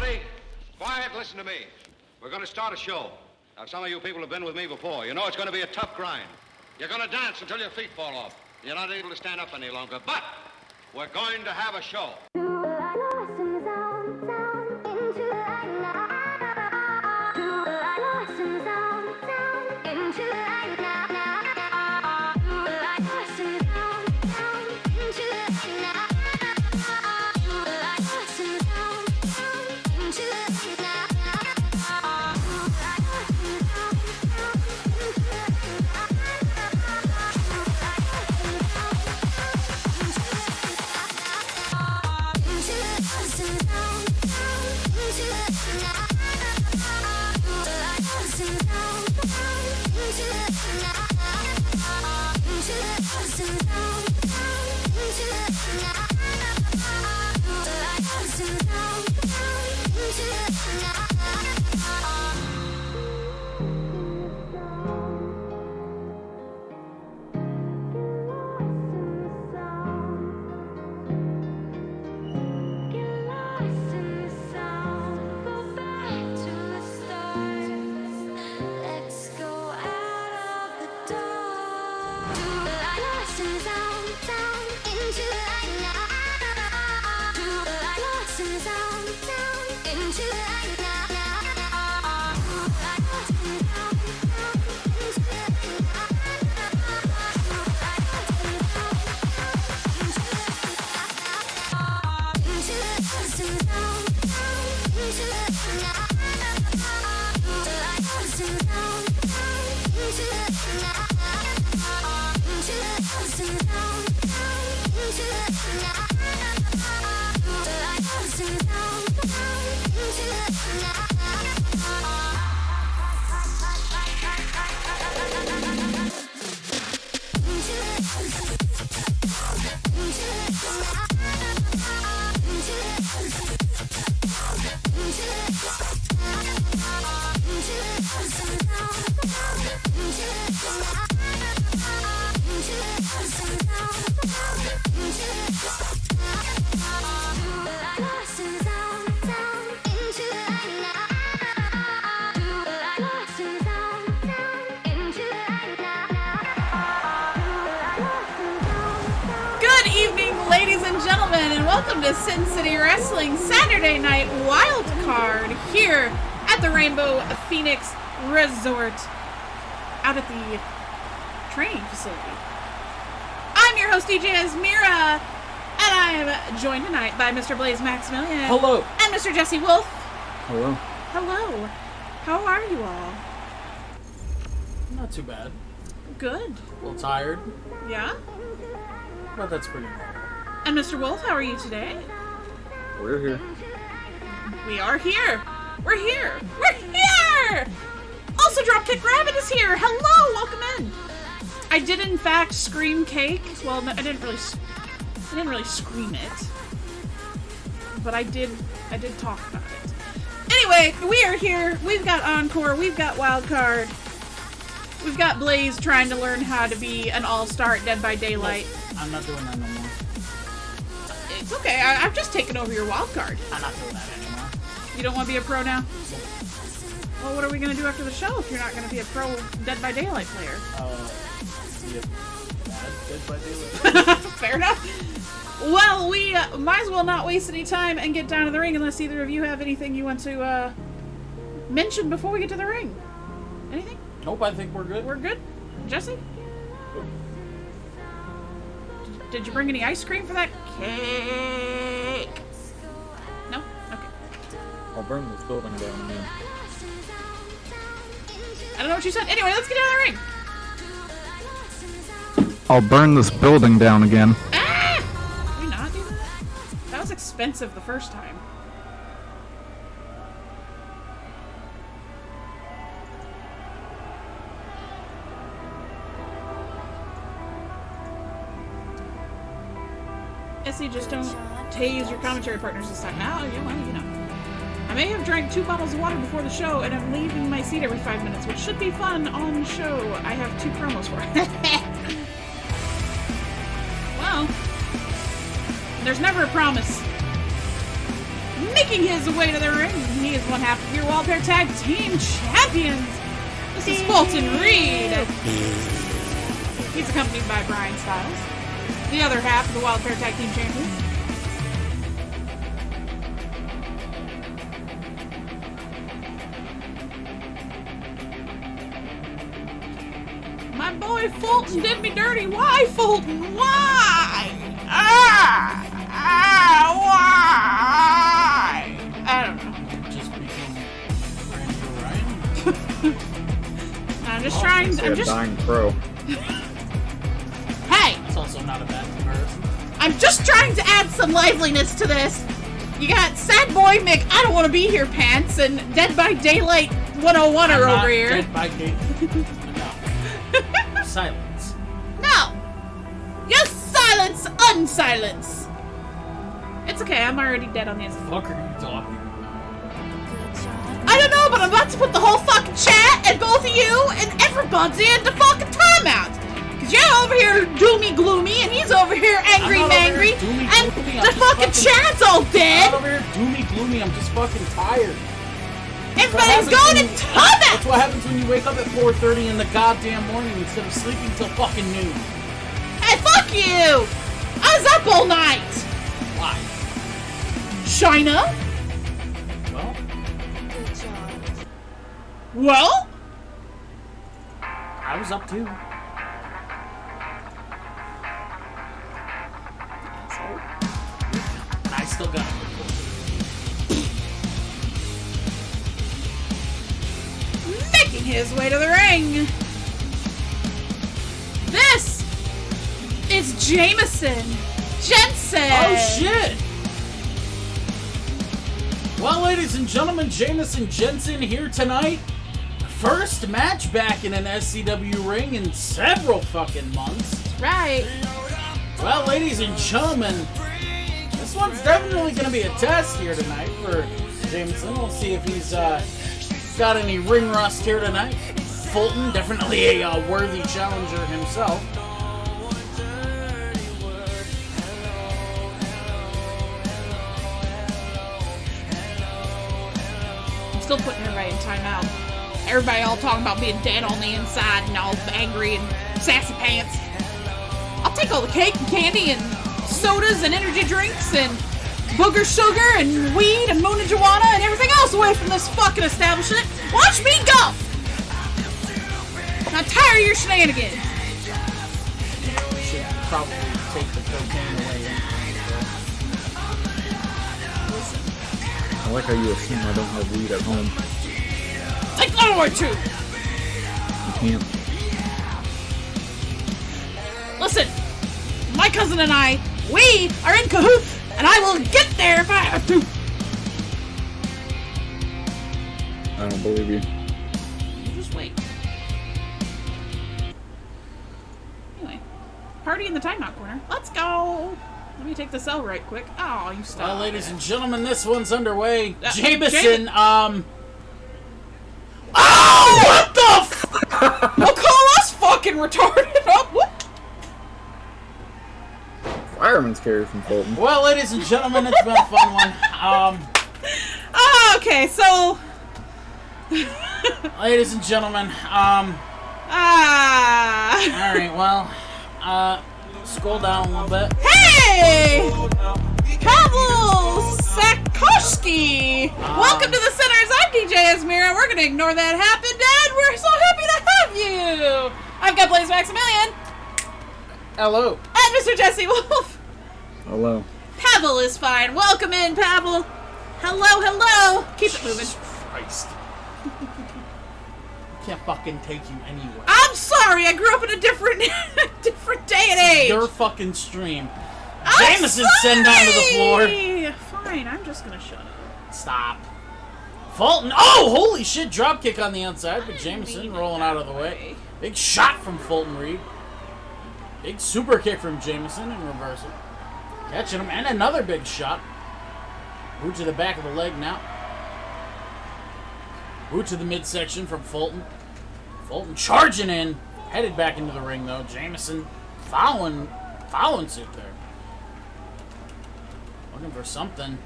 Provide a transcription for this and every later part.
everybody. Quiet, listen to me. We're going to start a show. Now, some of you people have been with me before. You know it's going to be a tough grind. You're going to dance until your feet fall off. You're not able to stand up any longer. But we're going to have a show. Welcome to Sin City Wrestling Saturday Night Wildcard here at the Rainbow Phoenix Resort out at the training facility. I'm your host, DJ Azmira, and I am joined tonight by Mr. Blaze Maxamillion. Hello. And Mr. Jesse Wolf. Hello. Hello. How are you all? Not too bad. Good. A little tired, Yeah? but that's pretty normal. And Mr. Wolf, how are you today? We're here. We are here. We're here. We're here! Also, Dropkick Rabbit is here. Hello, welcome in. I did, in fact, scream cake. Well, no, I didn't really scream it. But I did talk about it. Anyway, we are here. We've got Encore. We've got Wildcard. We've got Blaze trying to learn how to be an all-star at Dead by Daylight. I'm not doing that no more. It's okay. I've just taken over your Wildcard. I'm not doing that anymore. You don't want to be a pro now? Well, what are we going to do after the show if you're not going to be a pro Dead by Daylight player? Be a bad Dead by Daylight. Fair enough. Well, we might as well not waste any time and get down to the ring unless either of you have anything you want to mention before we get to the ring. Anything? Nope, I think we're good. We're good? Jesse? Did you bring any ice cream for that cake? No? Okay. I'll burn this building down again. I don't know what you said. Anyway, let's get out of the ring. I'll burn this building down again. Ah! Did we not do that? That was expensive the first time. You just don't tase your commentary partners this time. Oh, yeah, well, you know. I may have drank 2 bottles of water before the show, and I'm leaving my seat every 5 minutes, which should be fun on the show. I have 2 promos for it. Well, there's never a promise. making his way to the ring. He is one half of your Wildcard Tag Team Champions. This is Fulton Reed. He's accompanied by Brian Styles, the other half of the Wildcard Tag Team Champions. My boy Fulton did me dirty. Why, Fulton? Why? Why? I don't know. Just became Randy Ryan. I'm just trying. I'm just. Dying pro. Hey! It's also not a bad comparison. I'm just trying to add some liveliness to this. You got Sad Boy Mick, I don't want to be here pants, and Dead by Daylight 101 are over here. Dead by Daylight. Enough. Silence. No! Yes, silence, unsilence! It's okay, I'm already dead on the inside. What the fuck are you talking about? I don't know, but I'm about to put the whole fucking chat and both of you and everybody into fucking timeout. Cause you're over here doomy gloomy and he's over here angry mangry and the fucking chat's all I'm dead. not over here doomy gloomy, I'm just fucking tired. Everybody's going in timeout. That's what happens when you wake up at 4:30 in the goddamn morning instead of sleeping till fucking noon. Hey, fuck you! I was up all night. Why? China? Well, Well? I was up too. I still got it. Making his way to the ring. This is Jameson Jensen. Oh shit! Well, ladies and gentlemen, Jameson Jensen here tonight. First match back in an SCW ring in several fucking months. Right. Well, ladies and gentlemen, this one's definitely going to be a test here tonight for Jameson. We'll see if he's got any ring rust here tonight. Fulton, definitely a worthy challenger himself. I'm still putting everybody in timeout. Everybody all talking about being dead on the inside and all angry and sassy pants. I'll take all the cake and candy and sodas and energy drinks and booger sugar and weed and marijuana and everything else away from this fucking establishment. Watch me go! I'm tired of your shenanigans. Should probably take the cocaine away. I like how you assume I don't have weed at home. Take that away too. You can't. Listen, my cousin and I, we are in cahoots, and I will get there if I have to. I don't believe you. You just wait. Anyway, party in the timeout corner. Let's go. Let me take this L right quick. Oh, you stop. Well, ladies and gentlemen, this one's underway. Jameson, Jam- Oh, what the f- Don't call us fucking retarded. Oh, whoop. Fireman's carry from Fulton. Well, ladies and gentlemen, it's been a fun one. Okay, so. Ladies and gentlemen, alright, well, scroll down a little bit. Hey! Pavel Sakoshki! Welcome to the Centers. I'm DJ Esmira. We're going to ignore that happened, and we're so happy to have you! I've got Blaze Maxamillion. Hello. And Mr. Jesse Wolf. Hello. Pavel is fine. Welcome in, Pavel. Hello, hello. Keep it moving. Christ. Can't fucking take you anywhere. I'm sorry. I grew up in a different day and age. Your fucking stream. I'm Jameson, send down to the floor. sorry. Fine, I'm just going to shut up. Stop. Fulton. Oh, holy shit. Dropkick on the outside, but Jameson rolling out of the way. Big shot from Fulton Reed. Big super kick from Jameson in reversal. Catching him, and another big shot. Boot to the back of the leg now. Boot to the midsection from Fulton. Fulton charging in. Headed back into the ring, though. Jameson following suit there. Looking for something.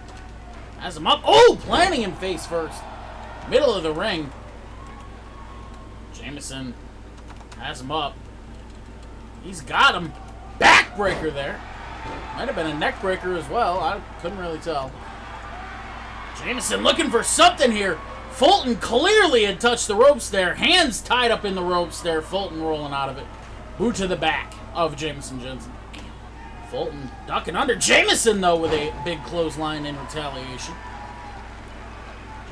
Has him up. Oh, planting him face first. Middle of the ring. Jameson has him up. He's got him. Backbreaker there. Might have been a neck breaker as well. I couldn't really tell. Jameson looking for something here. Fulton clearly had touched the ropes there. Hands tied up in the ropes there. Fulton rolling out of it. Boot to the back of Jameson Jensen. Fulton ducking under. Jameson, though, with a big clothesline in retaliation.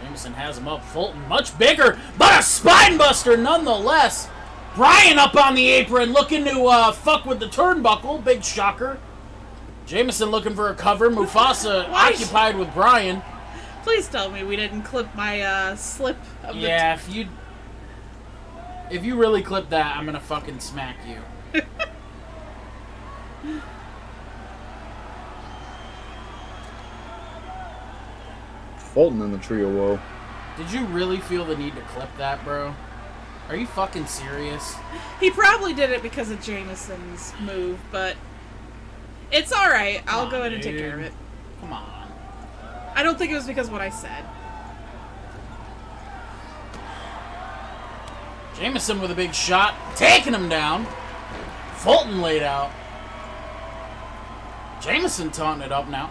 Jameson has him up. Fulton much bigger, but a spine buster nonetheless. Bryan up on the apron looking to fuck with the turnbuckle. Big shocker. Jameson looking for a cover. Mufasa occupied with Bryan. Please tell me we didn't clip my slip of Yeah, if you really clip that, I'm gonna fucking smack you. Fulton in the trio woe. Did you really feel the need to clip that, bro? Are you fucking serious? He probably did it because of Jameson's move, but it's alright. I'll go in and take care of it. Come on. I don't think it was because of what I said. Jameson with a big shot, taking him down. Fulton laid out. Jameson taunting it up now.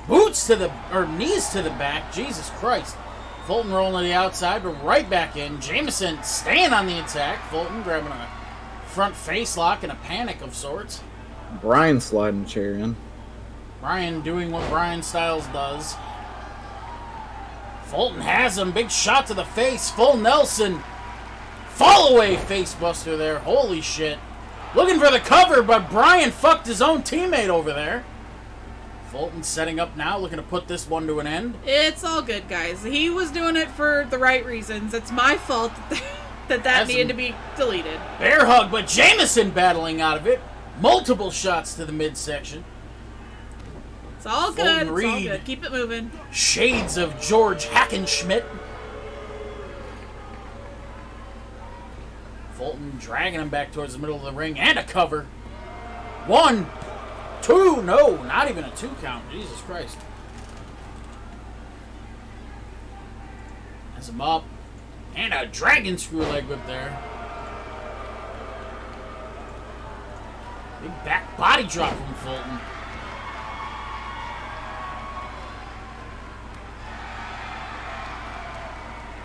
Boots to the, or knees to the back. Jesus Christ. Fulton rolling to the outside, but right back in. Jameson staying on the attack. Fulton grabbing a front face lock and a panic of sorts. Bryan sliding the chair in. Bryan doing what Bryan Styles does. Fulton has him. Big shot to the face. Full Nelson. Fall away face buster there. Holy shit. Looking for the cover, but Bryan fucked his own teammate over there. Fulton setting up now, looking to put this one to an end. It's all good, guys. He was doing it for the right reasons. It's my fault that needed to be deleted. Bear hug, but Jameson battling out of it. Multiple shots to the midsection. It's all Fulton good. It's all Reed. good. Keep it moving. Shades of George Hackenschmidt. Fulton dragging him back towards the middle of the ring and a cover. 1, 2, no, not even a 2 count. Jesus Christ. Has him up. And a dragon screw leg whip there. Big back body drop from Fulton.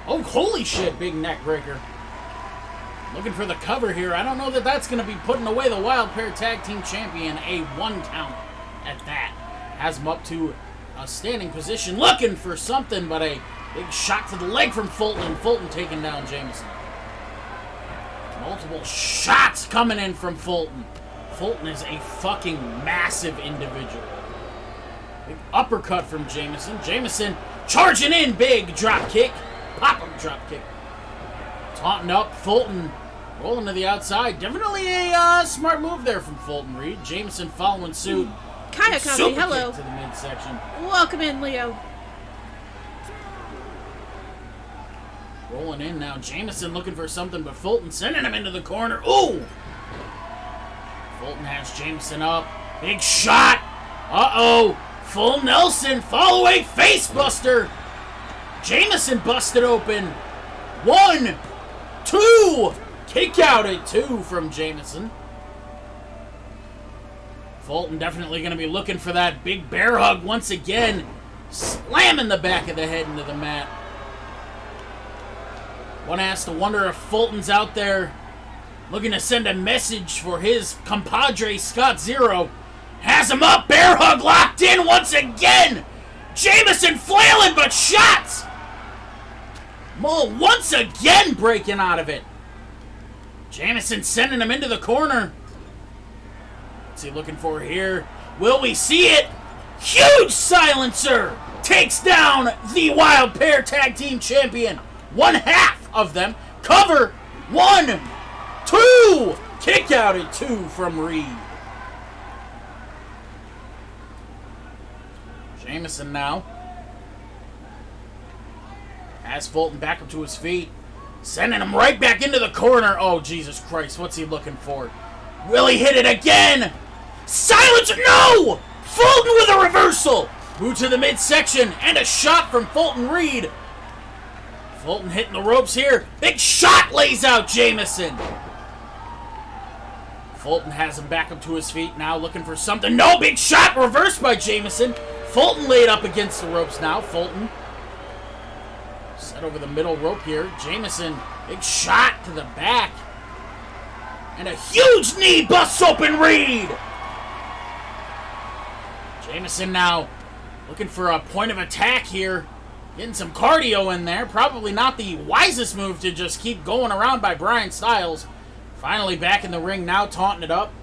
Oh, holy shit, big neck breaker. Looking for the cover here. I don't know that that's going to be putting away the Wild Pair Tag Team Champion. A 1 count at that. Has him up to a standing position. Looking for something, but a big shot to the leg from Fulton. Fulton taking down Jameson. Multiple shots coming in from Fulton. Fulton is a fucking massive individual. Big uppercut from Jameson. Jameson charging in. Big drop kick. Pop-up drop kick. Taunting up. Fulton rolling to the outside. Definitely a smart move there from Fulton Reed. Jameson following suit. Kaya Super Kami, hello. kick to the midsection. Welcome in, Leo. Rolling in now. Jameson looking for something, but Fulton sending him into the corner. Ooh! Fulton has Jameson up. Big shot. Uh-oh. Full Nelson. Fall away face buster. Jameson busted open. 1, 2. Kick out at 2 from Jameson. Fulton definitely going to be looking for that big bear hug once again. Slamming the back of the head into the mat. One has to wonder if Fulton's out there looking to send a message for his compadre Scott Zero. Has him up. Bear hug locked in once again. Jameson flailing, but shots. Mole once again breaking out of it. Jameson sending him into the corner. What's he looking for here? Will we see it? Huge silencer takes down the Wild Pair Tag Team Champion. 1/2 of them. Cover. 1, 2. Kick out at 2 from Reed. Jameson now has Fulton back up to his feet. Sending him right back into the corner. Oh, Jesus Christ. What's he looking for? Will he hit it again? Silencer! No! Fulton with a reversal! Boot to the midsection, and a shot from Fulton Reed. Fulton hitting the ropes here. Big shot lays out Jameson. Fulton has him back up to his feet now, looking for something. No, big shot reversed by Jameson. Fulton laid up against the ropes now. Fulton set over the middle rope here. Jameson, big shot to the back. And a huge knee busts open Reed. Jameson now looking for a point of attack here. Getting some cardio in there. Probably not the wisest move to just keep going around by Brian Styles. Finally back in the ring now, taunting it up.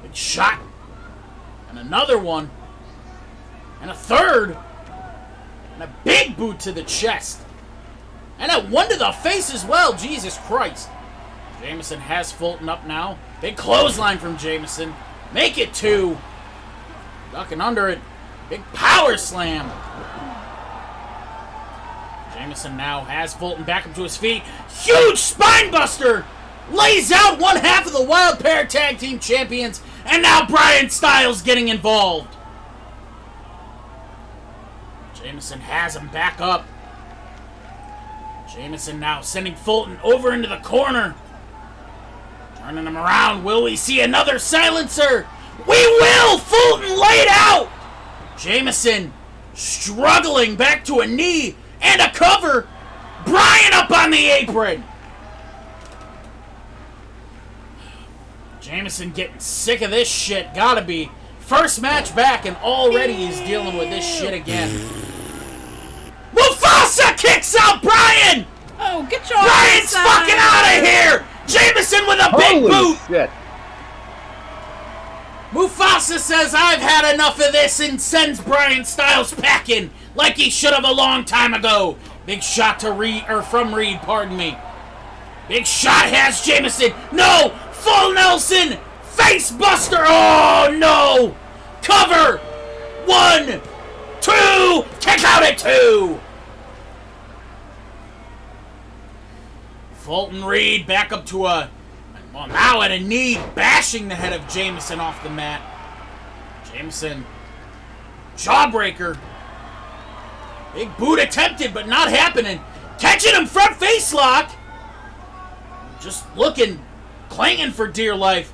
Big shot. And another one. And a third. And a big boot to the chest. And a one to the face as well. Jesus Christ. Jameson has Fulton up now. Big clothesline from Jameson. Make it 2. Ducking under it. Big power slam. Jameson now has Fulton back up to his feet. Huge spine buster. Lays out one half of the Wild Pair Tag Team Champions. And now Brian Styles getting involved. Jameson has him back up. Jameson now sending Fulton over into the corner. Turning him around. Will we see another silencer? We will! Fulton laid out! Jameson struggling back to a knee and a cover. Brian up on the apron. Jameson getting sick of this shit. Gotta be. First match back and already he's dealing with this shit again. Mufasa kicks out Brian! Oh, get your Brian's fucking out of here! Jameson with a big boot! Shit. Mufasa says, I've had enough of this, and sends Brian Styles packing like he should have a long time ago. Big shot to Reed, or from Reed, pardon me. Big shot has Jameson. No! Full Nelson! Face buster! Oh, no! Cover! 1, 2! Kick out at 2! Fulton Reed back up to a... Well, now at a knee, bashing the head of Jameson off the mat. Jameson, jawbreaker. Big boot attempted, but not happening. Catching him front face lock. Just looking, clanging for dear life.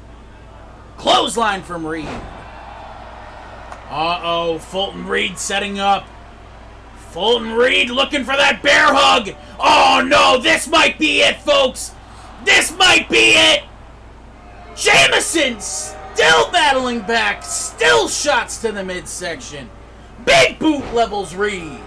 Clothesline from Reed. Uh-oh, Fulton Reed setting up. Fulton Reed looking for that bear hug. Oh no, this might be it, folks. This might be it! Jameson still battling back. Still shots to the midsection. Big boot levels Reed.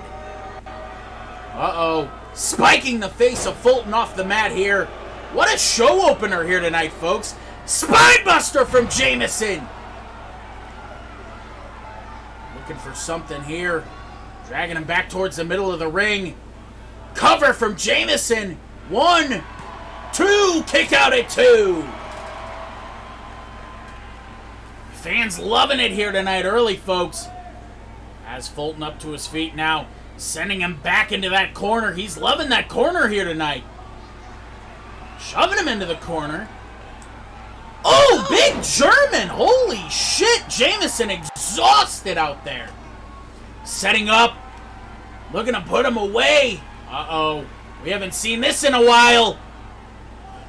Uh-oh. Spiking the face of Fulton off the mat here. What a show opener here tonight, folks. Spinebuster from Jameson. Looking for something here. Dragging him back towards the middle of the ring. Cover from Jameson. 1, 2, kick out at 2. Fans loving it here tonight early, folks. Has Fulton up to his feet now, sending him back into that corner. He's loving that corner here tonight. Shoving him into the corner. Oh, big German. Holy shit. Jameson exhausted out there. Setting up. Looking to put him away. Uh-oh. We haven't seen this in a while.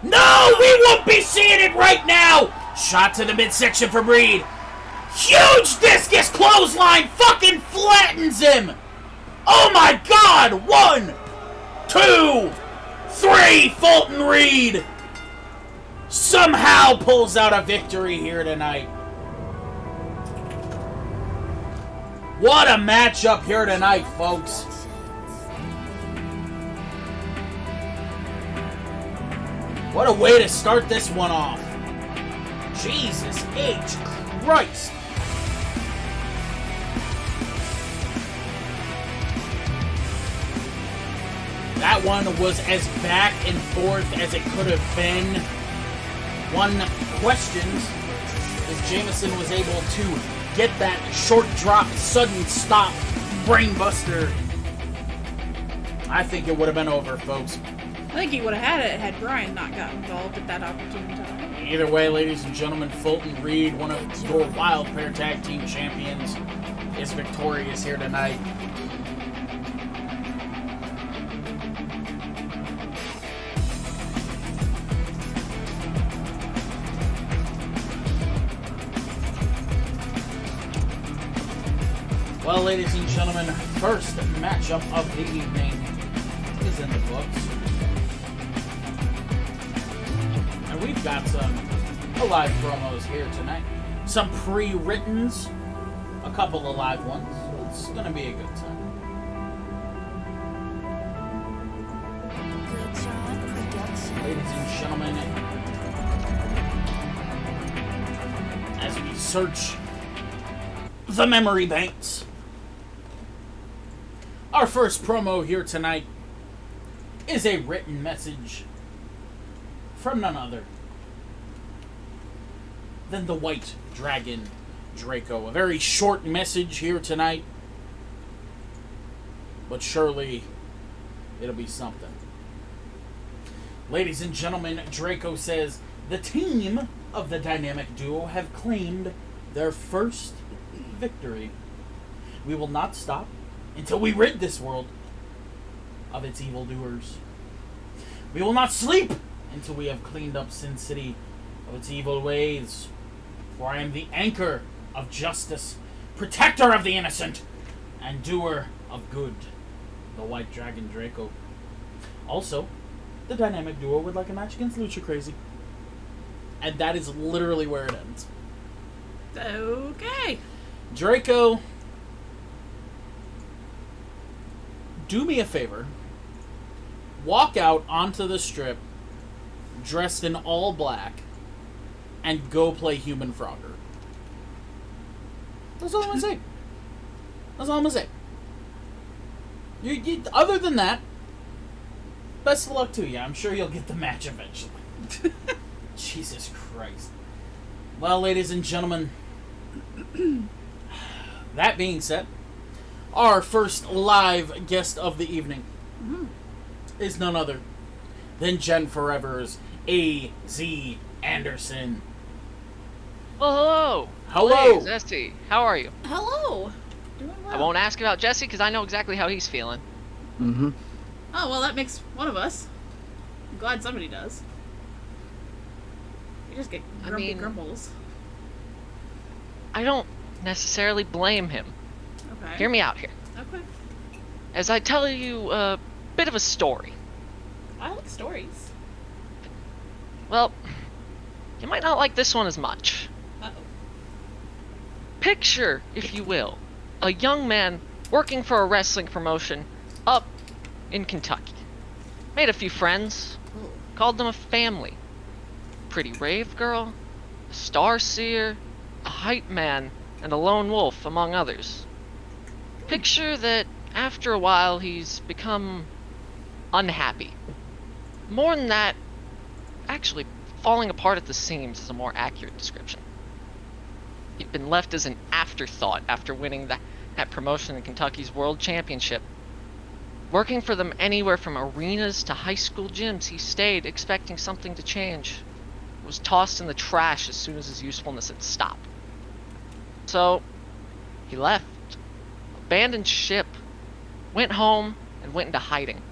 No, we won't be seeing it right now. Shot to the midsection from Reed. Huge discus clothesline. Fucking flattens him. Oh my God. 1, 2, 3. Fulton Reed somehow pulls out a victory here tonight. What a matchup here tonight, folks. What a way to start this one off. Jesus H. Christ. That one was as back and forth as it could have been. One questions if Jameson was able to get that short drop, sudden stop, brainbuster. I think it would have been over, folks. I think he would have had it had Brian not got involved at that opportune time. Either way, ladies and gentlemen, Fulton Reed, one of your Wild Pair Tag Team champions, is victorious here tonight. Well, ladies and gentlemen, first matchup of the evening is in the books. And we've got some live promos here tonight. Some pre-writtens, a couple of live ones. It's going to be a good time. Ladies and gentlemen, as we search the memory banks, our first promo here tonight is a written message from none other than the White Dragon Draco. A very short message here tonight, but surely it'll be something. Ladies and gentlemen, Draco says, the team of the dynamic duo have claimed their first victory. We will not stop until we rid this world of its evildoers. We will not sleep until we have cleaned up Sin City of its evil ways. For I am the anchor of justice, protector of the innocent, and doer of good. The White Dragon Draco. Also, the dynamic duo would like a match against Lucha Crazy. And that is literally where it ends. Okay. Draco, do me a favor. Walk out onto the strip dressed in all black and go play Human Frogger. That's all I'm going to say. That's all I'm going to say. You, other than that, best of luck to you. I'm sure you'll get the match eventually. Jesus Christ. Well, ladies and gentlemen, that being said, our first live guest of the evening is none other than Gen Forever's A.Z. Anderson. Well, hello. Hello. Hey, Jesse. How are you? Hello. Doing well. I won't ask about Jesse because I know exactly how he's feeling. Mm-hmm. Oh, well, that makes one of us. I'm glad somebody does. You just get grumpy grumbles. I don't necessarily blame him. Okay. Hear me out here. Okay. As I tell you a bit of a story. I like stories. Well, you might not like this one as much. Uh-oh. Picture, if you will, a young man working for a wrestling promotion up in Kentucky. Made a few friends. Ooh. Called them a family. Pretty rave girl, a starseer, a hype man, and a lone wolf, among others. Picture that after a while he's become unhappy. More than that, actually falling apart at the seams is a more accurate description. He'd been left as an afterthought after winning that promotion in Kentucky's World Championship. Working for them anywhere from arenas to high school gyms, he stayed expecting something to change. Was tossed in the trash as soon as his usefulness had stopped. So, he left, abandoned ship, went home, and went into hiding.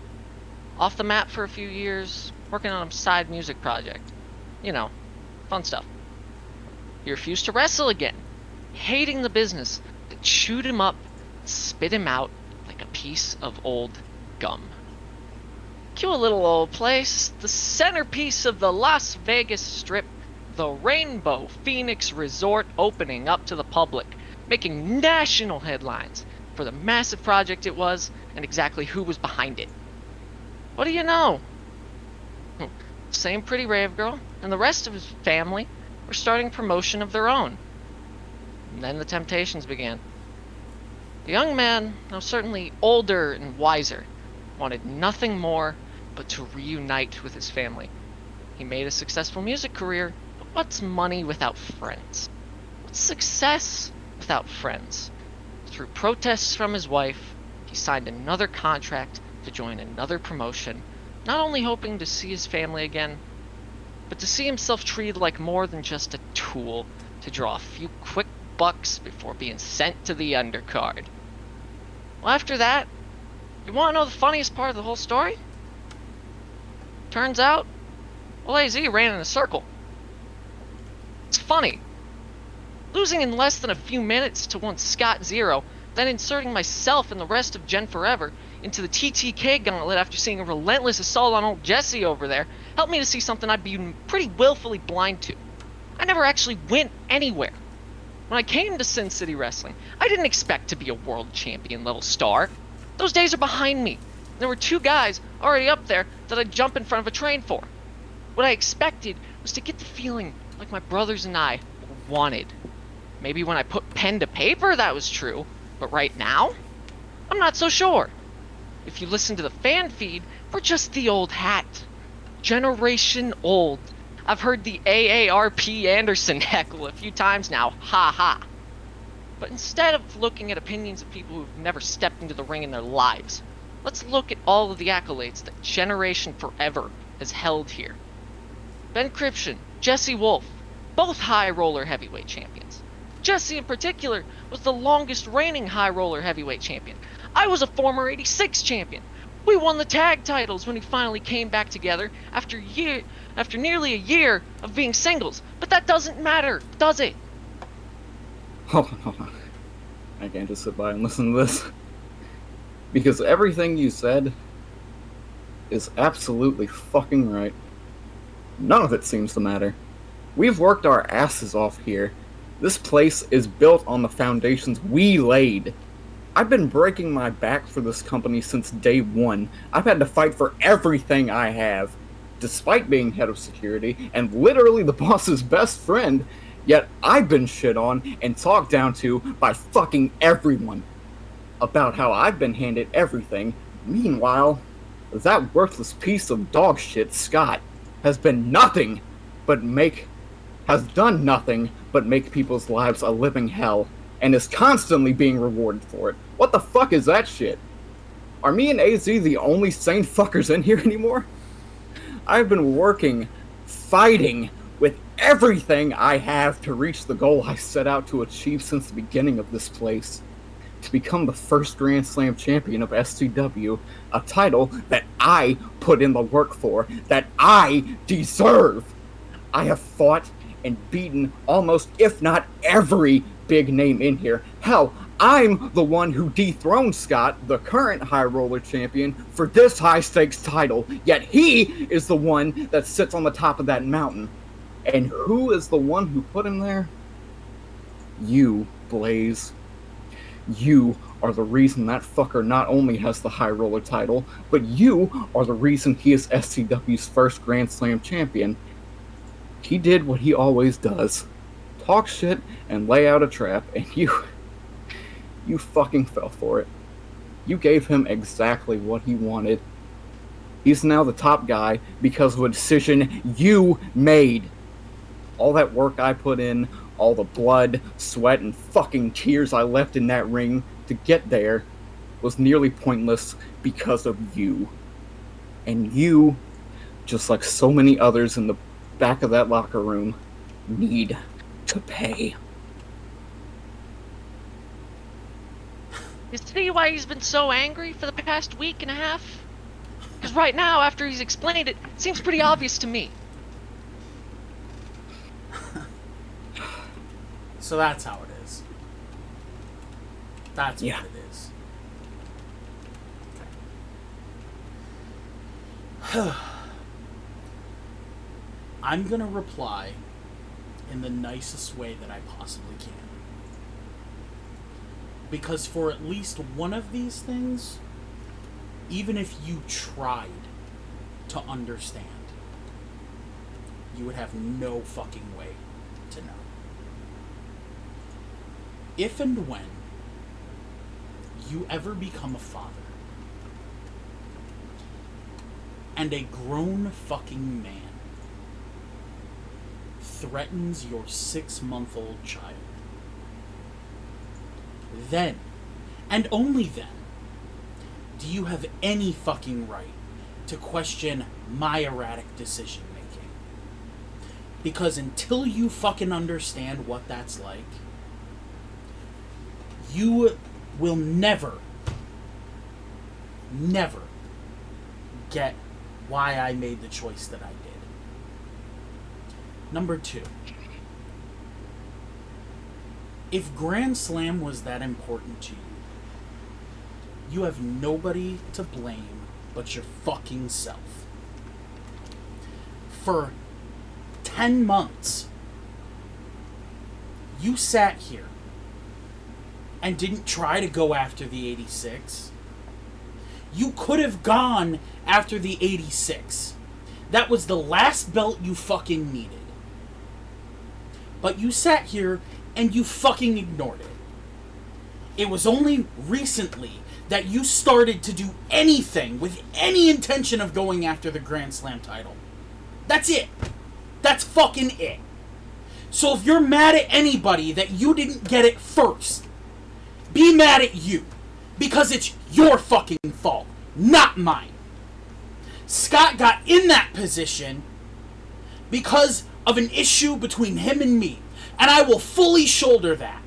Off the map for a few years, working on a side music project. You know, fun stuff. He refused to wrestle again, hating the business that chewed him up, spit him out like a piece of old gum. Cue a little old place, the centerpiece of the Las Vegas Strip, the Rainbow Phoenix Resort opening up to the public, making national headlines for the massive project it was and exactly who was behind it. What do you know? Same pretty rave girl and the rest of his family were starting promotion of their own. And then the temptations began. The young man, now certainly older and wiser, wanted nothing more but to reunite with his family. He made a successful music career, but what's money without friends? What's success without friends? Through protests from his wife, he signed another contract to join another promotion, not only hoping to see his family again, but to see himself treated like more than just a tool to draw a few quick bucks before being sent to the undercard. Well, after that, you want to know the funniest part of the whole story? Turns out, well, AZ ran in a circle. It's funny. Losing in less than a few minutes to one Scott Zero, then inserting myself and the rest of Gen Forever into the TTK gauntlet after seeing a relentless assault on old Jesse over there, helped me to see something I'd been pretty willfully blind to. I never actually went anywhere. When I came to Sin City Wrestling, I didn't expect to be a world champion level star. Those days are behind me. There were 2 guys already up there that I'd jump in front of a train for. What I expected was to get the feeling like my brothers and I wanted. Maybe when I put pen to paper that was true, but right now, I'm not so sure. If you listen to the fan feed, we're just the old hat. Generation old. I've heard the AARP Anderson heckle a few times now, ha ha. But instead of looking at opinions of people who've never stepped into the ring in their lives, let's look at all of the accolades that Generation Forever has held here. Ben Kripschen, Jesse Wolf, both high roller heavyweight champions. Jesse in particular was the longest reigning high roller heavyweight champion. I was a former 86 champion. We won the tag titles when we finally came back together after nearly a year of being singles. But that doesn't matter, does it? Hold on. I can't just sit by and listen to this. Because everything you said is absolutely fucking right. None of it seems to matter. We've worked our asses off here. This place is built on the foundations we laid. I've been breaking my back for this company since day one. I've had to fight for everything I have, despite being head of security and literally the boss's best friend, yet I've been shit on and talked down to by fucking everyone about how I've been handed everything. Meanwhile, that worthless piece of dog shit, Scott, has done nothing but make people's lives a living hell, and is constantly being rewarded for it. What the fuck is that shit? Are me and AZ the only sane fuckers in here anymore? I've been working, fighting with everything I have to reach the goal I set out to achieve since the beginning of this place. To become the first Grand Slam champion of SCW, a title that I put in the work for, that I deserve. I have fought and beaten almost, if not every, big name in here. Hell, I'm the one who dethroned Scott, the current High Roller champion, for this high-stakes title, yet he is the one that sits on the top of that mountain. And who is the one who put him there? You, Blaze. You are the reason that fucker not only has the High Roller title, but you are the reason he is SCW's first Grand Slam champion. He did what he always does. Talk shit and lay out a trap, and you fucking fell for it. You gave him exactly what he wanted. He's now the top guy because of a decision you made. All that work I put in, all the blood, sweat, and fucking tears I left in that ring to get there was nearly pointless because of you. And you, just like so many others in the back of that locker room, need to pay. You see why he's been so angry for the past week and a half? Because right now, after he's explained it, it seems pretty obvious to me. So that's how it is. That's Yeah. what it is. I'm gonna reply in the nicest way that I possibly can. Because for at least one of these things, even if you tried to understand, you would have no fucking way to know. If and when you ever become a father, and a grown fucking man threatens your 6-month-old child, then, and only then, do you have any fucking right to question my erratic decision-making. Because until you fucking understand what that's like, you will never get why I made the choice that I did. Number 2. If Grand Slam was that important to you, you have nobody to blame but your fucking self. For 10 months, you sat here and didn't try to go after the 86. You could have gone after the 86. That was the last belt you fucking needed. But you sat here and you fucking ignored it. It was only recently that you started to do anything with any intention of going after the Grand Slam title. That's it. That's fucking it. So if you're mad at anybody that you didn't get it first, be mad at you. Because it's your fucking fault, not mine. Scott got in that position because of an issue between him and me. And I will fully shoulder that.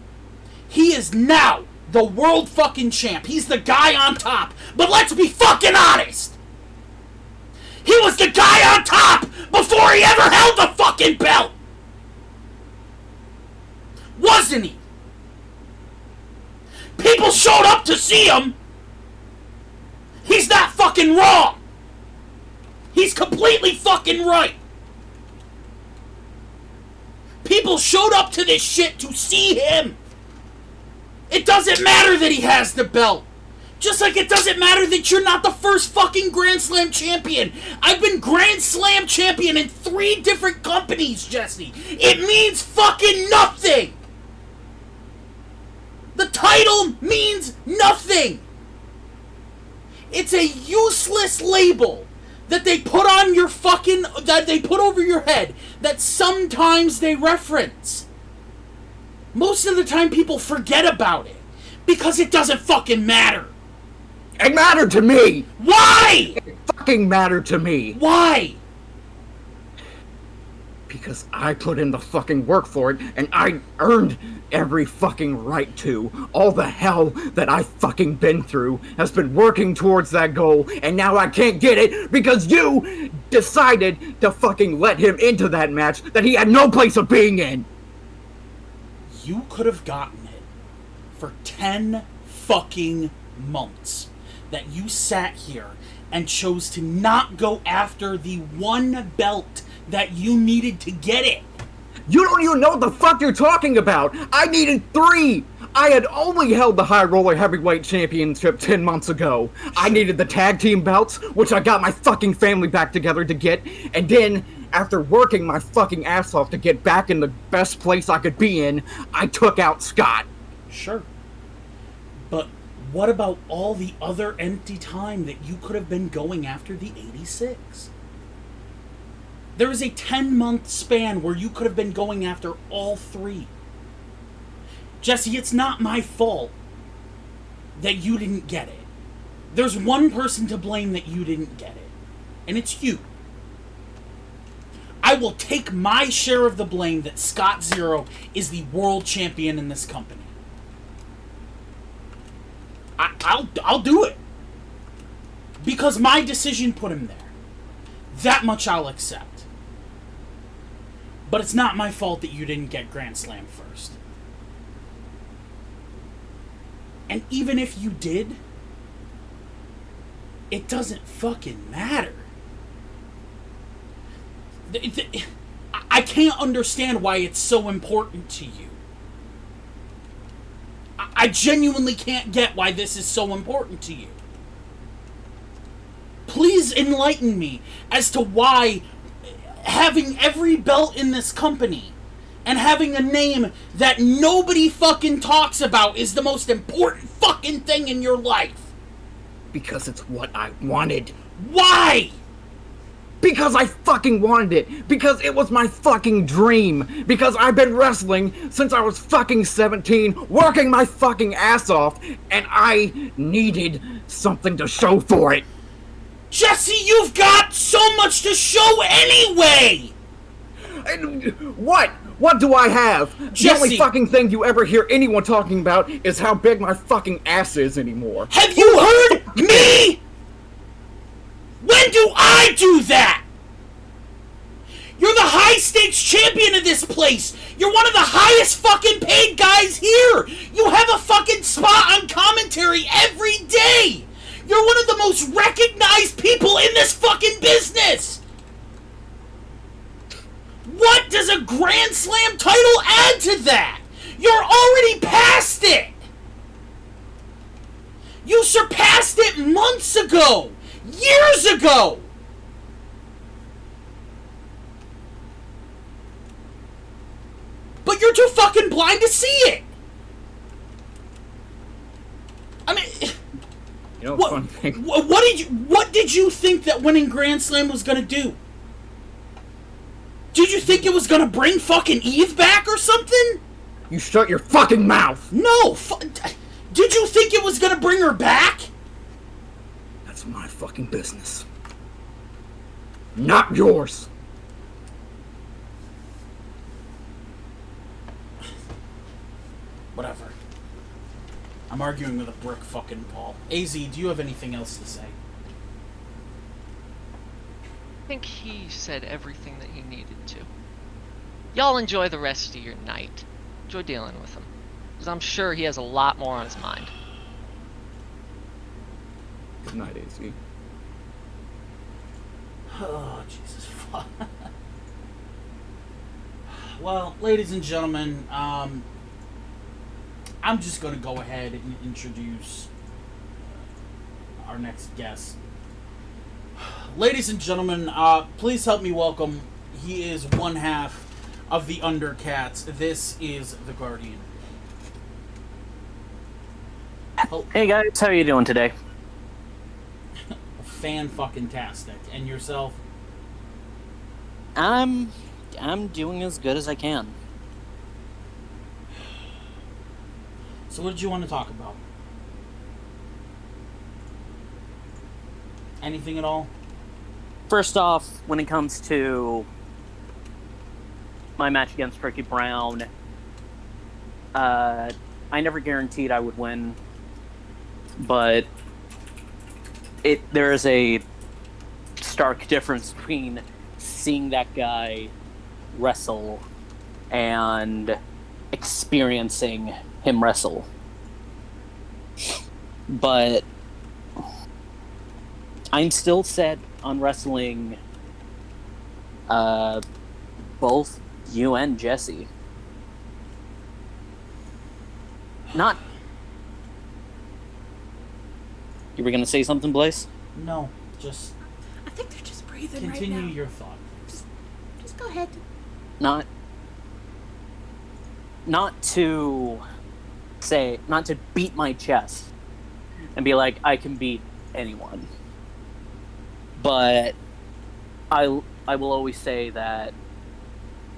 He is now the world fucking champ. He's the guy on top. But let's be fucking honest. He was the guy on top before he ever held the fucking belt. Wasn't he? People showed up to see him. He's not fucking wrong. He's completely fucking right. People showed up to this shit to see him. It doesn't matter that he has the belt. Just like it doesn't matter that you're not the first fucking Grand Slam champion. I've been Grand Slam champion in 3 different companies, Jesse. It means fucking nothing. The title means nothing. It's a useless label that they put on your fucking, that they put over your head, that sometimes they reference. Most of the time people forget about it, because it doesn't fucking matter. It mattered to me! Why? It fucking mattered to me! Why? Because I put in the fucking work for it, and I earned every fucking right to. All the hell that I've fucking been through has been working towards that goal, and now I can't get it because you decided to fucking let him into that match that he had no place of being in. You could have gotten it for 10 fucking months that you sat here and chose to not go after the one belt that you needed to get it. You don't even know what the fuck you're talking about. I needed 3. I had only held the High Roller Heavyweight Championship 10 months ago. I needed the tag team belts, which I got my fucking family back together to get. And then, after working my fucking ass off to get back in the best place I could be in, I took out Scott. Sure. But what about all the other empty time that you could have been going after the 86? There is a 10-month span where you could have been going after all 3. Jesse, it's not my fault that you didn't get it. There's one person to blame that you didn't get it, and it's you. I will take my share of the blame that Scott Zero is the world champion in this company. I'll do it. Because my decision put him there. That much I'll accept. But it's not my fault that you didn't get Grand Slam first. And even if you did, it doesn't fucking matter. I can't understand why it's so important to you. I genuinely can't get why this is so important to you. Please enlighten me as to why having every belt in this company and having a name that nobody fucking talks about is the most important fucking thing in your life. Because it's what I wanted. Why? Because I fucking wanted it. Because it was my fucking dream. Because I've been wrestling since I was fucking 17, working my fucking ass off, and I needed something to show for it. Jesse, you've got so much to show anyway! What? What do I have? The Jesse! only fucking thing you ever hear anyone talking about is how big my fucking ass is anymore. Have you heard me? When do I do that? You're the high-stakes champion of this place. You're one of the highest fucking paid guys here. You have a fucking spot on commentary every day. You're one of the most recognized people in this fucking business. What does a Grand Slam title add to that? You're already past it. You surpassed it months ago. Years ago. But you're too fucking blind to see it. I mean, You know, what, fun thing. what did you think that winning Grand Slam was gonna do? Did you think it was gonna bring fucking Eve back or something? You shut your fucking mouth. No. Did you think it was gonna bring her back? That's my fucking business. Not yours. Whatever. I'm arguing with a brick fucking wall. AZ, do you have anything else to say? I think he said everything that he needed to. Y'all enjoy the rest of your night. Enjoy dealing with him. Because I'm sure he has a lot more on his mind. Good night, AZ. Oh, Jesus fuck. Well, ladies and gentlemen, I'm just going to go ahead and introduce our next guest. Ladies and gentlemen, please help me welcome. He is one half of the Undercats. This is the Guardian. Hey guys, how are you doing today? Fan-fucking-tastic. And yourself? I'm doing as good as I can. So what did you want to talk about? Anything at all? First off, when it comes to my match against Ricky Brown, I never guaranteed I would win, but there is a stark difference between seeing that guy wrestle and experiencing him wrestle. But I'm still set on wrestling both you and Jesse. Not... You were gonna say something, Blaze? No, just I think they're just breathing continue right now. your thought. Just go ahead. Not to beat my chest and be like, I can beat anyone. But I will always say that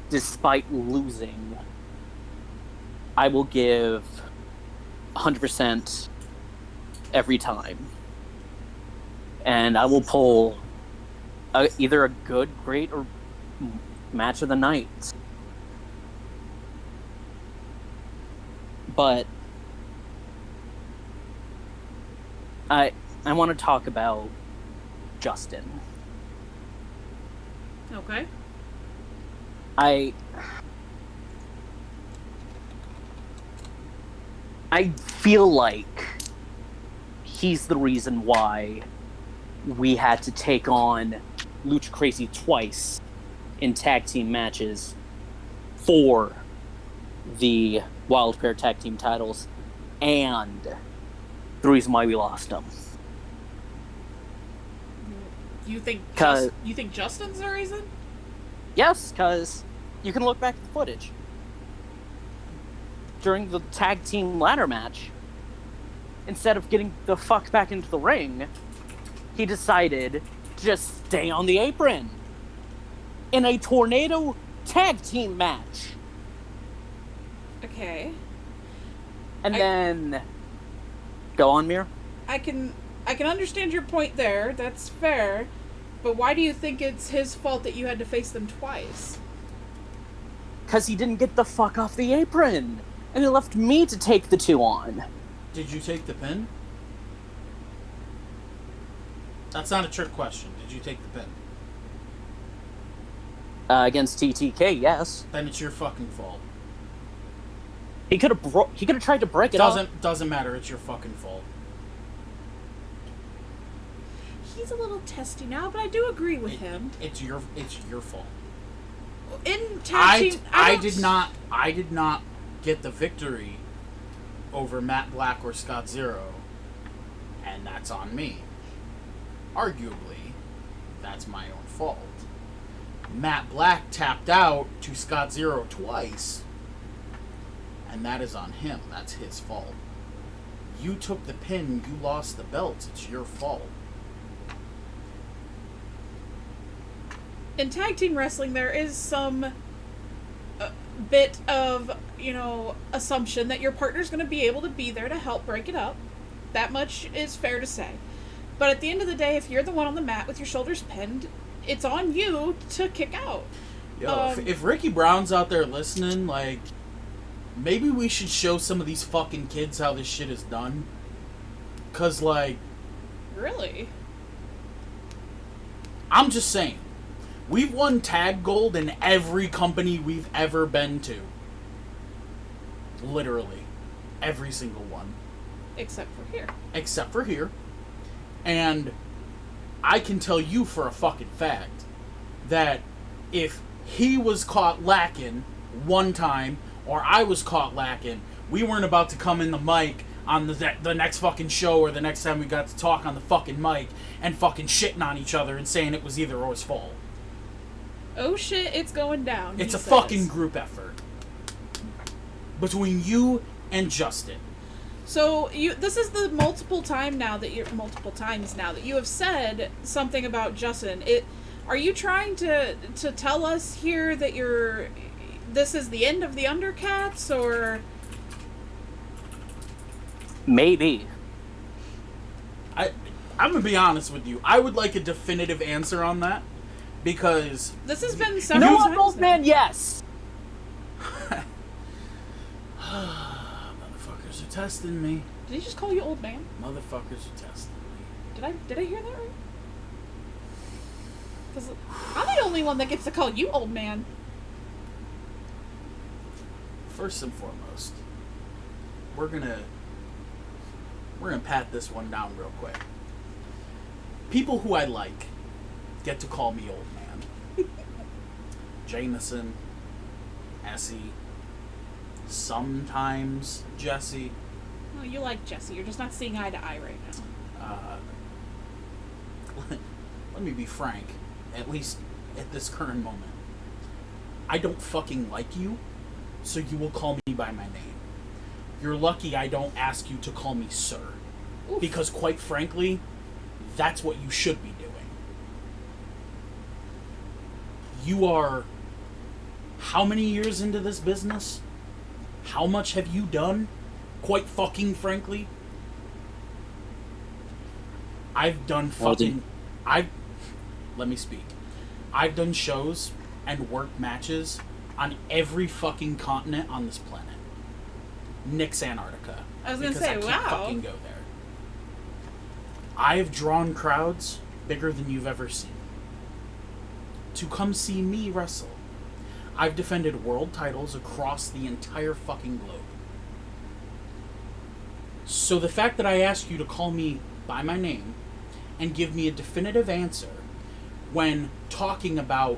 despite losing, I will give 100% every time. And I will pull either a good, great, or match of the night. But I want to talk about Justin. Okay. I feel like he's the reason why we had to take on Lucha Crazy twice in tag team matches for the Wildcard tag team titles, and the reason why we lost them. You think Justin's the reason? Yes, because you can look back at the footage. During the tag team ladder match, instead of getting the fuck back into the ring, he decided to just stay on the apron in a tornado tag team match. Okay. And then... Go on, Mir. I can understand your point there. That's fair. But why do you think it's his fault that you had to face them twice? because he didn't get the fuck off the apron. And he left me to take the 2 on. Did you take the pin? That's not a trick question. Did you take the pin? Against TTK, yes. Then it's your fucking fault. He could have tried to break it up. Doesn't matter. It's your fucking fault. He's a little testy now, but I do agree with him. It's your fault. In tag team, I did not get the victory over Matt Black or Scott Zero, and that's on me. Arguably, that's my own fault. Matt Black tapped out to Scott Zero twice, and that is on him. That's his fault. You took the pin, you lost the belts, it's your fault. In tag team wrestling, there is some bit of, assumption that your partner's going to be able to be there to help break it up. That much is fair to say. But at the end of the day, if you're the one on the mat with your shoulders pinned, it's on you to kick out. Yo, if Ricky Brown's out there listening, like, maybe we should show some of these fucking kids how this shit is done. 'Cause, like... Really? I'm just saying. We've won tag gold in every company we've ever been to. Literally. Every single one. Except for here. Except for here. And I can tell you for a fucking fact that if he was caught lacking one time, or I was caught lacking, we weren't about to come in the mic on the next fucking show or the next time we got to talk on the fucking mic and fucking shitting on each other and saying it was either or his fault. Oh shit, it's going down. It's a fucking group effort. Between you and Justin. So this is the multiple times now that you have said something about Justin. Are you trying to tell us here that this is the end of the Undercats, or maybe? I'm gonna be honest with you. I would like a definitive answer on that, because this has been several times. Old man, yes. Motherfuckers are testing me. Did he just call you old man? Motherfuckers are testing me. Did I hear that right? Because I'm the only one that gets to call you old man. First and foremost, we're gonna pat this one down real quick. People who I like get to call me old man. Jameson, Essie, sometimes Jesse. No, you like Jesse. You're just not seeing eye to eye right now. Let me be frank, at least at this current moment. I don't fucking like you, so you will call me by my name. You're lucky I don't ask you to call me sir. Oof. Because quite frankly, that's what you should be doing. You are how many years into this business? How much have you done? Quite fucking frankly. I've done fucking... Let me speak. I've done shows and worked matches on every fucking continent on this planet. Nix Antarctica. I was gonna say, I can't wow. fucking go there. I've drawn crowds bigger than you've ever seen to come see me wrestle. I've defended world titles across the entire fucking globe. So the fact that I ask you to call me by my name and give me a definitive answer when talking about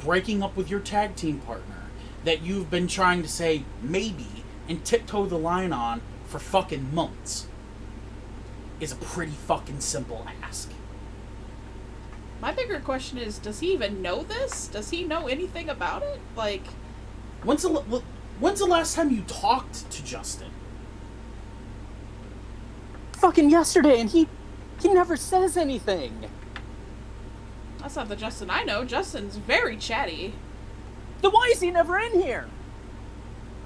breaking up with your tag team partner that you've been trying to say maybe and tiptoe the line on for fucking months is a pretty fucking simple ask. My bigger question is, does he even know this? Does he know anything about it? Like, when's the last time you talked to Justin? Fucking yesterday, and he never says anything. That's not the Justin I know. Justin's very chatty. Then why is he never in here?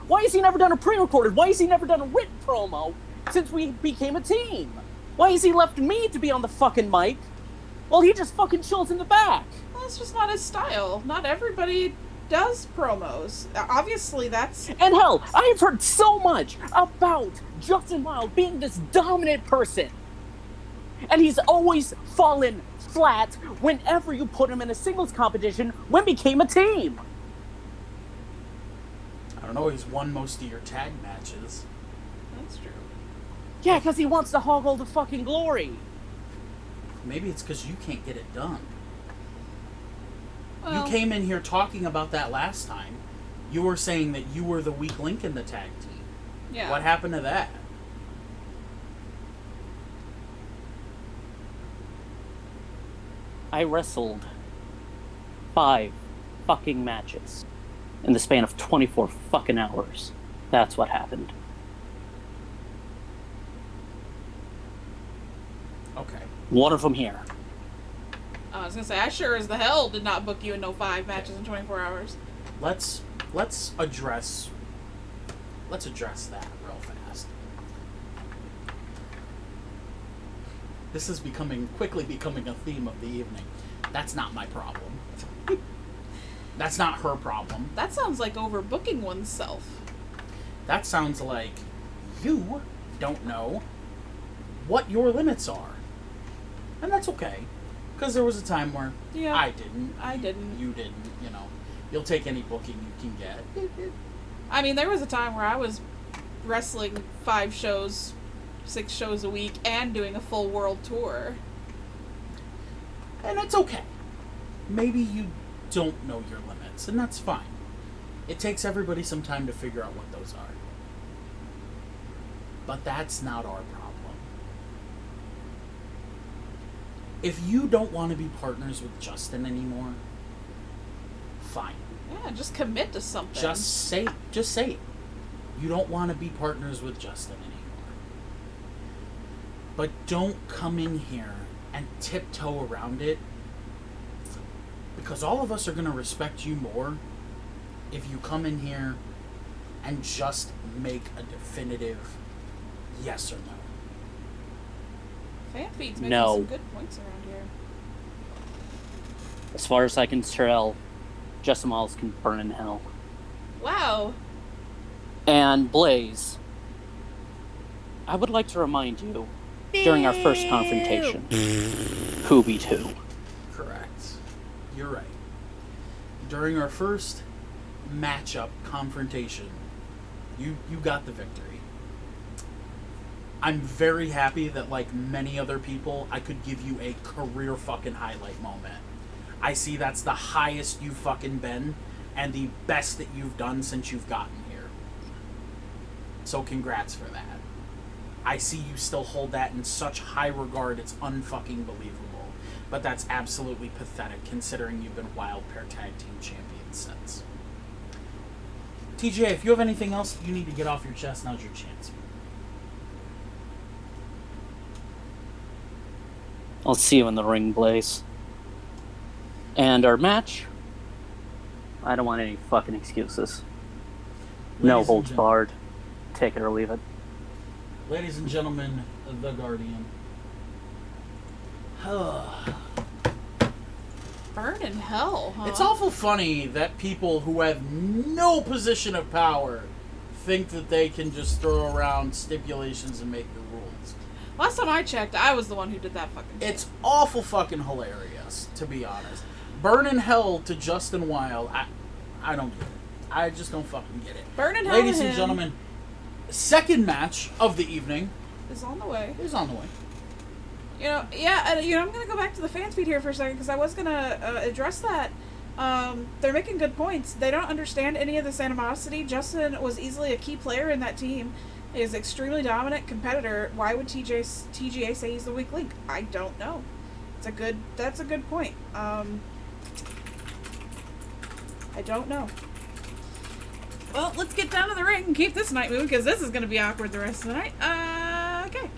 Why has he never done a pre-recorded? Why has he never done a written promo since we became a team? Why has he left me to be on the fucking mic while he just fucking chills in the back? Well, that's just not his style. Not everybody does promos. Obviously, that's... And hell, I've heard so much about Justin Wilde being this dominant person. And he's always fallen flat whenever you put him in a singles competition when became a team. I don't know, he's won most of your tag matches. That's true. Yeah, because he wants to hog all the fucking glory. Maybe it's because you can't get it done. Well, You came in here talking about that last time. You were saying that you were the weak link in the tag team. yeah. What happened to that? I wrestled 5 fucking matches in the span of 24 fucking hours. That's what happened. Okay. One of them here. I was gonna say, I sure as the hell did not book you in no 5 matches in 24 hours. Let's address that real fast. This is quickly becoming a theme of the evening. That's not my problem. That's not her problem. That sounds like overbooking oneself. That sounds like you don't know what your limits are. And that's okay. Because there was a time where Yeah. I didn't. I didn't. You didn't, you know. You'll take any booking you can get. I mean, there was a time where I was wrestling 5 shows, 6 shows a week, and doing a full world tour. And that's okay. Maybe you don't know your limits, and that's fine. It takes everybody some time to figure out what those are. But that's not our problem. If you don't want to be partners with Justin anymore, fine. Yeah, just commit to something. Just say it. You don't want to be partners with Justin anymore. But don't come in here and tiptoe around it, because all of us are going to respect you more if you come in here and just make a definitive yes or no. Fan feed's making No. some good points around here. As far as I can tell, Justin Miles can burn in hell. Wow. And Blaze, I would like to remind you, during our first confrontation, who beat who. Correct. You're right. During our first matchup confrontation, you got the victory. I'm very happy that, like many other people, I could give you a career fucking highlight moment. I see that's the highest you've fucking been and the best that you've done since you've gotten here. So congrats for that. I see you still hold that in such high regard, it's unfucking believable. But that's absolutely pathetic considering you've been Wild Pair Tag Team Champions since. TJ, if you have anything else you need to get off your chest, now's your chance. I'll see you in the ring, Blaze. And our match, I don't want any fucking excuses. No Ladies and holds gentlemen. barred. Take it or leave it. Ladies and gentlemen, the Guardian. Burn in hell, huh? It's awful funny that people who have no position of power think that they can just throw around stipulations and make the rules. Last time I checked, I was the one who did that fucking shit. It's awful fucking hilarious, to be honest. Burn in hell to Justin Wilde. I don't get it. I just don't fucking get it. Burn in hell Ladies to and him. gentlemen, second match of the evening Is on the way. is on the way. I'm gonna go back to the fans feed here for a second because I was gonna address that. They're making good points. They don't understand any of this animosity. Justin was easily a key player in that team. He is an extremely dominant competitor. Why would TGA say he's the weak link? I don't know. That's a good point. I don't know. Well, let's get down to the ring and keep this night moving because this is gonna be awkward the rest of the night. Okay.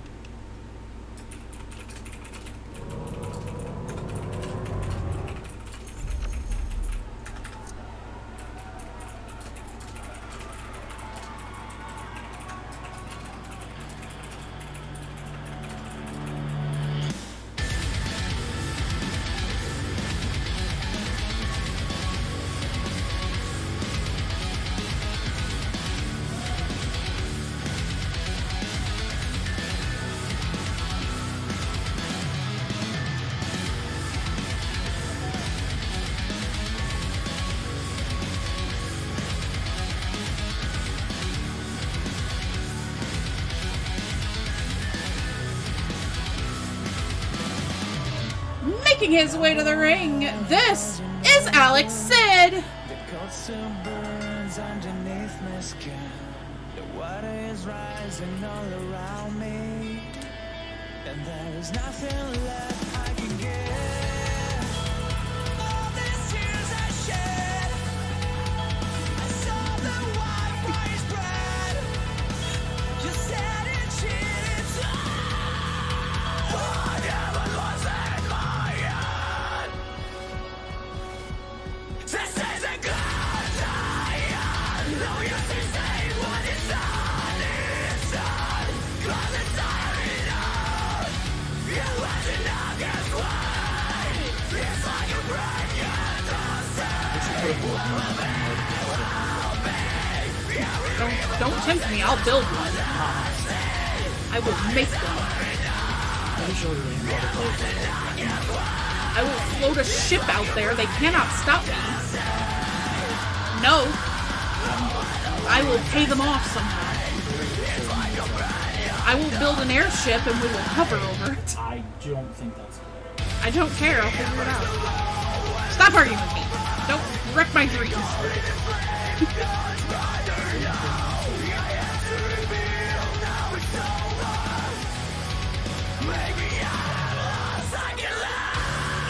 Making his way to the ring, this is Alex Sid. The cold still burns underneath my skin. The water is rising all around me, and there is nothing left I can give. All these tears I shed, I saw the white rice bread. You said it cheated. I never was in my head. This is a good time. No use to say what is done. It's done. 'Cause it's already done. You let it knock us away. It's like a break in the Don't tempt me, I'll build one. I will make one. I will float a ship out there. They cannot stop me. No. I will pay them off somehow. I will build an airship and we will hover over it. I don't think that's good. I don't care. I'll figure it out. Stop arguing with me. Don't wreck my dreams.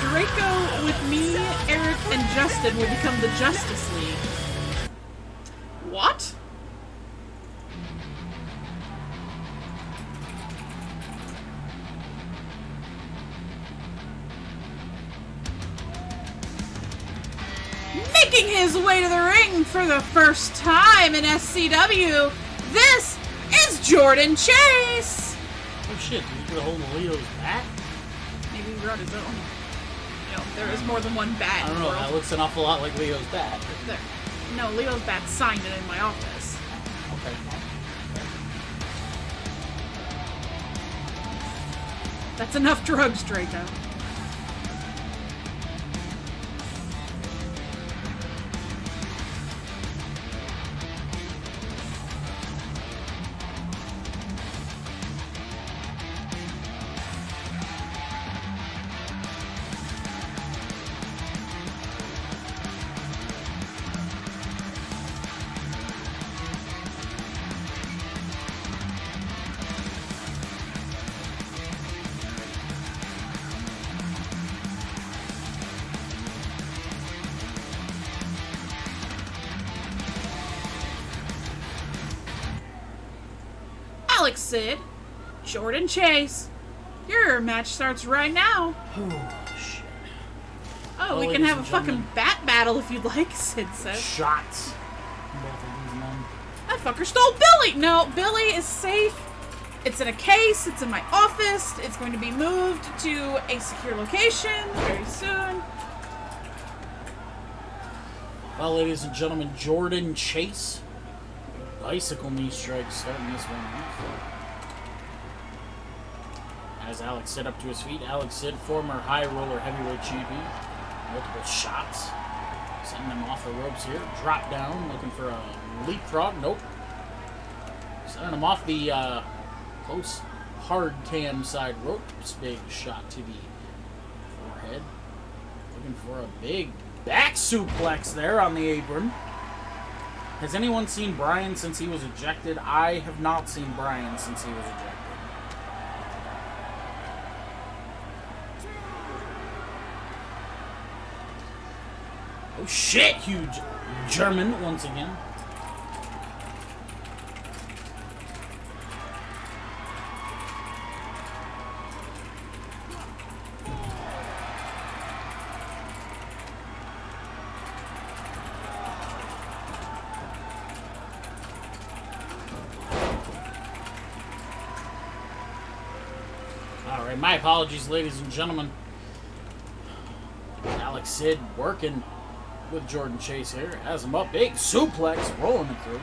Draco with me, Eric, and Justin will become the Justice League. What? Making his way to the ring for the first time in SCW, this is Jordan Chase! Oh shit, did he put a hole in Leo's bat? Maybe he brought his own. You know, there is more than one bat I in don't the know, world. that looks an awful lot like Leo's bat. There. No, Leo's bat signed it in my office. Okay. That's enough drugs, Draco. Alex Sid, Jordan Chase. Your match starts right now. Oh shit. Oh, we Well, can ladies have a and fucking gentlemen. bat battle if you'd like, Sid says. Shots. Both of these men. That fucker stole Billy! No, Billy is safe. It's in a case. It's in my office. It's going to be moved to a secure location very soon. Well, ladies and gentlemen, Jordan Chase. Bicycle knee strike starting this one off. As Alex Sid up to his feet. Alex Sid, former high roller heavyweight champion. Multiple shots. Sending them off the ropes here. Drop down, looking for a leapfrog. Nope. Sending them off the close hard cam side ropes. Big shot to the forehead. Looking for a big back suplex there on the apron. Has anyone seen Brian since he was ejected? I have not seen Brian since he was ejected. Oh shit, huge German once again. Alright, my apologies, ladies and gentlemen. Alex Sid working with Jordan Chase here. Has him up. Big suplex. Rolling it through.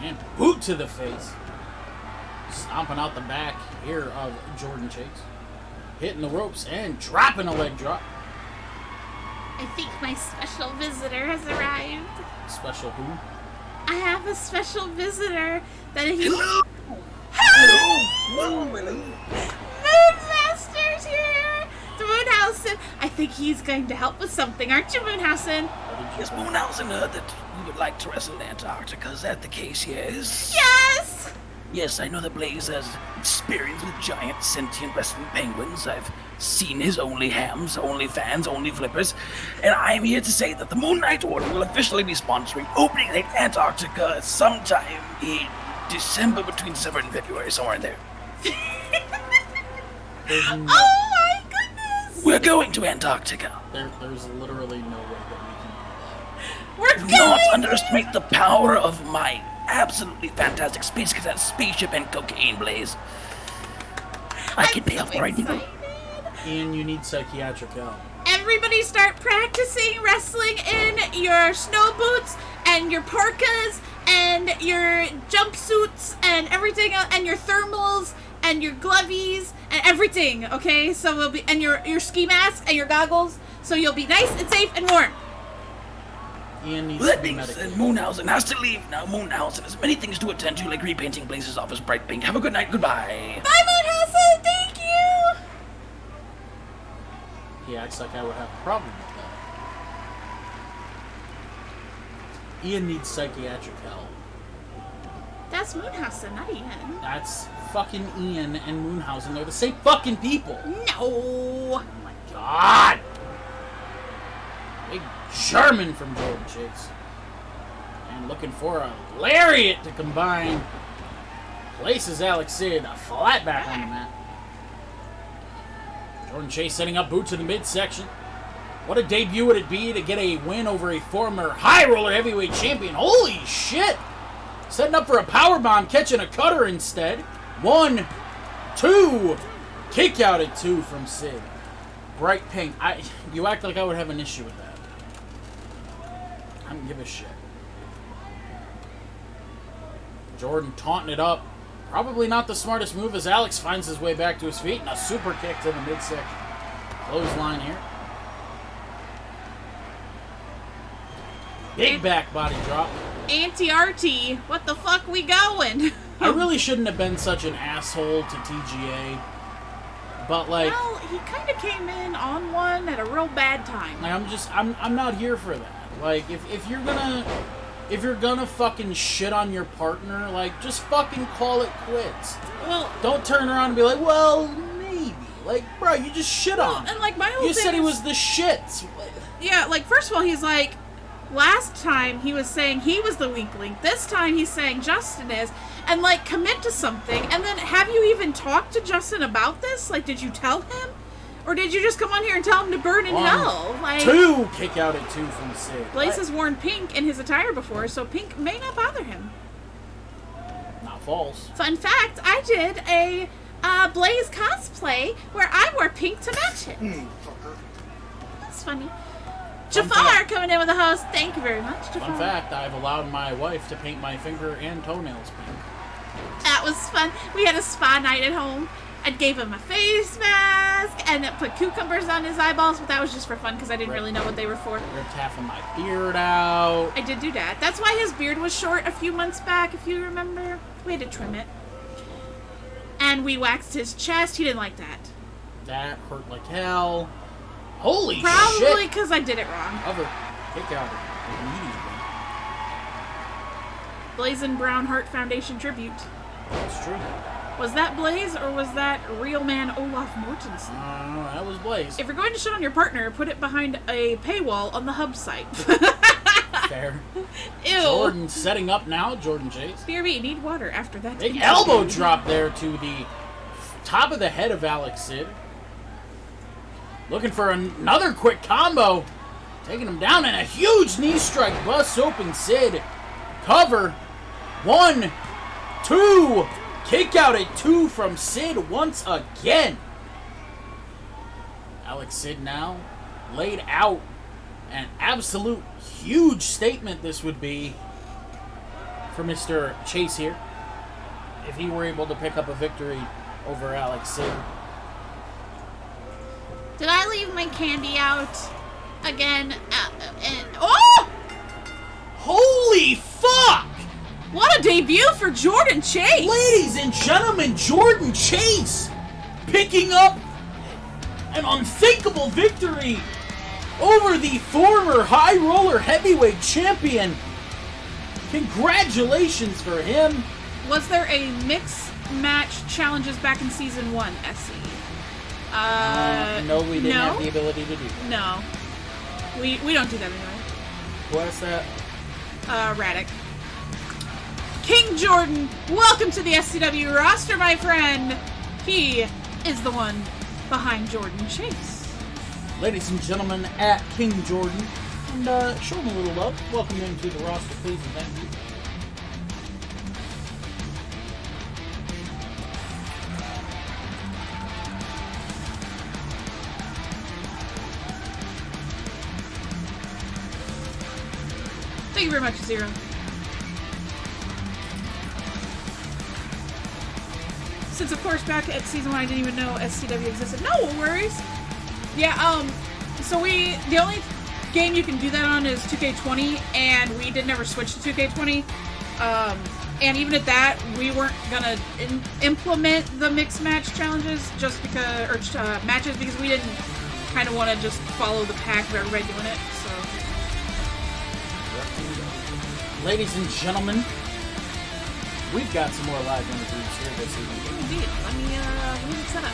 And boot to the face. Stomping out the back here of Jordan Chase. Hitting the ropes and dropping a leg drop. I think my special visitor has arrived. Special who? I have a special visitor that he... Hello! Hello, Willie. Moonmaster's here! Moonhausen, I think he's going to help with something, aren't you, Moonhausen? Yes, Moonhausen heard that you would like to wrestle in Antarctica. Is that the case, yes? Yes! Yes, I know that Blaze has experience with giant sentient wrestling penguins. I've seen his Only Hams, Only Fans, Only Flippers, and I'm here to say that the Moon Knight Order will officially be sponsoring Opening Night Antarctica sometime in December, between December and February, somewhere in there. Oh my goodness! We're going to Antarctica. There's literally no way that We're Do going! not underestimate the power of my absolutely fantastic Space Cadet spaceship and cocaine, Blaze. I can pay off for anything. we can. Ian, you need psychiatric help. Everybody start practicing wrestling in your snow boots and your parkas and your jumpsuits and everything else, and your thermals and your glovies and everything, okay? So we'll be, and your ski mask and your goggles, so you'll be nice and safe and warm. Ian needs That to be being said, medicated. Moonhausen has to leave now. Moonhausen has many things to attend to, like repainting Blaze's office bright pink. Have a good night. Goodbye. Bye, Moonhausen! Thank you! He acts like I would have a problem with that. Ian needs psychiatric help. That's Moonhausen, not Ian. That's fucking Ian and Moonhausen. They're the same fucking people. No! Oh my god! Big German from Jordan Chase. And looking for a lariat to combine. Places Alex Sid flat back on the mat. Jordan Chase setting up boots in the midsection. What a debut would it be to get a win over a former high roller heavyweight champion. Holy shit! Setting up for a powerbomb, catching a cutter instead. 1, 2. Kick out at 2 from Sid. Bright pink. You act like I would have an issue with that. I don't give a shit. Jordan taunting it up. Probably not the smartest move as Alex finds his way back to his feet and a super kick to the midsection. Clothesline here. Big back body drop. Auntie-arty, what the fuck we going? I really shouldn't have been such an asshole to TGA. But like, Well, he kind of came in on one at a real bad time. I'm not here for that. Like, if you're gonna fucking shit on your partner, like, just fucking call it quits. Well, Don't turn around and be like, well, maybe. Like, bro, you just shit on him. and like my whole You thing said he is- was the shits. Yeah, like first of all, he's like, last time he was saying he was the weak link. This time he's saying Justin is, and like commit to something. And then have you even talked to Justin about this? Like, did you tell him, or did you just come on here and tell him to burn in 1, hell? Like, 2, kick out at 2 from Sid. Blaze has worn pink in his attire before, so pink may not bother him. Not false. Fun fact: I did a Blaze cosplay where I wore pink to match it. That's funny. Fun Jafar fact. coming in with a host. Thank you very much, Jafar. Fun fact, I've allowed my wife to paint my finger and toenails pink. That was fun. We had a spa night at home. I gave him a face mask and put cucumbers on his eyeballs, but that was just for fun because I didn't really know what they were for. Ripped half of my beard out. I did do that. That's why his beard was short a few months back, if you remember. We had to trim it. And we waxed his chest. He didn't like that. That hurt like hell. Holy Probably shit. because I did it wrong. Cover. Kick out immediately. Blazing Brown Heart Foundation tribute. That's true. Was that Blaze or was that real man Olaf Mortensen? That was Blaze. If you're going to shit on your partner, put it behind a paywall on the hub site. Fair. Ew. Jordan setting up now. Jordan Chase. BRB, need water after that. Big elbow drop there to the top of the head of Alex Sid. Looking for another quick combo. Taking him down and a huge knee strike. Busts open Sid. Cover. 1, 2. Kick out at 2 from Sid once again. Alex Sid now laid out. An absolute huge statement this would be for Mr. Chase here. If he were able to pick up a victory over Alex Sid. Did I leave my candy out again? Oh! Holy fuck! What a debut! debut for Jordan Chase. Ladies and gentlemen, Jordan Chase picking up an unthinkable victory over the former High Roller Heavyweight Champion. Congratulations for him. Was there a mix match challenges back in season 1, SC? No, we didn't have the ability to do that. No. We don't do that anyway. What's that? Raddick. King Jordan, welcome to the SCW roster, my friend. He is the one behind Jordan Chase. Ladies and gentlemen, at King Jordan. And show him a little love. Welcome him to the roster, please, and thank you. Thank you very much, Zero. Since, of course, back at season 1, I didn't even know SCW existed. No worries. Yeah, so the only game you can do that on is 2K20, and we did never switch to 2K20. And even at that, we weren't gonna implement the mixed match challenges just because, or matches, because we didn't kind of want to just follow the pack of everybody doing it, so. Ladies and gentlemen, we've got some more live interviews here this evening. Indeed. Let me get set up.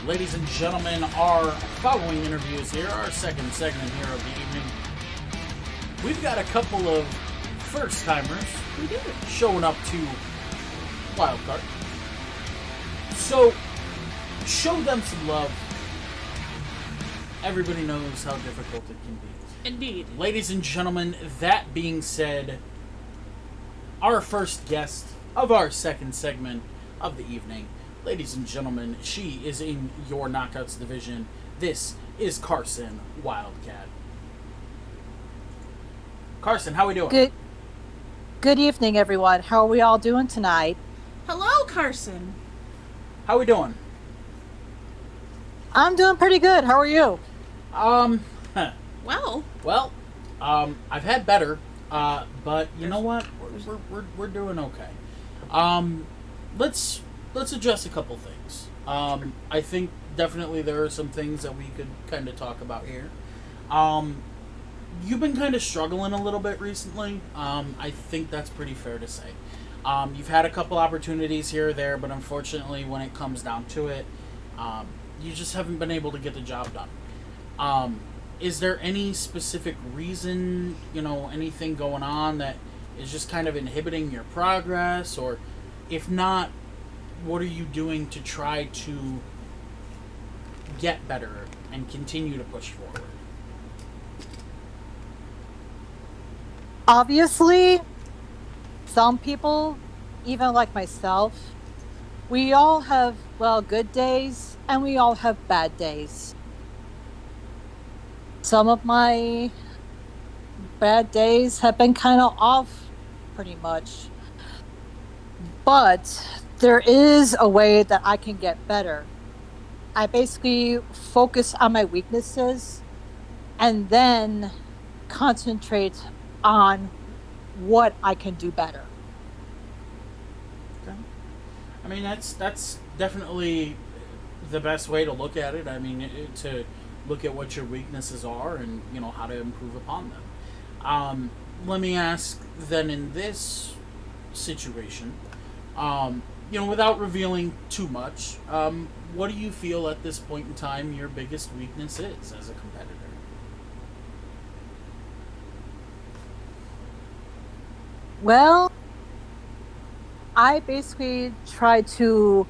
Ladies and gentlemen, our following interviews here, our second segment here of the evening. We've got a couple of first-timers showing up to Wildcard. So, show them some love. Everybody knows how difficult it can be. Indeed. Ladies and gentlemen, that being said, our first guest of our second segment of the evening, ladies and gentlemen, she is in your Knockouts division. This is Carson Wildcat. Carson, how we doing? Good evening, everyone. How are we all doing tonight? Hello, Carson. How we doing? I'm doing pretty good. How are you? Well, I've had better, but you know what? We're doing okay. Let's address a couple things. I think definitely there are some things that we could kind of talk about here. You've been kind of struggling a little bit recently. I think that's pretty fair to say. You've had a couple opportunities here or there, but unfortunately, when it comes down to it, you just haven't been able to get the job done. Is there any specific reason, anything going on that is just kind of inhibiting your progress? Or if not, what are you doing to try to get better and continue to push forward? Obviously, some people, even like myself, we all have, good days, and we all have bad days. Some of my bad days have been kind of off, pretty much. But there is a way that I can get better. I basically focus on my weaknesses and then concentrate on what I can do better. Okay. I mean, that's definitely the best way to look at it. I mean, to look at what your weaknesses are and, how to improve upon them. Let me ask then, in this situation, without revealing too much, what do you feel at this point in time your biggest weakness is as a competitor? Well, I basically try to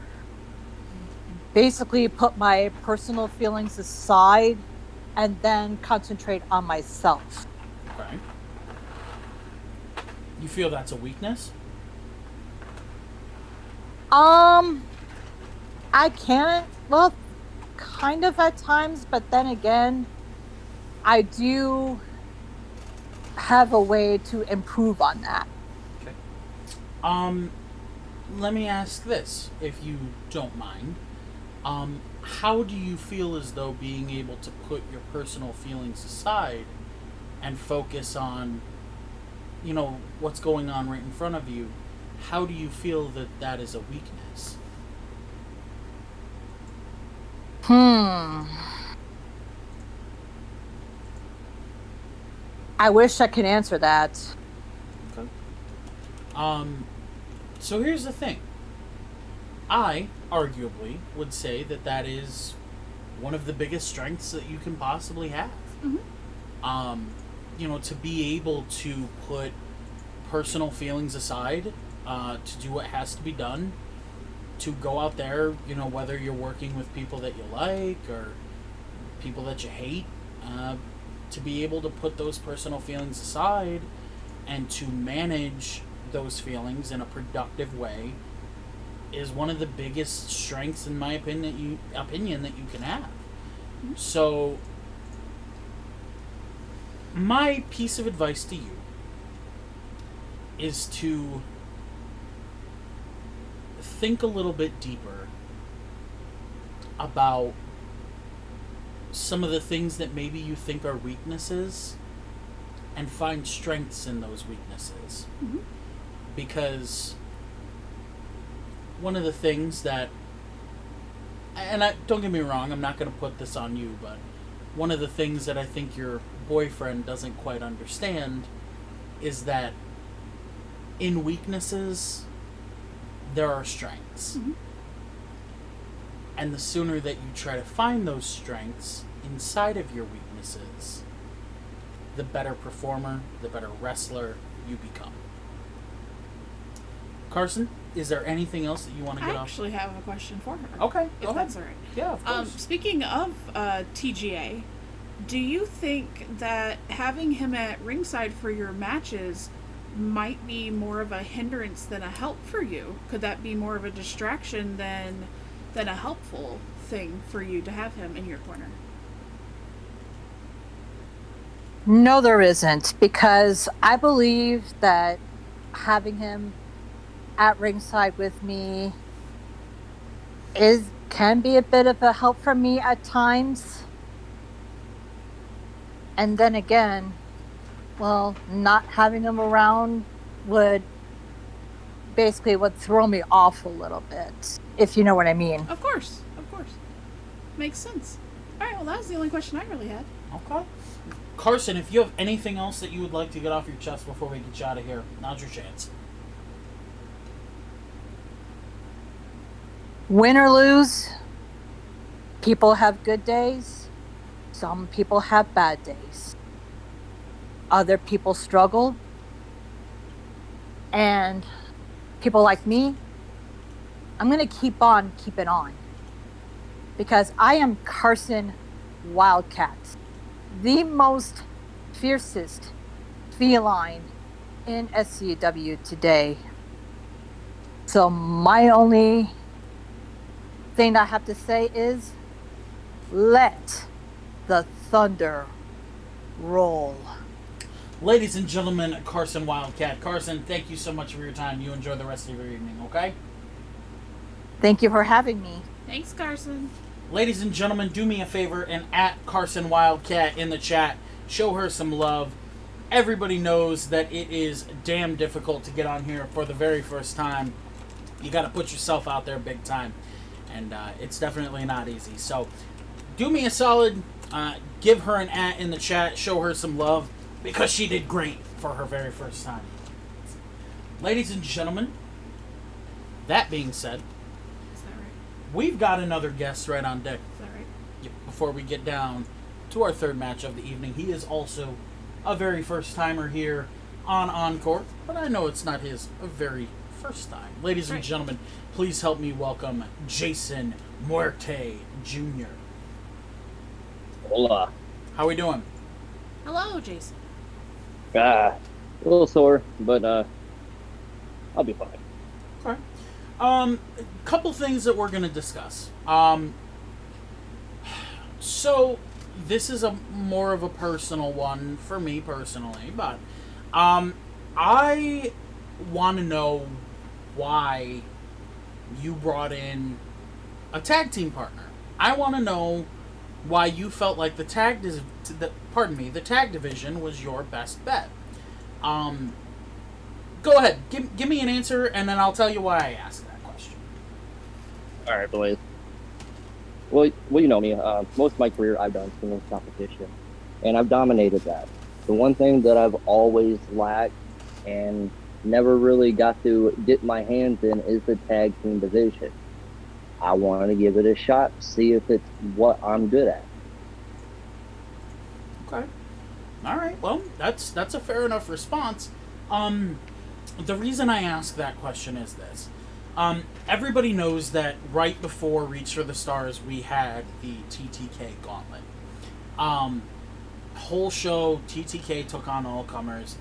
put my personal feelings aside and then concentrate on myself. Okay. You feel that's a weakness? I can, kind of at times, but then again, I do have a way to improve on that. Okay. Let me ask this, if you don't mind. How do you feel as though being able to put your personal feelings aside and focus on, what's going on right in front of you, how do you feel that that is a weakness? I wish I could answer that. Okay. So here's the thing. I, arguably, would say that that is one of the biggest strengths that you can possibly have. To be able to put personal feelings aside, to do what has to be done, to go out there, whether you're working with people that you like or people that you hate, to be able to put those personal feelings aside and to manage those feelings in a productive way is one of the biggest strengths, in my opinion, that you can have. So, my piece of advice to you is to think a little bit deeper about some of the things that maybe you think are weaknesses and find strengths in those weaknesses. Because one of the things that, and don't get me wrong, I'm not going to put this on you, but one of the things that I think your boyfriend doesn't quite understand is that in weaknesses, there are strengths. And the sooner that you try to find those strengths inside of your weaknesses, the better performer, the better wrestler you become. Carson, is there anything else that you want to get off? I actually have a question for her. Okay, if go that's ahead. all right. Yeah, of course. Speaking of TGA, do you think that having him at ringside for your matches might be more of a hindrance than a help for you? Could that be more of a distraction than a helpful thing for you to have him in your corner? No, there isn't, because I believe that having him at ringside with me can be a bit of a help for me at times. And then again, not having him around would throw me off a little bit, if you know what I mean. Of course. Makes sense. All right, well, that was the only question I really had. Okay. Carson, if you have anything else that you would like to get off your chest before we get you out of here, now's your chance. Win or lose, people have good days. Some people have bad days. Other people struggle. And people like me, I'm going to keep on keeping on. Because I am Carson Wildcat, the most fiercest feline in SCW today. So my only thing I have to say is, let the thunder roll. Ladies and gentlemen, Carson Wildcat. Carson, thank you so much for your time. You enjoy the rest of your evening, okay? Thank you for having me. Thanks, Carson. Ladies and gentlemen, do me a favor and at Carson Wildcat in the chat, show her some love. Everybody knows that it is damn difficult to get on here for the very first time. You got to put yourself out there big time, and it's definitely not easy. So do me a solid, give her an at in the chat, show her some love, because she did great for her very first time. Ladies and gentlemen, that being said, we've got another guest right on deck. Is that right? Yep. Before we get down to our third match of the evening, he is also a very first timer here on Encore, but I know it's not his very first time. Ladies and gentlemen, please help me welcome Jason Muerte Jr. Hola. How we doing? Hello, Jason. A little sore, but I'll be fine. Okay. Couple things that we're going to discuss. So this is a more of a personal one for me personally, but I want to know why you brought in a tag team partner. I want to know why you felt like the tag division was your best bet. Go ahead, give me an answer, and then I'll tell you why I asked that question. All right, boys. Well, you know me. Most of my career, I've done singles competition, and I've dominated that. The one thing that I've always lacked and never really got to get my hands in is the tag team division. I want to give it a shot, see if it's what I'm good at. Okay. All right. Well, that's a fair enough response. The reason I ask that question is this. Everybody knows that right before Reach for the Stars, we had the TTK Gauntlet. Whole show, TTK took on all comers.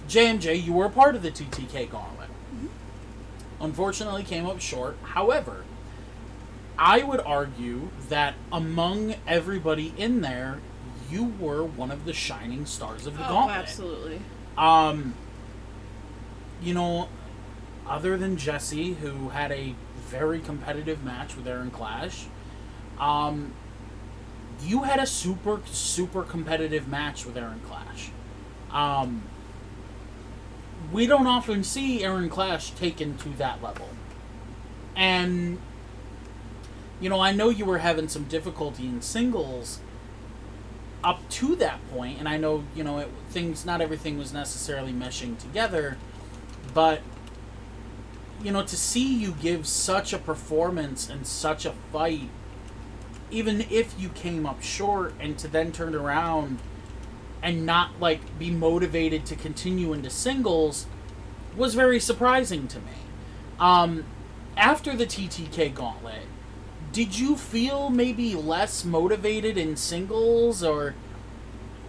JMJ, you were a part of the TTK Gauntlet. Unfortunately, came up short. However, I would argue that among everybody in there, you were one of the shining stars of the Gauntlet. Absolutely. You know, other than Jesse, who had a very competitive match with Aaron Clash, you had a super, super competitive match with Aaron Clash. We don't often see Aaron Clash taken to that level. And, you know, I know you were having some difficulty in singles up to that point, and I know, you know, not everything was necessarily meshing together, but, you know, to see you give such a performance and such a fight, even if you came up short, and to then turn around and not, like, be motivated to continue into singles was very surprising to me. After the TTK Gauntlet, did you feel maybe less motivated in singles, or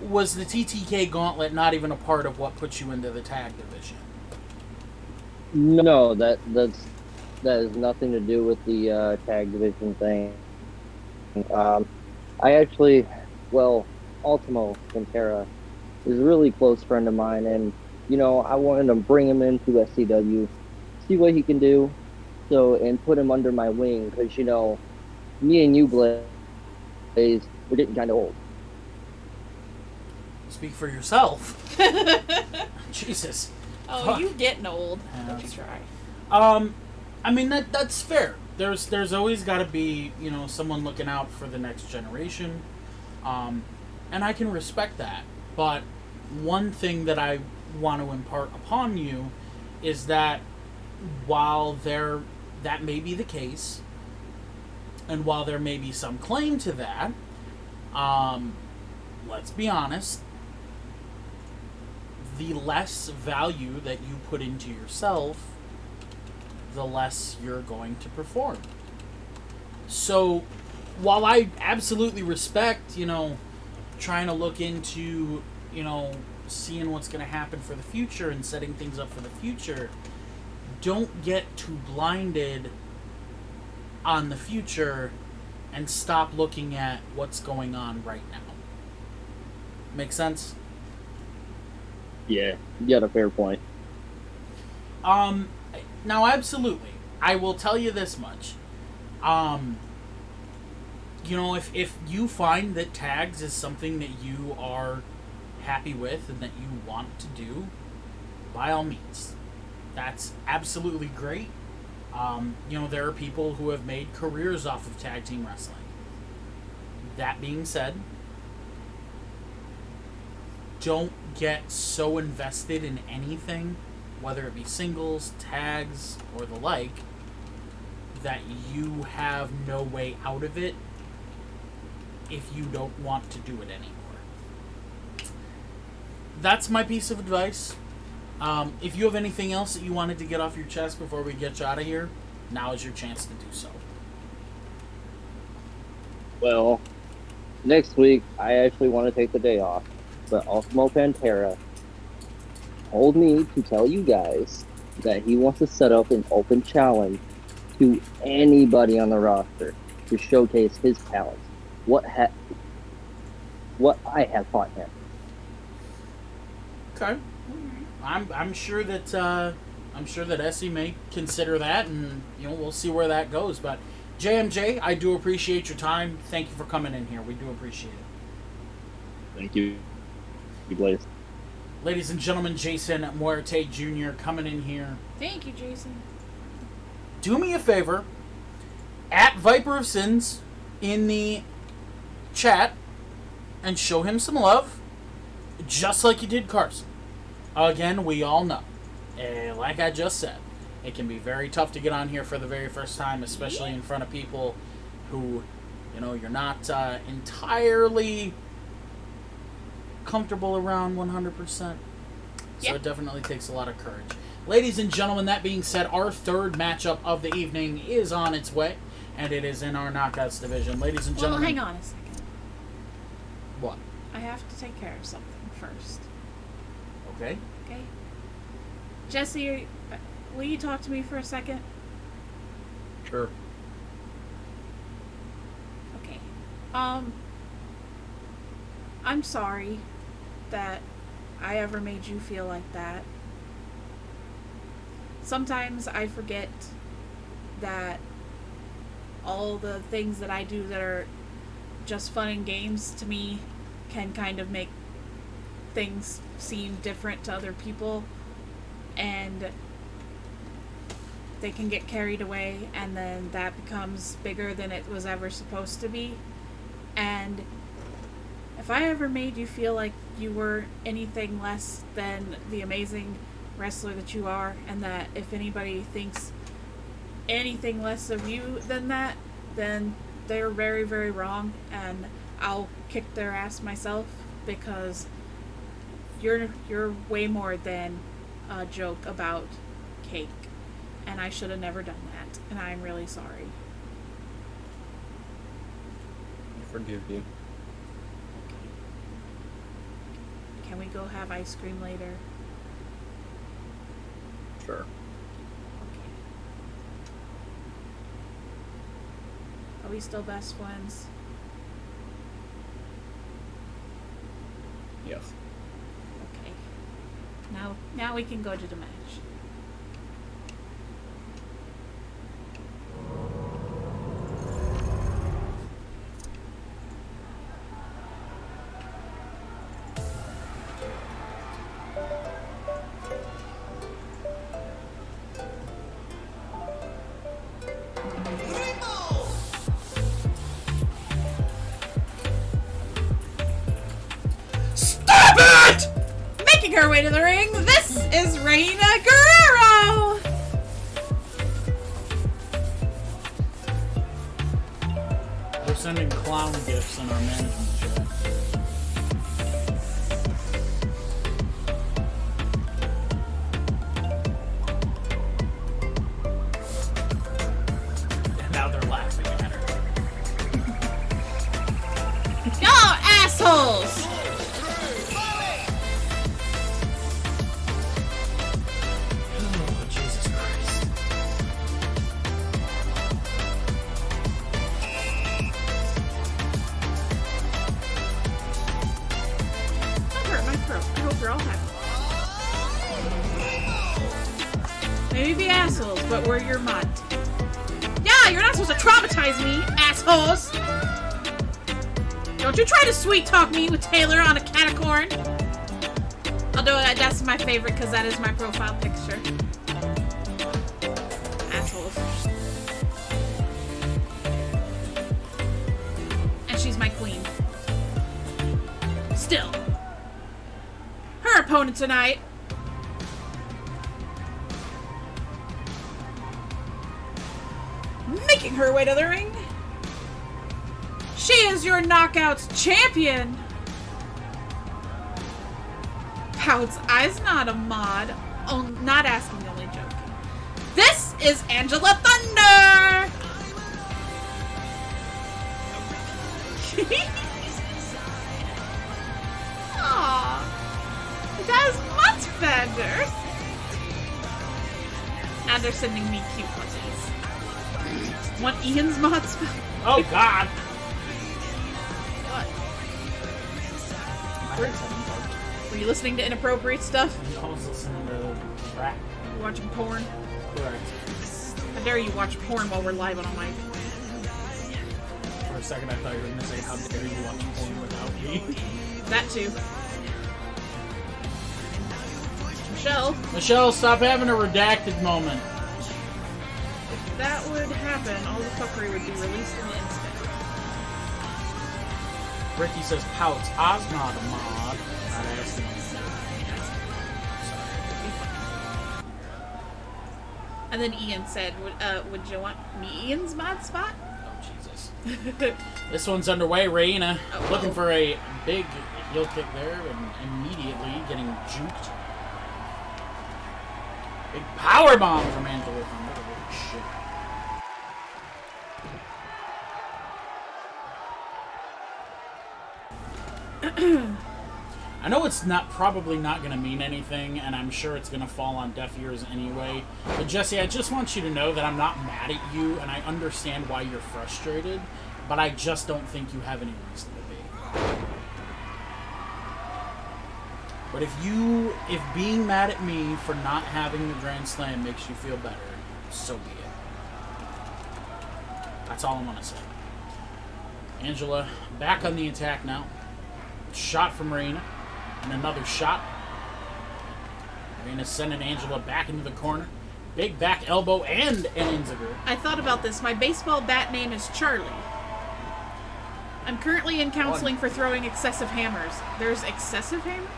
was the TTK Gauntlet not even a part of what put you into the tag division? No, that has nothing to do with the tag division thing. I actually, Ultimo Pantera is a really close friend of mine, and you know, I wanted to bring him into SCW, see what he can do, and put him under my wing, because you know, me and you, Blaze, we're getting kind of old. Speak for yourself. Jesus. Oh, Fuck. you getting old. Yeah. Don't you try. I mean, that's fair. There's always got to be, you know, someone looking out for the next generation, and I can respect that. But one thing that I want to impart upon you is that while that may be the case, and while there may be some claim to that, let's be honest, the less value that you put into yourself, the less you're going to perform. So, while I absolutely respect, you know, trying to look into, you know, seeing what's going to happen for the future and setting things up for the future, don't get too blinded on the future and stop looking at what's going on right now. Make sense? Yeah, you got a fair point. Now, absolutely. I will tell you this much. You know, if you find that tags is something that you are happy with and that you want to do, by all means. That's absolutely great. You know, there are people who have made careers off of tag team wrestling. That being said, don't get so invested in anything, whether it be singles, tags, or the like, that you have no way out of it if you don't want to do it anymore. That's my piece of advice. If you have anything else that you wanted to get off your chest before we get you out of here, now is your chance to do so. Well, next week, I actually want to take the day off, but Ultimo Pantera told me to tell you guys that he wants to set up an open challenge to anybody on the roster to showcase his talents. What I have taught him. Okay. I'm sure that SC may consider that, and you know, we'll see where that goes. But JMJ, I do appreciate your time. Thank you for coming in here. We do appreciate it. Thank you, Blaze. Ladies and gentlemen, Jason Muerte Jr. coming in here. Thank you, Jason. Do me a favor. At Viper of Sins in the chat and show him some love. Just like you did Carson. Again, we all know. Like I just said, it can be very tough to get on here for the very first time, especially in front of people who, you know, you're not entirely comfortable around 100%. So it definitely takes a lot of courage. Ladies and gentlemen, that being said, our third matchup of the evening is on its way, and it is in our Knockouts division. Ladies and gentlemen... Well, hang on a second. What? I have to take care of something first. Okay. Okay? Jesse, will you talk to me for a second? Sure. Okay. I'm sorry that I ever made you feel like that. Sometimes I forget that all the things that I do that are just fun and games to me can kind of make things seem different to other people, and they can get carried away, and then that becomes bigger than it was ever supposed to be. And if I ever made you feel like you were anything less than the amazing wrestler that you are, and that if anybody thinks anything less of you than that, then they're very, very wrong, and I'll kick their ass myself, because you're way more than a joke about cake, and I should have never done that, and I'm really sorry. I forgive you. Can we go have ice cream later? Sure. Okay. Are we still best friends? Yes. Okay. Now we can go to the match. Making her way to the ring, this is Reina Guerrero! We're sending clown gifts in our management chat. And now they're laughing at her. Y'all assholes! Oh, Jesus Christ. That hurt my throat. I hope you're all happy. Maybe be assholes, but we're your mod. Yeah, you're not supposed to traumatize me, assholes! Don't you try to sweet talk me with Taylor on a can of corn. Although that's my favorite because that is my profile picture. Assholes. And she's my queen. Still. Her opponent tonight. Making her way to the ring. She is your Knockouts champion. Pouts Eyes not a mod. Oh, not asking, only joking. This is Angela Thunder. Aww. That's much better. Now they're sending me cute puppies. Want Ian's mod spell? Oh, God. What? Were you listening to inappropriate stuff? I was listening to rap. You watching porn? Correct. How dare you watch porn while we're live on a mic? second I thought you were going to say, how dare you watch porn without me. That too. Michelle, Michelle, stop having a redacted moment. if that would happen, all the fuckery would be released in an instant. Ricky says, pouts. Oz not a mod. Not asking. And then Ian said, would you want me Ian's mod spot? Oh, Jesus. This one's underway. Reina looking for a big heel kick there and immediately getting juked. Big power bomb from Angela Thunder. Holy shit. I know it's probably not going to mean anything, and I'm sure it's going to fall on deaf ears anyway. But Jesse, I just want you to know that I'm not mad at you, and I understand why you're frustrated, but I just don't think you have any reason to be. But if being mad at me for not having the Grand Slam makes you feel better, so be it. That's all I'm going to say. Angela back on the attack now. Shot from Reina. And another shot. Reina's sending Angela back into the corner. Big back elbow and an Inziger. I thought about this. My baseball bat name is Charlie. I'm currently in counseling for throwing excessive hammers. There's excessive hammers?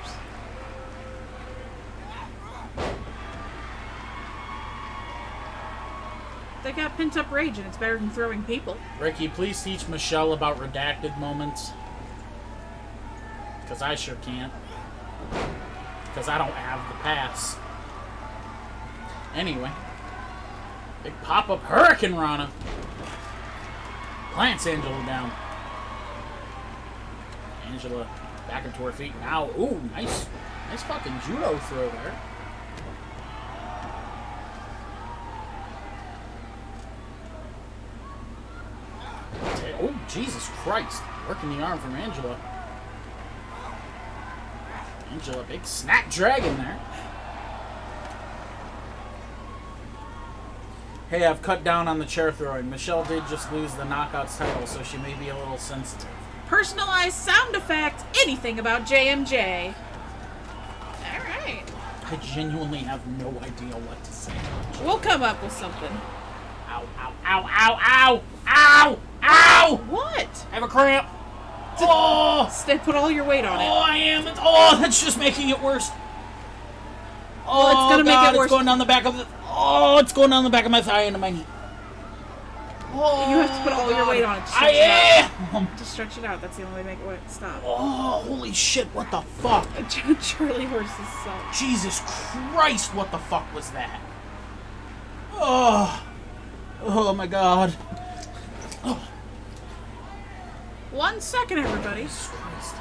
They got pent-up rage, and it's better than throwing people. Ricky, please teach Michelle about redacted moments. Because I sure can't. Because I don't have the pass. Anyway. Big pop-up Hurricane Rana. Plants Angela down. Angela back into her feet now. Ooh, nice fucking judo throw there. Oh, Jesus Christ. Working the arm from Angela. Angela, big snap dragon there. Hey, I've cut down on the chair throwing. Michelle did just lose the Knockouts title, so she may be a little sensitive. Personalized sound effect, anything about JMJ. Alright. I genuinely have no idea what to say. We'll come up with something. Ow, ow, ow, ow, ow, ow, ow! What? I have a cramp. Oh! Put all your weight on it. Oh, I am. Oh, that's just making it worse. Oh, well, it's gonna make it worse. It's going down the back of the... Oh, it's going down the back of my thigh into my knee. Oh, you have to put all your weight on it to stretch it out. To stretch it out. That's the only way to make it stop. Oh, holy shit, what the fuck? Charlie horses suck. Jesus Christ, what the fuck was that? Oh. Oh, my God. Oh. 1 second, everybody. Jesus Christ.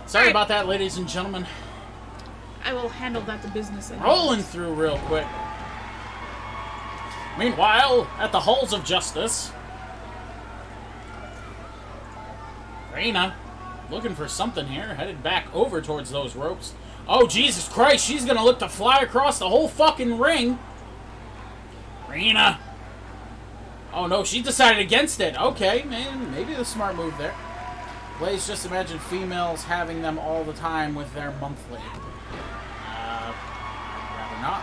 Sorry about that, ladies and gentlemen. I will handle that to business. Rolling through real quick. Meanwhile, at the halls of justice, Reina, looking for something here, headed back over towards those ropes. Oh, Jesus Christ, she's gonna look to fly across the whole fucking ring. Reina. Oh no, she decided against it. Okay, man, maybe the smart move there. Blaze, just imagine females having them all the time with their monthly. I'd rather not.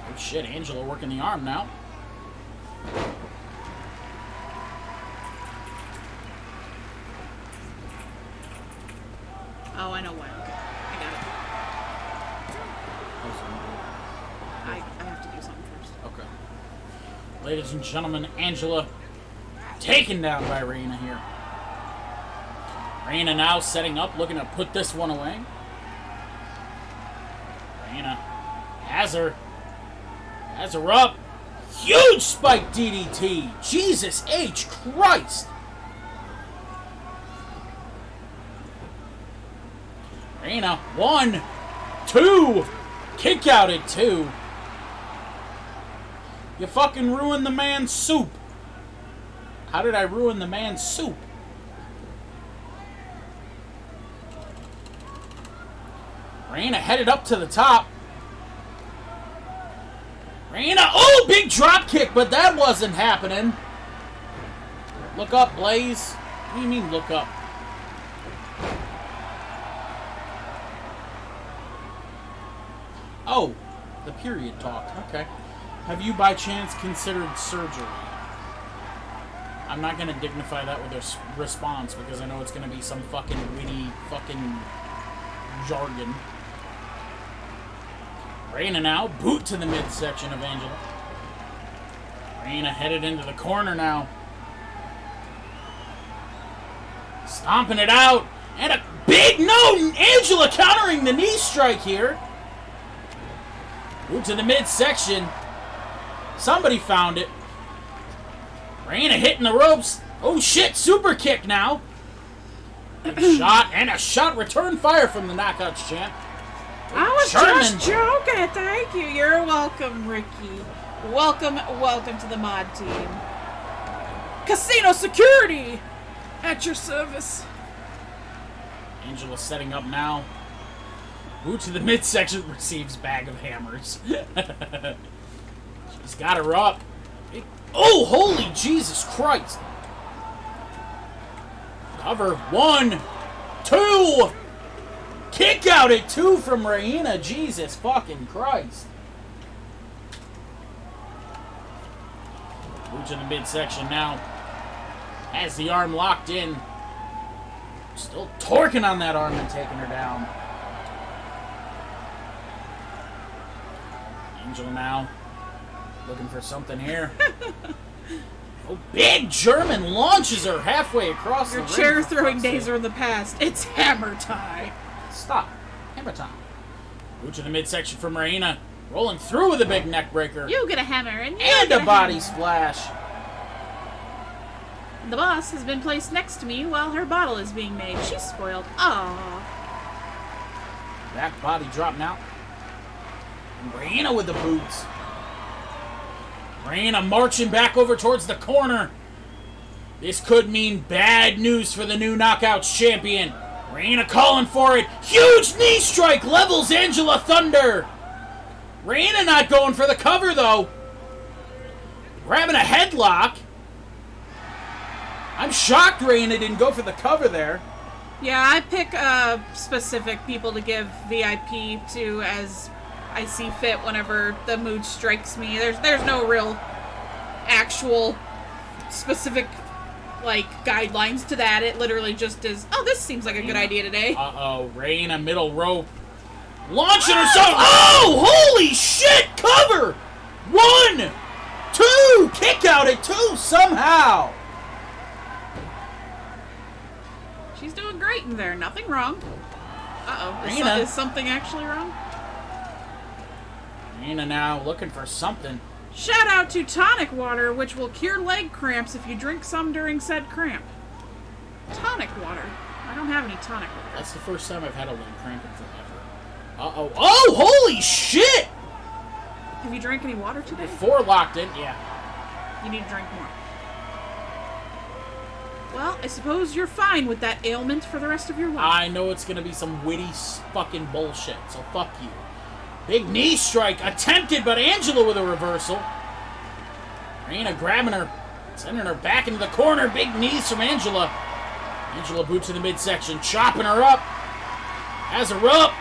Oh shit, Angela working the arm now. Oh, I know why. Okay. I got it. I have to do something first. Okay. Ladies and gentlemen, Angela taken down by Reina here. Reina now setting up, looking to put this one away. Reina Has her up. Huge spike DDT. Jesus H. Christ. Reina, 1, 2. Kick out at 2. You fucking ruined the man's soup. How did I ruin the man's soup? Reina headed up to the top. Reina, oh, big drop kick, but that wasn't happening. Look up, Blaze. What do you mean, look up? Oh, the period talk. Okay. Have you by chance considered surgery? I'm not going to dignify that with a response because I know it's going to be some fucking witty fucking jargon. Reina now, boot to the midsection of Angela. Reina headed into the corner now. Stomping it out. And a big, no, Angela countering the knee strike here. Boot to the midsection. Somebody found it. Reina hitting the ropes. Oh shit, super kick now. Big shot, and a shot return fire from the Knockouts champ. I was just joking. Thank you. You're welcome, Ricky. Welcome to the mod team. Casino security at your service. Angela setting up now. Boot to the midsection, receives bag of hammers. She's got her up. Oh, holy Jesus Christ. Cover. 1, 2. Kick out at 2 from Reina. Jesus fucking Christ. Boot to the midsection now. Has the arm locked in. Still torquing on that arm and taking her down. Angela now. Looking for something here. Oh, big German launches her halfway across the ring. Your chair throwing days are in the past. It's hammer time. Stop. Hammer time. Boot to the midsection from Reina. Rolling through with a big neck breaker. You get a hammer and a body splash. The boss has been placed next to me while her bottle is being made. She's spoiled. Aww. Back body drop now. And Reina with the boots. Reina marching back over towards the corner. This could mean bad news for the new Knockouts champion. Reina calling for it. Huge knee strike levels Angela Thunder. Reina not going for the cover, though. Grabbing a headlock. I'm shocked Reina didn't go for the cover there. Yeah, I pick specific people to give VIP to as I see fit whenever the mood strikes me. There's no real actual specific like guidelines to that. It literally just is, oh, this seems like a good idea today. Uh-oh, Reina middle rope. Launching herself. Oh, holy shit, cover. 1, 2, kick out at 2 somehow. She's doing great in there. Nothing wrong. Uh-oh. Is something actually wrong? Reina now looking for something. Shout out to tonic water, which will cure leg cramps if you drink some during said cramp. Tonic water. I don't have any tonic water. That's the first time I've had a leg cramp in forever. Uh-oh. Oh, holy shit! Have you drank any water today? 4 locked in, yeah. You need to drink more. Well, I suppose you're fine with that ailment for the rest of your life. I know it's gonna be some witty fucking bullshit, so fuck you. Big knee strike attempted, but Angela with a reversal. Reina grabbing her, sending her back into the corner. Big knees from Angela. Angela boot to the midsection, chopping her up. Has her up.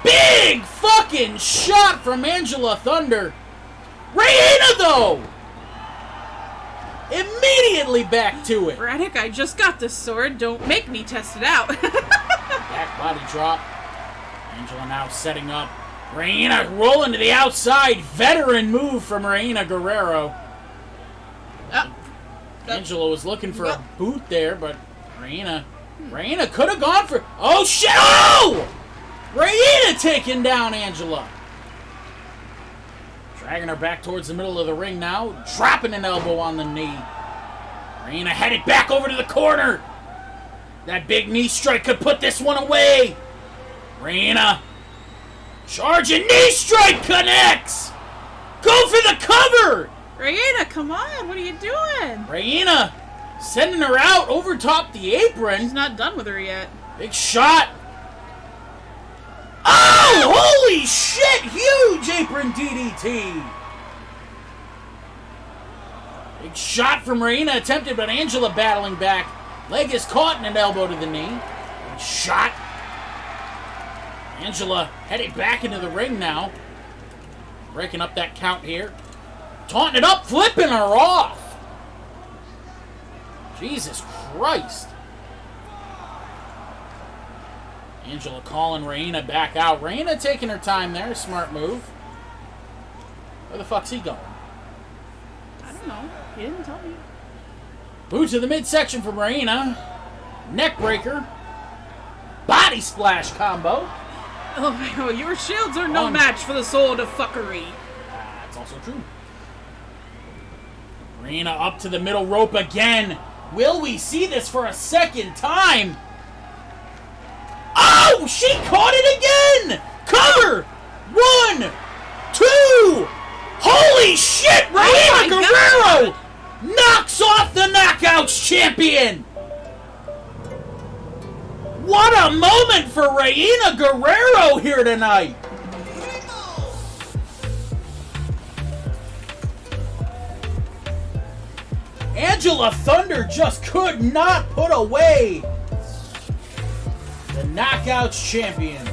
Big fucking shot from Angela Thunder. Reina, though! Immediately back to it. Braddock, I just got this sword. Don't make me test it out. Back body drop. Angela now setting up. Reina rolling to the outside. Veteran move from Reina Guerrero. Angela was looking for a boot there, but Reina could have gone for... Oh, shit! Oh! Reina taking down Angela. Dragging her back towards the middle of the ring now. Dropping an elbow on the knee. Reina headed back over to the corner. That big knee strike could put this one away. Reina. Charging knee strike connects. Go for the cover. Reina, come on. What are you doing? Reina sending her out over top the apron. He's not done with her yet. Big shot. Oh, holy shit. Huge apron DDT. Big shot from Reina attempted, but Angela battling back. Leg is caught in an elbow to the knee. Big shot. Angela heading back into the ring now. Breaking up that count here. Taunting it up, flipping her off. Jesus Christ. Angela calling Reina back out. Reina taking her time there. Smart move. Where the fuck's he going? I don't know. He didn't tell me. Boot to the midsection from Reina. Neck breaker. Body splash combo. Oh, your shields are no match for the sword of fuckery. That's also true. Reina up to the middle rope again. Will we see this for a second time? Oh, she caught it again! Cover! 1, 2! Holy shit! Reina Guerrero knocks off the Knockouts champion! What a moment for Reina Guerrero here tonight! Angela Thunder just could not put away the Knockouts champion.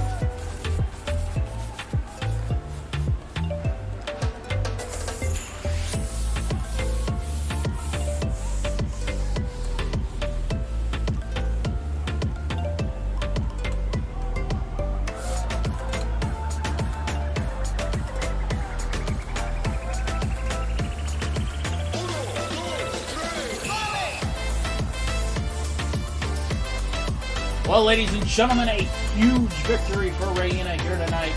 Well, ladies and gentlemen, a huge victory for Reina here tonight.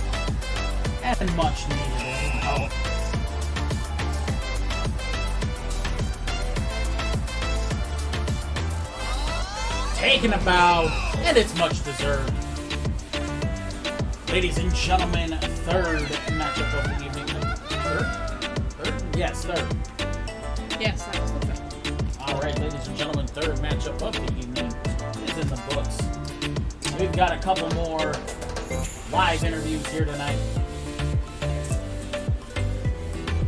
And much needed as well. Taking a bow, and it's much deserved. Ladies and gentlemen, third matchup of the evening. Third? Yes, third. Yes, that was the thing. Alright, ladies and gentlemen, third matchup of the evening is in the books. We've got a couple more live interviews here tonight.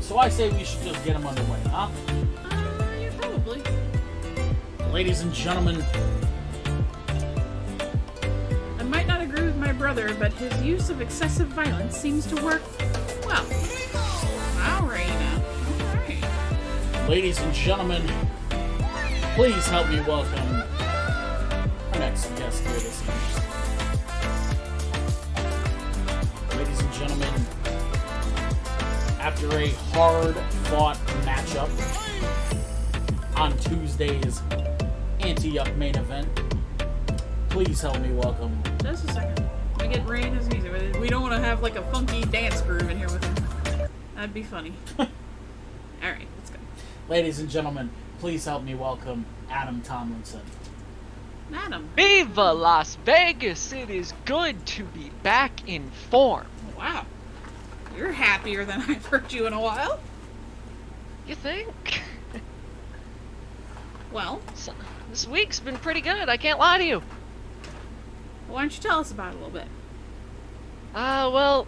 So I say we should just get them underway, huh? Yeah, probably. Ladies and gentlemen. I might not agree with my brother, but his use of excessive violence seems to work well. Wow, Reina. Alright. Ladies and gentlemen, please help me welcome our next guest here this evening. Ladies and gentlemen, after a hard-fought matchup on Tuesday's Ante-Up main event, please help me welcome. Just a second. We get Reina's music. We don't want to have like a funky dance groove in here with him. That'd be funny. Alright, let's go. Ladies and gentlemen, please help me welcome Adam Tomlinson. Adam. Viva Las Vegas! It is good to be back in form. Wow. You're happier than I've heard you in a while. You think? Well, So, this week's been pretty good, I can't lie to you. why don't you tell us about it a little bit? Well,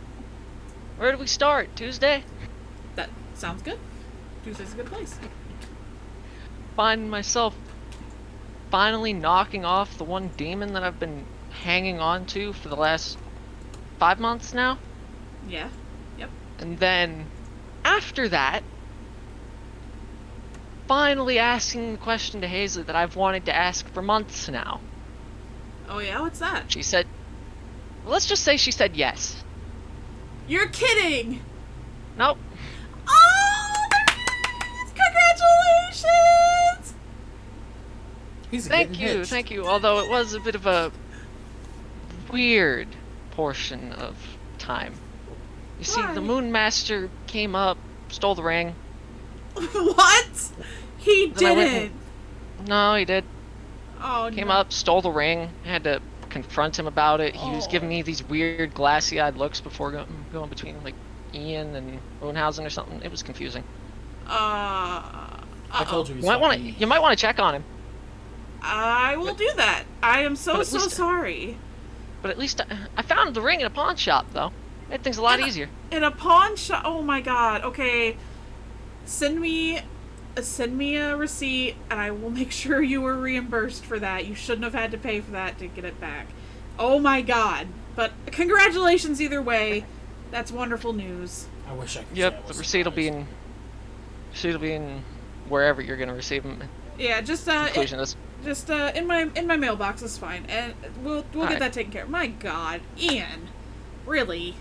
where do we start? Tuesday? That sounds good. Tuesday's a good place. Find myself finally knocking off the one demon that I've been hanging on to for the last 5 months now. Yeah. Yep. And then, after that, finally asking the question to Hazley that I've wanted to ask for months now. Oh yeah, what's that? She said, well, let's just say she said yes. You're kidding! Nope. Oh, congratulations! He's Thank you. Although it was a bit of a weird portion of time. You see, Why? the Moon Master came up, stole the ring. What? He Then I went and- didn't. No, he did. Oh, Came no. up, stole the ring. I had to confront him about it. He was giving me these weird glassy-eyed looks before going between like Ian and Owenhausen or something. It was confusing. I told you he's You might want to check on him. I will do that. I am but so at least- sorry. But at least I found the ring in a pawn shop, though. Made things a lot easier. In a pawn shop. Oh my god. Okay. Send me a receipt, and I will make sure you were reimbursed for that. You shouldn't have had to pay for that to get it back. Oh my god. But congratulations either way. That's wonderful news. I wish I could. Yep, the receipt will be in wherever you're gonna receive them. Yeah, just Conclusion is in my mailbox is fine, and we'll get Alright. that taken care of. My god, Ian, really?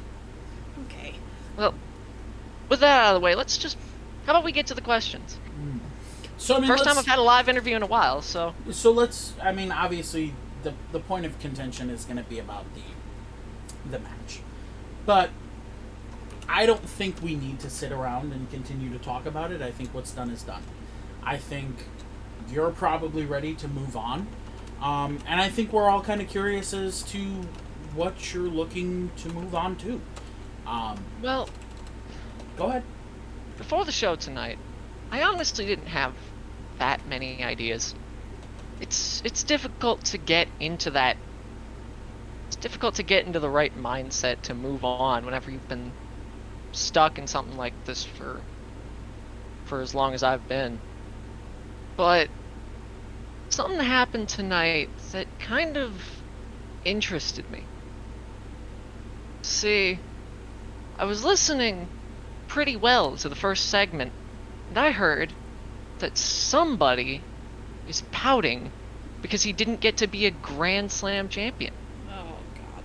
Okay. well. With that out of the way, how about we get to the questions? So I mean, First time I've had a live interview in a while, so I mean, obviously, the point of contention is going to be about the match, but I don't think we need to sit around and continue to talk about it. I think what's done is done. I think you're probably ready to move on, and I think we're all kind of curious as to what you're looking to move on to. well, Go ahead. before the show tonight, I honestly didn't have that many ideas. It's difficult to get into that. It's difficult to get into the right mindset to move on whenever you've been stuck in something like this for as long as I've been. But something happened tonight that kind of interested me. See, I was listening pretty well to the first segment, and I heard that somebody is pouting because he didn't get to be a Grand Slam champion. Oh god.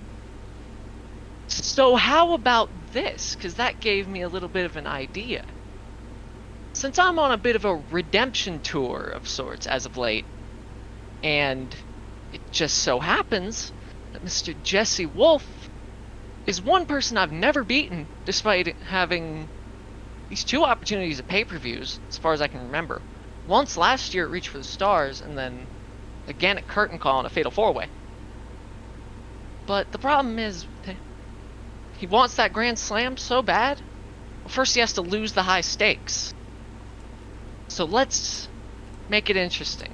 So how about this? Because that gave me a little bit of an idea. Since I'm on a bit of a redemption tour of sorts as of late, and it just so happens that Mr. Jesse Wolf is one person I've never beaten, despite having these 2 opportunities at pay-per-views, as far as I can remember. Once last year at Reach for the Stars, and then again at Curtain Call in a Fatal 4-Way. But the problem is, he wants that Grand Slam so bad, well, first he has to lose the high stakes. So let's make it interesting.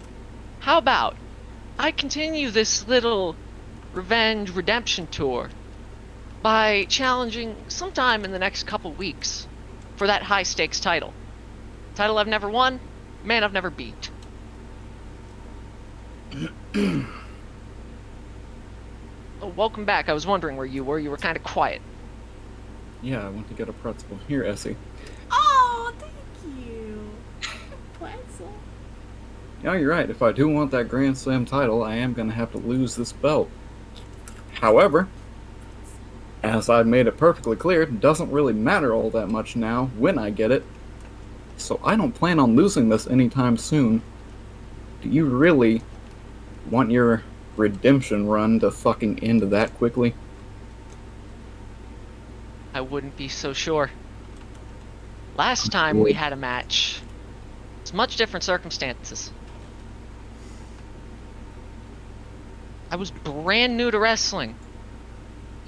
How about I continue this little revenge redemption tour by challenging sometime in the next couple weeks for that high stakes title. Title I've never won, man I've never beat. Oh, welcome back. I was wondering where you were. You were kind of quiet. Yeah, I went to get a pretzel. Here, Essie. Oh, thank you. Pretzel. Yeah, you're right. If I do want that Grand Slam title, I am going to have to lose this belt. However, as I've made it perfectly clear, it doesn't really matter all that much now when I get it. So I don't plan on losing this anytime soon. Do you really want your redemption run to fucking end that quickly? I wouldn't be so sure. Last time we had a match, it's much different circumstances. I was brand new to wrestling,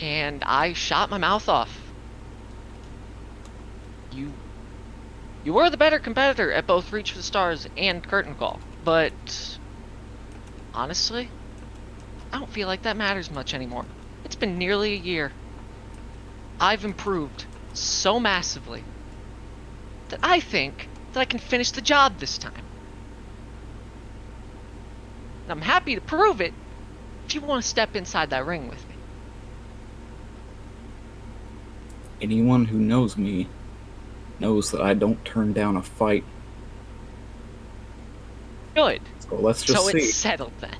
and I shot my mouth off. You were the better competitor at both Reach for the Stars and Curtain Call, but honestly, I don't feel like that matters much anymore. It's been nearly a year. I've improved so massively that I think that I can finish the job this time. And I'm happy to prove it if you want to step inside that ring with me. Anyone who knows me knows that I don't turn down a fight. Good. So let's just So see. it's settled then.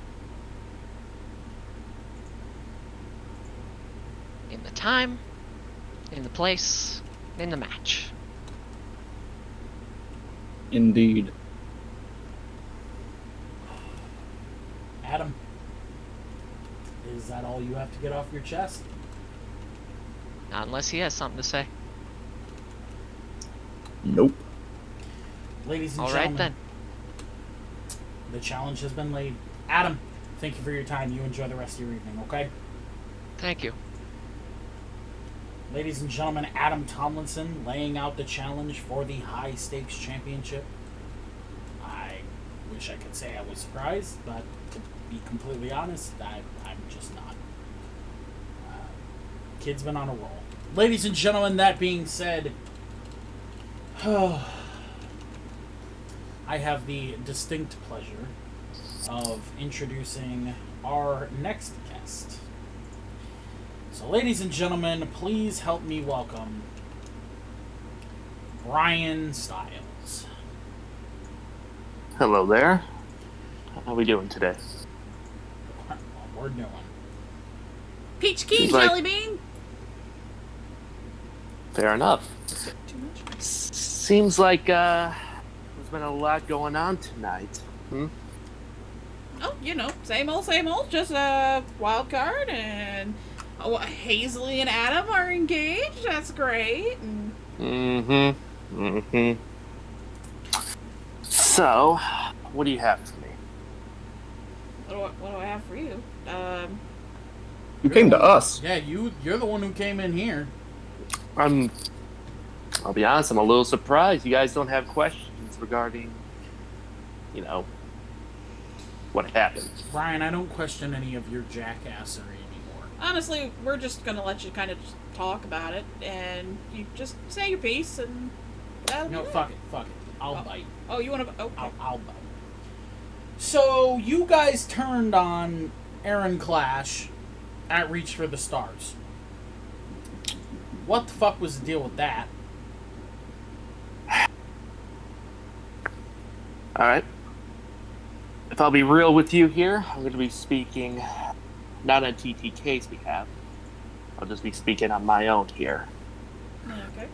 In the time, in the place, in the match. Indeed. Adam, is that all you have to get off your chest? Not unless he has something to say. Nope. Ladies and All gentlemen, right then. the challenge has been laid. Adam, thank you for your time. You enjoy the rest of your evening, okay? Thank you. Ladies and gentlemen, Adam Tomlinson laying out the challenge for the high stakes championship. I wish I could say I was surprised, but to be completely honest, I'm just not. Kid's been on a roll. Ladies and gentlemen, that being said, I have the distinct pleasure of introducing our next guest. So, ladies and gentlemen, please help me welcome Brian Stiles. Hello there. How are we doing today? What we're doing. Peach Key, Seems like- Jelly Bean. Fair enough. Too much. Seems like there's been a lot going on tonight. Oh, same old. Just a wild card, and Hazley and Adam are engaged. That's great. And So, what do you have for me? what do I have for you? You came to us. Yeah, you're the one who came in here. I'll be honest, I'm a little surprised you guys don't have questions regarding, what happened. Brian, I don't question any of your jackassery anymore. Honestly, we're just gonna let you kind of just talk about it, and you just say your piece, and that'll be it. Fuck it. I'll bite. Oh, you want to? Okay. I'll bite. So, you guys turned on Aaron Clash at Reach for the Stars. What the fuck was the deal with that? Alright. If I'll be real with you here, I'm going to be speaking not on TTK's behalf. I'll just be speaking on my own here. Okay.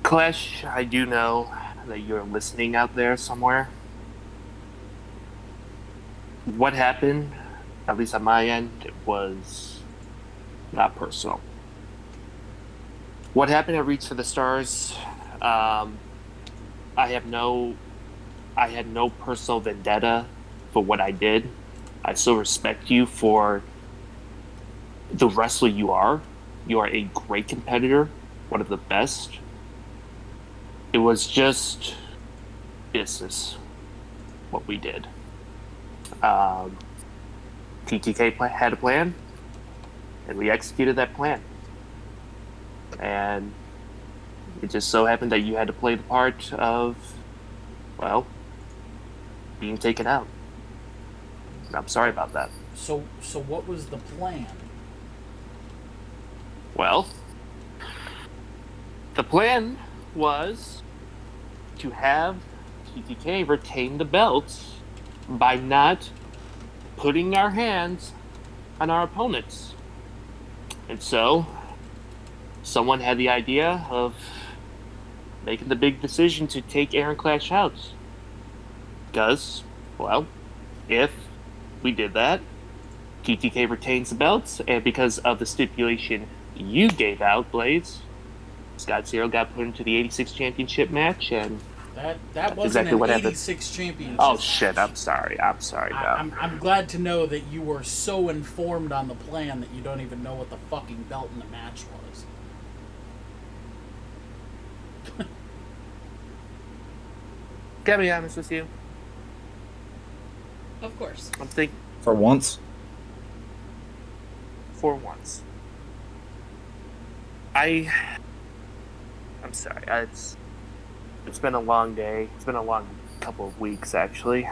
Clash, I do know that you're listening out there somewhere. What happened, at least on my end, it was not personal. What happened at Reach for the Stars, I had no personal vendetta for what I did. I still respect you for the wrestler you are. You are a great competitor, one of the best. It was just business, what we did. TTK had a plan, and we executed that plan. And it just so happened that you had to play the part of, well, being taken out. I'm sorry about that. So what was the plan? Well, the plan was to have TTK retain the belts by not putting our hands on our opponents. And so, someone had the idea of making the big decision to take Aaron Clash out. Because, well, if we did that, TTK retains the belts, and because of the stipulation you gave out, Blaze, Scott Zero got put into the 86 championship match, and That wasn't exactly an what happened. 86 championship. Oh shit! I'm sorry. No. I'm glad to know that you were so informed on the plan that you don't even know what the fucking belt in the match was. Gotta be honest with you. Of course. I'm thinking For once. for once. I'm sorry. It's been a long day. It's been a long couple of weeks, actually.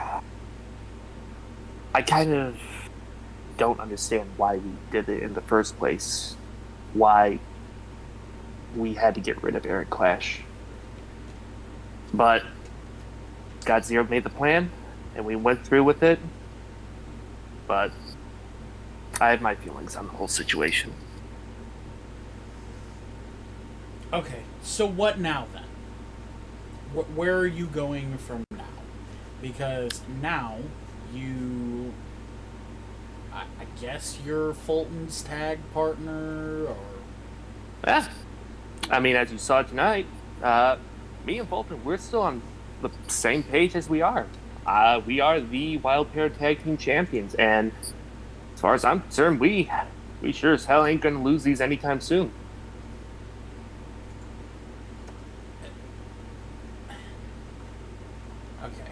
I kind of don't understand why we did it in the first place. Why we had to get rid of Aaron Clash. But God Zero made the plan, and we went through with it. But I have my feelings on the whole situation. Okay, so what now then? Where are you going from now? Because now you, I guess you're Fulton's tag partner, or Yeah. I mean, as you saw tonight, Me and Fulton, we're still on the same page as we are. We are the Wild Pair Tag Team Champions, and as far as I'm concerned, we sure as hell ain't gonna lose these anytime soon. Okay.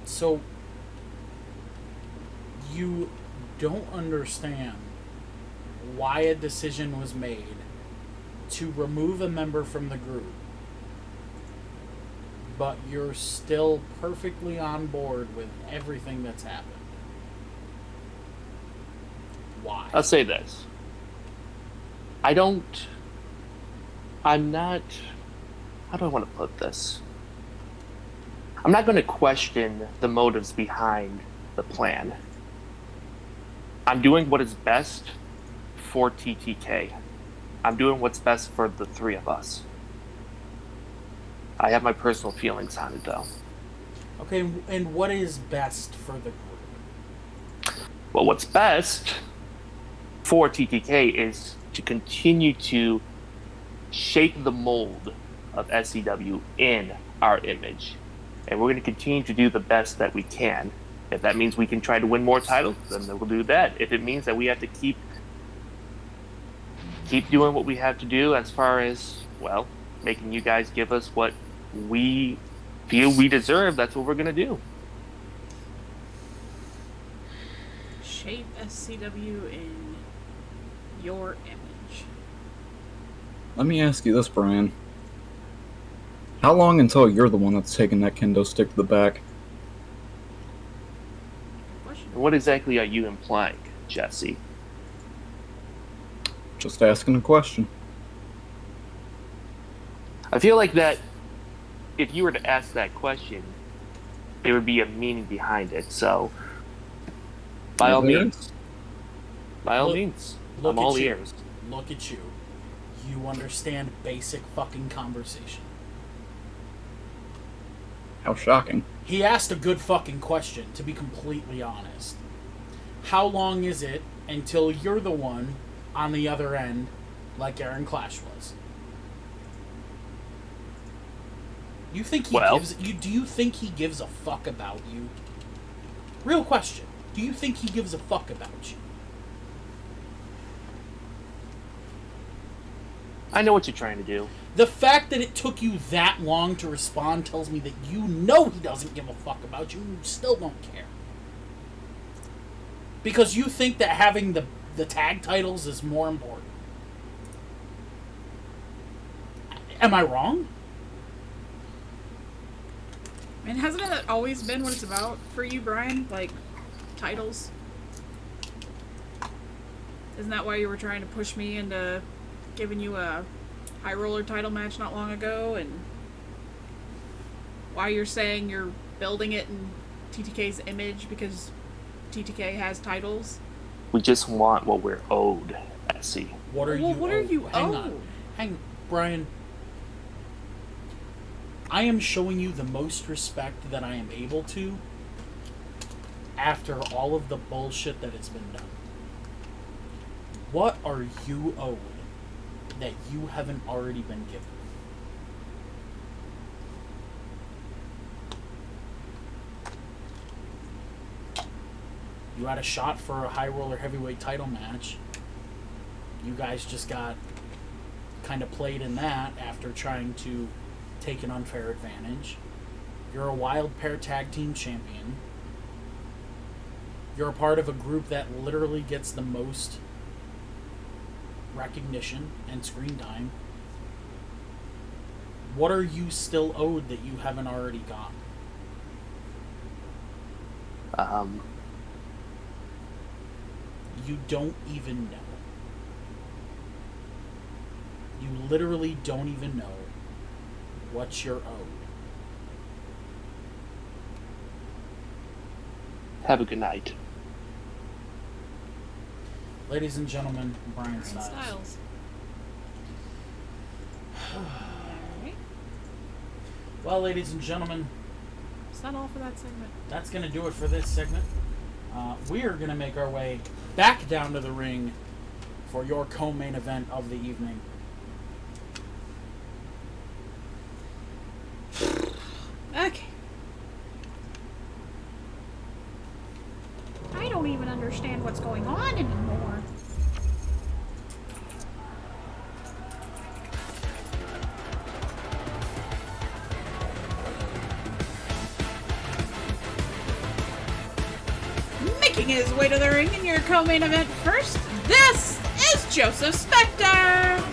So, you don't understand why a decision was made to remove a member from the group, but you're still perfectly on board with everything that's happened. Why? I'll say this. I'm not, how do I want to put this? I'm not going to question the motives behind the plan. I'm doing what is best for TTK. I'm doing what's best for the three of us. I have my personal feelings on it, though. Okay, and what is best for the group? Well, what's best for TTK is to continue to shape the mold of SCW in our image. And we're going to continue to do the best that we can. If that means we can try to win more titles, then we'll do that. If it means that we have to keep doing what we have to do as far as, well, making you guys give us what we feel we deserve, that's what we're going to do. Shape SCW in your image. Let me ask you this, Brian. How long until you're the one that's taking that kendo stick to the back? What exactly are you implying, Jesse? Just asking a question. I feel like that if you were to ask that question, there would be a meaning behind it. So, by all means, I'm all ears. Look at you. You understand basic fucking conversation. How shocking. He asked a good fucking question, to be completely honest. How long is it until you're the one on the other end, like Aaron Clash was? Do you think he gives a fuck about you? Real question. Do you think he gives a fuck about you? I know what you're trying to do. The fact that it took you that long to respond tells me that you know he doesn't give a fuck about you and you still don't care. Because you think that having the tag titles is more important. Am I wrong? I mean, hasn't it always been what it's about for you, Brian? Like, titles? Isn't that why you were trying to push me into giving you a high roller title match not long ago, and why you're saying you're building it in TTK's image because TTK has titles? We just want what we're owed, Essie. What are you owed? Hang on, Brian. I am showing you the most respect that I am able to after all of the bullshit that has been done. What are you owed that you haven't already been given? You had a shot for a high roller heavyweight title match. You guys just got kind of played in that after trying to take an unfair advantage. You're a Wild Pair Tag Team Champion. You're a part of a group that literally gets the most recognition and screen time. What are you still owed that you haven't already gotten? You don't even know. You literally don't even know what you're owed. Have a good night. Ladies and gentlemen, Brian Styles. Alright. Well, ladies and gentlemen, Is that all for that segment? that's going to do it for this segment. We are going to make our way back down to the ring for your co-main event of the evening. Okay. I don't even understand what's going on anymore. Making his way to the ring in your co-main event first, this is Joseph Spector!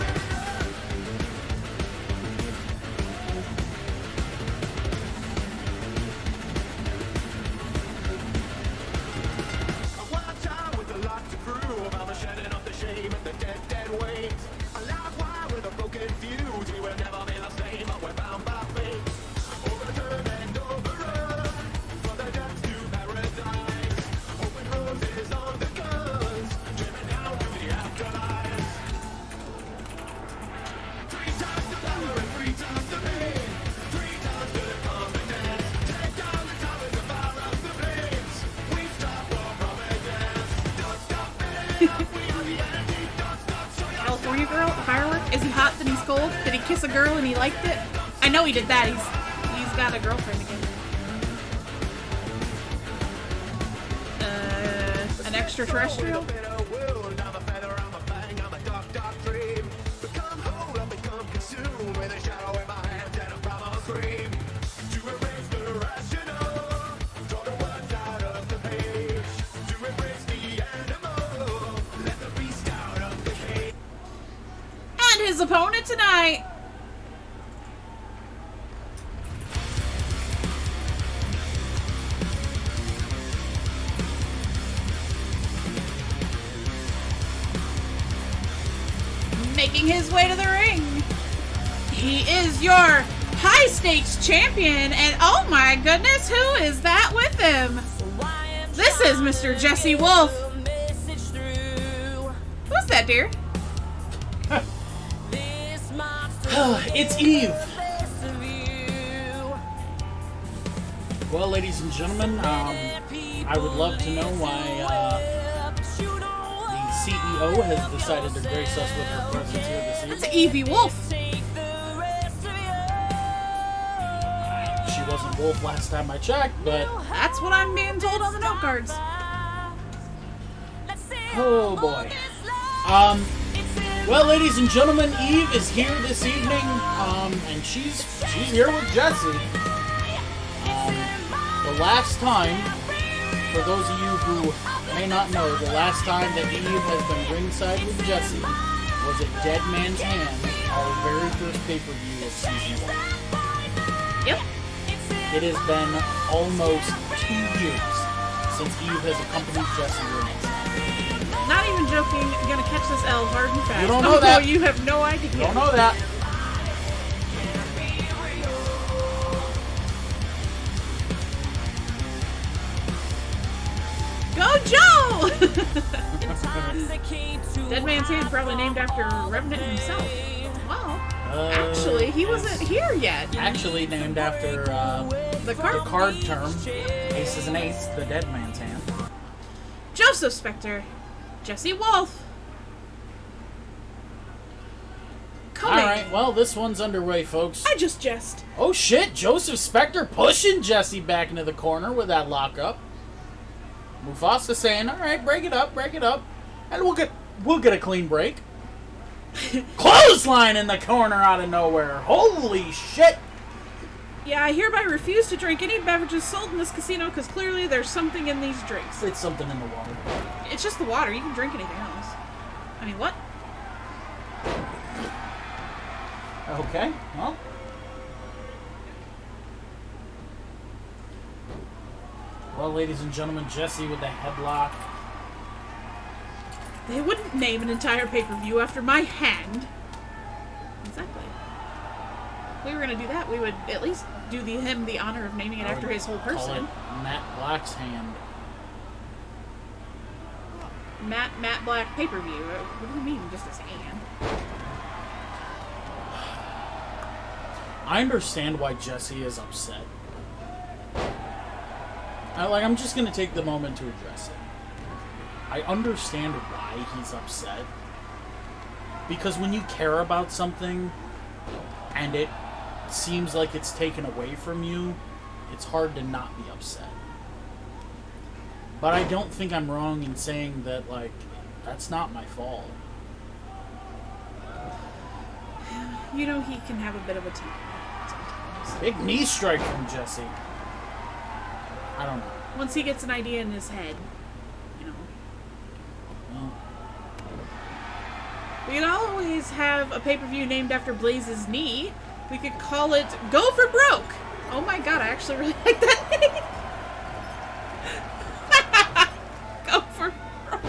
California girl, firework? Is he hot then he's cold? Did he kiss a girl and he liked it? I know he did that. He's got a girlfriend again. An extraterrestrial? His opponent tonight. Making his way to the ring. He is your high stakes champion, and oh my goodness, who is that with him? This is Mr. Jesse Wolf. Who's that, dear? It's Eve. Well, ladies and gentlemen, I would love to know why the CEO has decided to grace us with her presence here this evening. That's Evie Wolf. She wasn't Wolf last time I checked, but that's what I'm being told on the note cards. Oh boy. Well, ladies and gentlemen, Eve is here this evening, and she's here with Jesse. The last time, for those of you who may not know, the last time that Eve has been ringside with Jesse was at Dead Man's Hand, our very first pay-per-view of season 1. Yep. It has been almost 2 years since Eve has accompanied Jesse ringside. Not even joking, gonna catch this L hard and fast. You don't know that. You have no idea. You don't know that. Go Joe! Dead Man's Hand probably named after Revenant himself. Well, actually, he wasn't here yet. Actually named after the card term. Aces and Eights, the Dead Man's Hand. Joseph Spector. Jesse Wolf. Alright, well, this one's underway, folks. I just jest. Oh shit, Joseph Spector pushing Jesse back into the corner with that lockup. Mufasa saying, alright, break it up, and we'll get a clean break. Clothesline in the corner out of nowhere. Holy shit. Yeah, I hereby refuse to drink any beverages sold in this casino because clearly there's something in these drinks. It's something in the water. It's just the water. You can drink anything else. I mean, what? Okay, well. Well, ladies and gentlemen, Jesse with the headlock. They wouldn't name an entire pay-per-view after my hand. Exactly. If we were going to do that, we would at least do him the honor of naming it after his whole person. Call it Matt Black's hand. Matt Black pay-per-view. What do you mean, just his hand? I understand why Jesse is upset. I'm just going to take the moment to address it. I understand why he's upset. Because when you care about something and it seems like it's taken away from you, it's hard to not be upset. But I don't think I'm wrong in saying that, like, that's not my fault. You know, he can have a bit of a temper sometimes. Big knee strike from Jesse. I don't know. Once he gets an idea in his head, you know. Well, We could always have a pay-per-view named after Blaze's knee. We could call it Go for Broke. Oh my god, I actually really like that name. Go for Broke.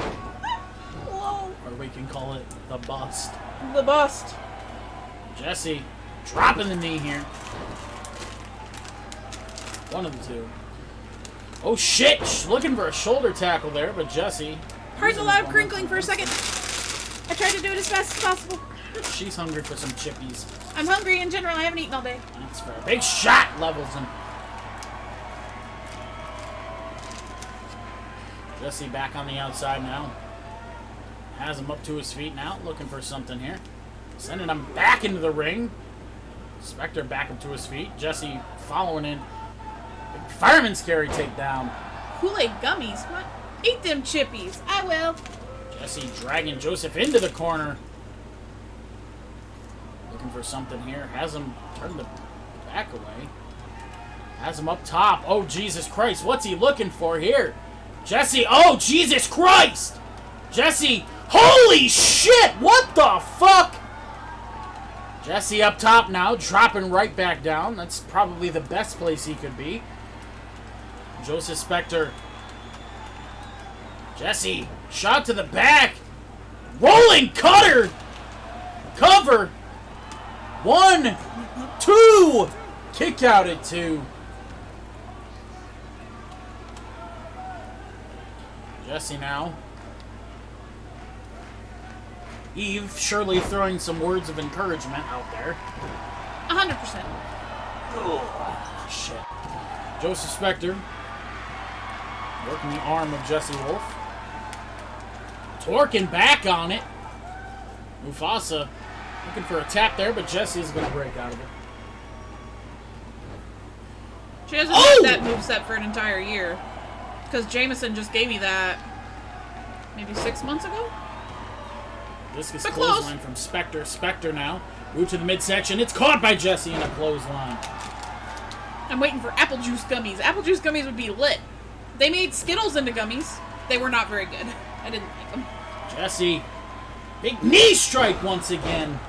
Whoa. or we can call it the bust. The Bust. Jesse dropping the knee here. One of the two. Oh shit! Looking for a shoulder tackle there, but Jesse. Heart's allowed crinkling for a second. I tried to do it as fast as possible. She's hungry for some chippies. I'm hungry in general. I haven't eaten all day. That's fair. Big shot levels him. Jesse back on the outside now. Has him up to his feet now, looking for something here. Sending him back into the ring. Spectre back up to his feet. Jesse following in. Big fireman's carry takedown. Kool-Aid gummies. What? Eat them chippies. I will. Jesse dragging Joseph into the corner. Looking for something here. Has him turn the back away. Has him up top. Oh, Jesus Christ. What's he looking for here? Jesse. Oh, Jesus Christ. Jesse. Holy shit. What the fuck? Jesse up top now. Dropping right back down. That's probably the best place he could be. Joseph Spectre. Jesse, shot to the back. Rolling cutter. Cover. 1, 2. Kick out at 2. Jesse now. Eve surely throwing some words of encouragement out there. 100%. Oh, shit. Joseph Spectre. Working the arm of Jesse Wolf. Torquing back on it. Mufasa looking for a tap there, but Jesse is going to break out of it. She hasn't had that moveset for an entire year. Because Jameson just gave me that maybe 6 months ago? Discus But clothesline from Spectre. Spectre now. Move to the midsection. It's caught by Jesse in a clothesline. I'm waiting for apple juice gummies. Apple juice gummies would be lit. They made Skittles into gummies. They were not very good. I didn't like them. Jesse. Big knee strike once again.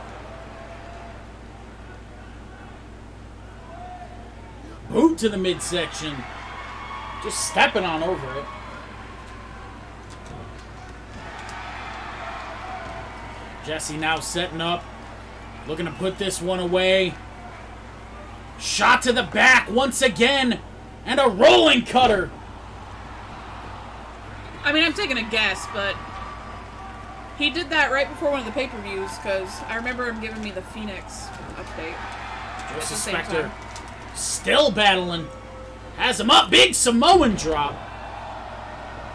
Boot to the midsection. Just stepping on over it. Jesse now setting up. Looking to put this one away. Shot to the back once again. And a rolling cutter. I mean, I'm taking a guess, but he did that right before one of the pay-per-views, because I remember him giving me the Phoenix update. Joseph same Spectre time. still battling. Has him up. Big Samoan drop.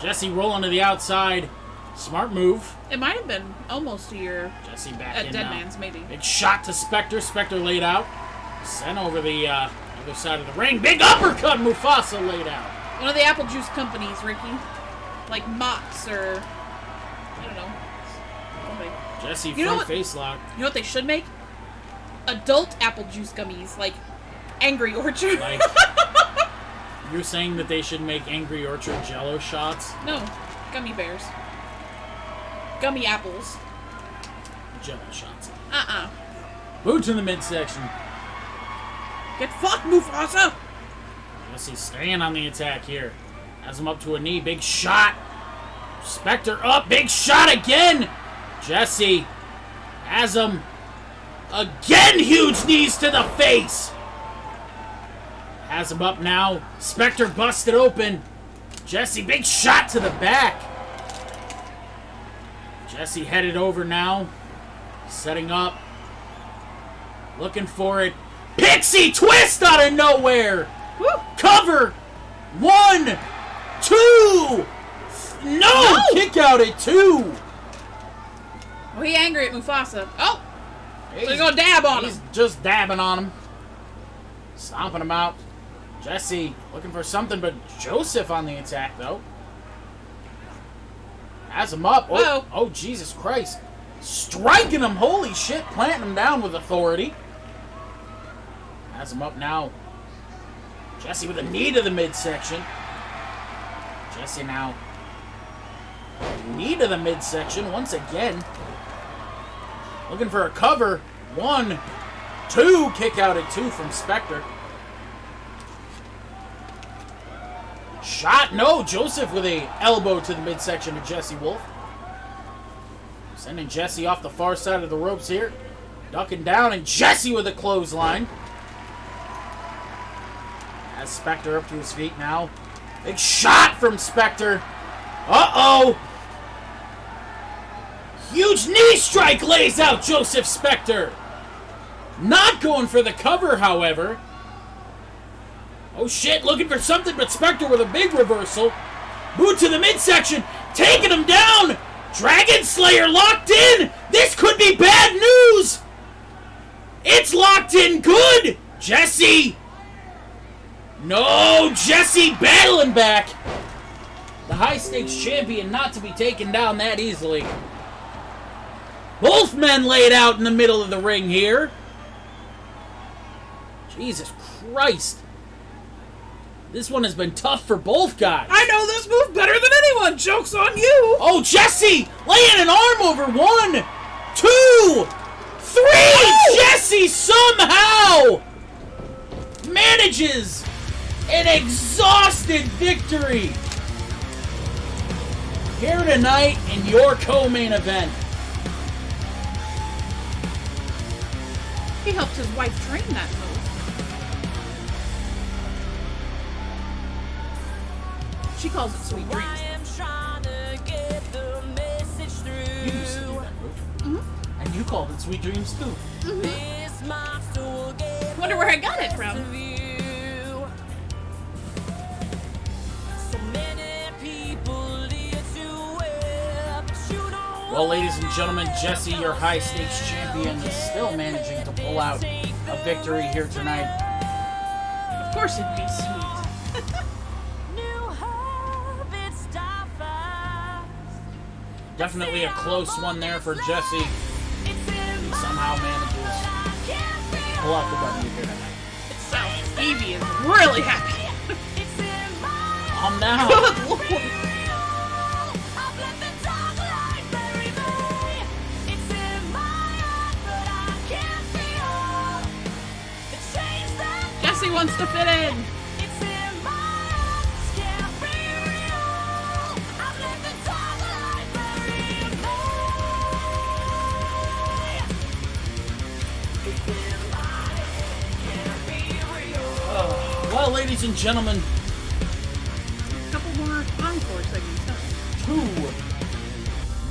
Jesse rolling to the outside. Smart move. It might have been almost a year Jesse back at in Dead now. Man's, maybe. Big shot to Spectre. Spectre laid out. Sent over the other side of the ring. Big uppercut. Mufasa laid out. One of the apple juice companies, Ricky. Like Mott's or, I don't know. Somebody. Jesse You know front what- face lock. You know what they should make? Adult apple juice gummies, like Angry Orchard. Like, you're saying that they should make Angry Orchard Jello shots? No, gummy bears. Gummy apples. Jello shots. Boot to the midsection. Get fucked, Mufasa! Jesse staying on the attack here. Has him up to a knee. Big shot. Spectre up. Big shot again. Jesse has him. Again, huge knees to the face. Has him up now. Spectre busted open. Jesse, big shot to the back. Jesse headed over now. Setting up. Looking for it. Pixie twist out of nowhere. Woo. Cover. 1, 2. No! Kick out at 2. Oh, he angry at Mufasa. Oh! He's gonna dab on him. He's just dabbing on him. Stomping him out. Jesse looking for something, but Joseph on the attack, though. Has him up. Oh, Jesus Christ. Striking him. Holy shit. Planting him down with authority. Has him up now. Jesse with a knee to the midsection. Jesse now. Knee to the midsection once again. Looking for a cover. 1, 2. Kick out at 2 from Spectre. Shot. No. Joseph with a elbow to the midsection of Jesse Wolf. Sending Jesse off the far side of the ropes here. Ducking down, and Jesse with a clothesline. Has Spectre up to his feet now. Big shot from Spectre. Uh-oh. Huge knee strike lays out Joseph Spectre. Not going for the cover, however. Oh shit, looking for something, but Spectre with a big reversal. Boot to the midsection, taking him down. Dragon Slayer locked in. This could be bad news. It's locked in good. Jesse. No, Jesse battling back. The high-stakes champion not to be taken down that easily. Both men laid out in the middle of the ring here. Jesus Christ. This one has been tough for both guys. I know this move better than anyone. Joke's on you. Oh, Jesse laying an arm over. 1, 2, 3. Oh! Jesse somehow manages an exhausted victory here tonight in your co-main event. He helped his wife train that move. She calls it sweet dreams. You used to do that move. Mm-hmm. And you called it sweet dreams too. Mm-hmm. Wonder where I got it from. Well, ladies and gentlemen, Jesse, your high-stakes champion, is still managing to pull out a victory here tonight. Of course it'd be sweet. Definitely a close one there for Jesse. He somehow manages to pull out the W here tonight. So, Evie is really happy. Calm down. Good Lord. Jesse wants to fit in. Well, ladies and gentlemen, A couple more Encore segments. Huh?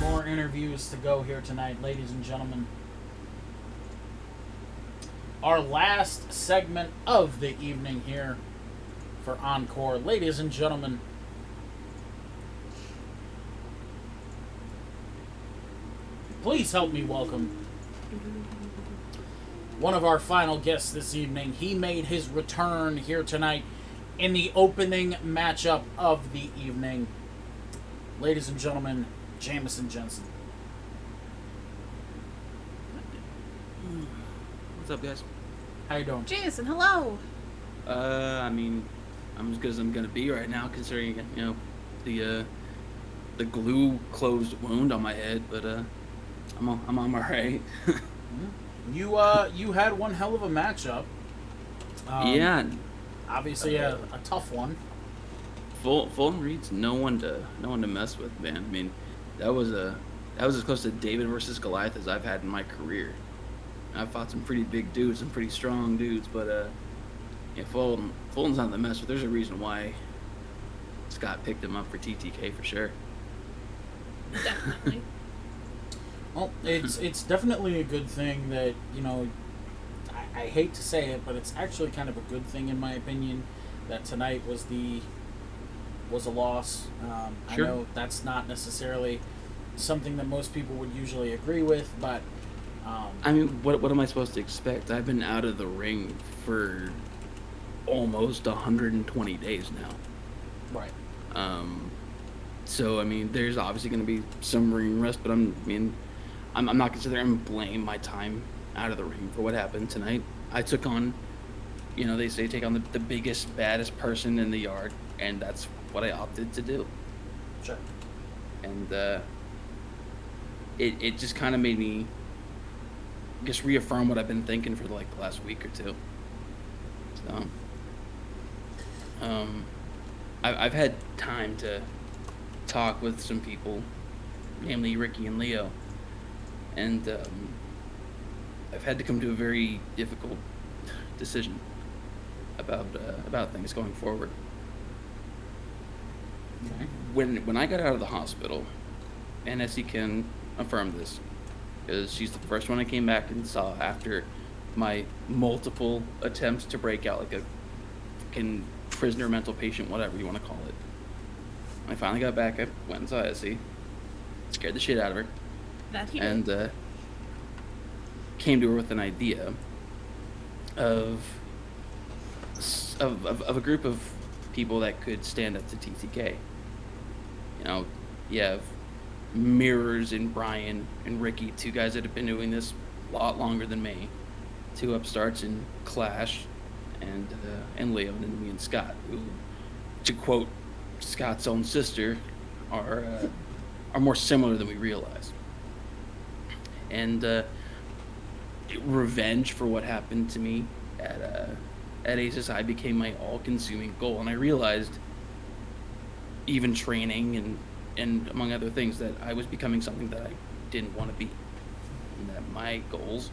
2 more interviews to go here tonight, ladies and gentlemen. Our last segment of the evening here for Encore. Ladies and gentlemen, please help me welcome one of our final guests this evening. He made his return here tonight in the opening matchup of the evening. Ladies and gentlemen, Jamison Jensen. What's up, guys? How you doing? Jason, hello. I mean, I'm as good as I'm gonna be right now, considering the glue closed wound on my head. But I'm all right. You had one hell of a matchup. Yeah. Obviously a tough one. Fulton Reed's no one to mess with, man. I mean, that was as close to David versus Goliath as I've had in my career. I've fought some pretty big dudes, some pretty strong dudes, but Fulton's not the mess with. There's a reason why Scott picked him up for TTK for sure. Definitely. Well, it's definitely a good thing that, I hate to say it, but it's actually kind of a good thing in my opinion that tonight was a loss. Sure. I know that's not necessarily something that most people would usually agree with, but I mean, what am I supposed to expect? I've been out of the ring for almost 120 days now. Right. So I mean, there's obviously going to be some ring rust, but I'm not going to sit there and blame my time out of the ring for what happened tonight. I took on, they say take on the biggest, baddest person in the yard, and that's what I opted to do. Sure. And it just kind of made me just reaffirm what I've been thinking for like the last week or two. So, I've had time to talk with some people, namely Ricky and Leo, and I've had to come to a very difficult decision about things going forward. Okay. When I got out of the hospital, and Essie can affirm this, because she's the first one I came back and saw after my multiple attempts to break out like a fucking prisoner, mental patient, whatever you want to call it. When I finally got back, I went and saw Essie, scared the shit out of her, That he and came to her with an idea of a group of people that could stand up to TTK. You have Mirrors and Brian and Ricky, two guys that have been doing this a lot longer than me, two upstarts in Clash, and Leo, and then me and Scott, who, to quote Scott's own sister, are more similar than we realize. And revenge for what happened to me at ASSI became my all-consuming goal, and I realized, even training and among other things, that I was becoming something that I didn't want to be, and that my goals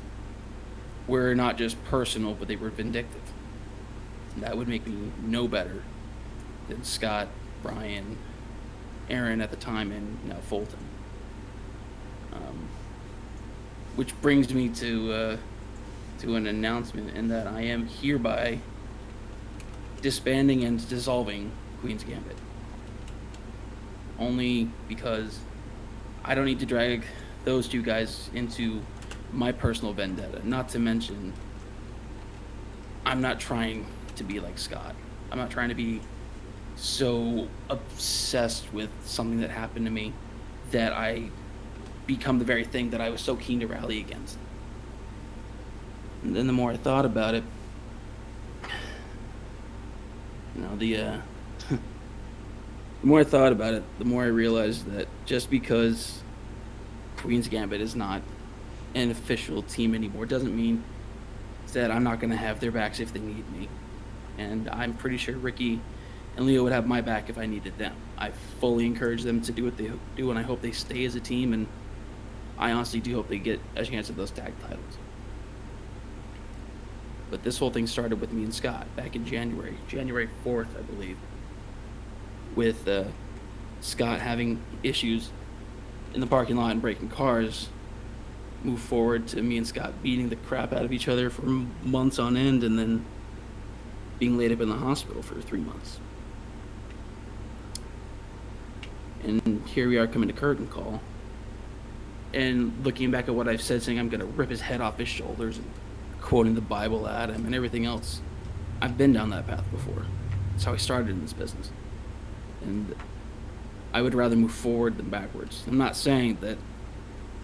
were not just personal, but they were vindictive. And that would make me no better than Scott, Brian, Aaron at the time, and now Fulton. Which brings me to an announcement, in that I am hereby disbanding and dissolving Queen's Gambit. Only because I don't need to drag those two guys into my personal vendetta. Not to mention, I'm not trying to be like Scott. I'm not trying to be so obsessed with something that happened to me that I become the very thing that I was so keen to rally against. And then the more I thought about it, the more I thought about it, the more I realized that just because Queen's Gambit is not an official team anymore doesn't mean that I'm not going to have their backs if they need me. And I'm pretty sure Ricky and Leo would have my back if I needed them. I fully encourage them to do what they do, and I hope they stay as a team, and I honestly do hope they get a chance at those tag titles. But this whole thing started with me and Scott back in January 4th, I believe, with Scott having issues in the parking lot and breaking cars. Move forward to me and Scott beating the crap out of each other for months on end, and then being laid up in the hospital for 3 months. And here we are coming to curtain call, and looking back at what I've said, saying I'm going to rip his head off his shoulders, and quoting the Bible at him and everything else. I've been down that path before. That's how I started in this business. And I would rather move forward than backwards. I'm not saying that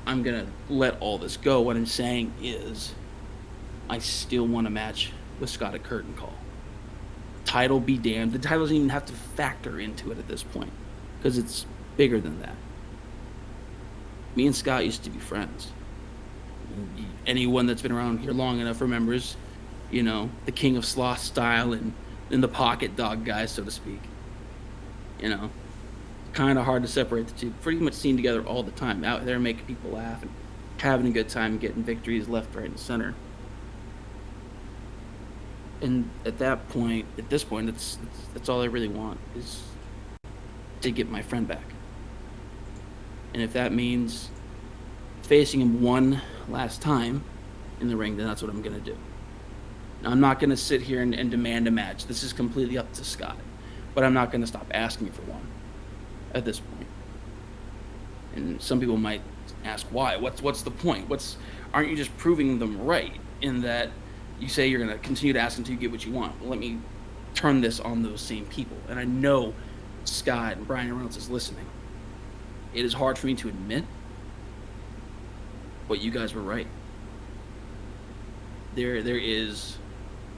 I'm going to let all this go. What I'm saying is I still want a match with Scott at curtain call. Title be damned. The title doesn't even have to factor into it at this point, because it's bigger than that. Me and Scott used to be friends. Anyone that's been around here long enough remembers, the King of Sloth style and the pocket dog guy, so to speak. Kind of hard to separate the two. Pretty much seen together all the time, out there making people laugh and having a good time and getting victories left, right, and center. And at this point, that's all I really want, is to get my friend back. And if that means facing him one last time in the ring, then that's what I'm going to do. Now, I'm not going to sit here and demand a match. This is completely up to Scott. But I'm not going to stop asking for one at this point. And some people might ask why. What's the point? Aren't you just proving them right in that you say you're going to continue to ask until you get what you want? Well, let me turn this on those same people. And I know Scott and Brian Reynolds is listening. It is hard for me to admit, but you guys were right. There is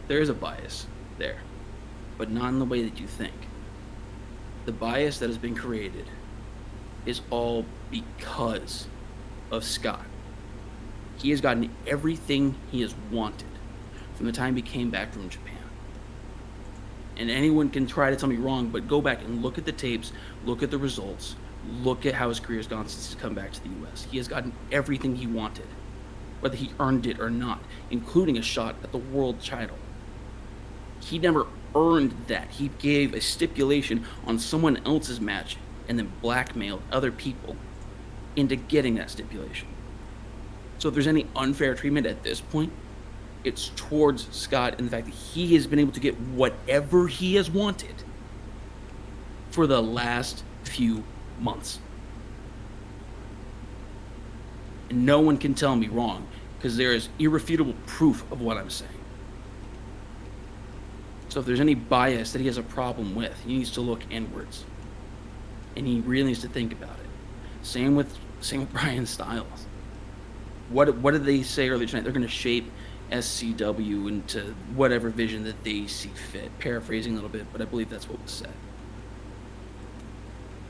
a bias there, but not in the way that you think. The bias that has been created is all because of Scott. He has gotten everything he has wanted from the time he came back from Japan. And anyone can try to tell me wrong, but go back and look at the tapes, look at the results, look at how his career has gone since he's come back to the U.S. He has gotten everything he wanted, whether he earned it or not, including a shot at the world title. He never earned that. He gave a stipulation on someone else's match and then blackmailed other people into getting that stipulation. So if there's any unfair treatment at this point, it's towards Scott and the fact that he has been able to get whatever he has wanted for the last few months. And no one can tell me wrong, because there is irrefutable proof of what I'm saying. So if there's any bias that he has a problem with, he needs to look inwards. And he really needs to think about it. Same with Brian Styles. What did they say earlier tonight? They're going to shape SCW into whatever vision that they see fit. Paraphrasing a little bit, but I believe that's what was said.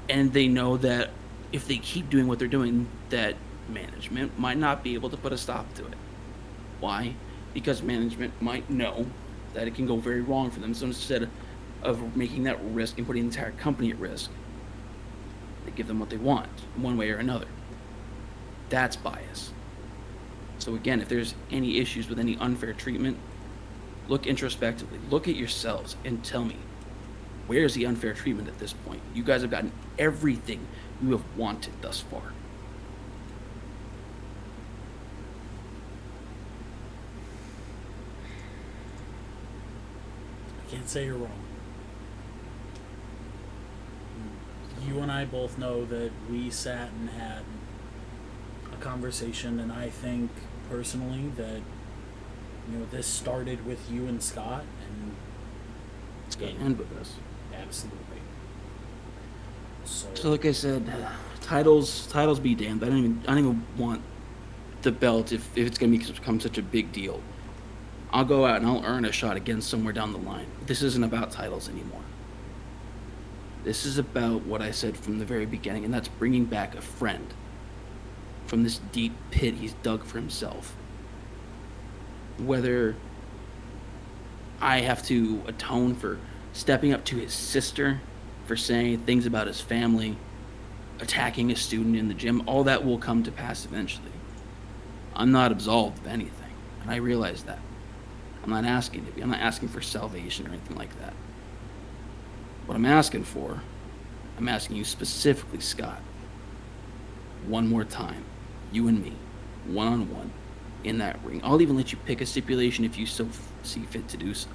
And they know that if they keep doing what they're doing, that management might not be able to put a stop to it. Why? Because management might know that it can go very wrong for them. So instead of making that risk and putting the entire company at risk, they give them what they want, one way or another. That's bias. So again, if there's any issues with any unfair treatment, look introspectively. Look at yourselves and tell me, where's the unfair treatment at this point? You guys have gotten everything you have wanted thus far. I can't say you're wrong. You and I both know that we sat and had a conversation, and I think personally that this started with you and Scott, and it's going to end with us. Absolutely. So like I said, titles be damned. I don't even want the belt if it's going to become such a big deal. I'll go out and I'll earn a shot again somewhere down the line. This isn't about titles anymore. This is about what I said from the very beginning, and that's bringing back a friend from this deep pit he's dug for himself. Whether I have to atone for stepping up to his sister, for saying things about his family, attacking a student in the gym, all that will come to pass eventually. I'm not absolved of anything, and I realize that. I'm not asking to be. I'm not asking for salvation or anything like that. What I'm asking you specifically, Scott, one more time, you and me, one-on-one, in that ring. I'll even let you pick a stipulation if you so see fit to do so.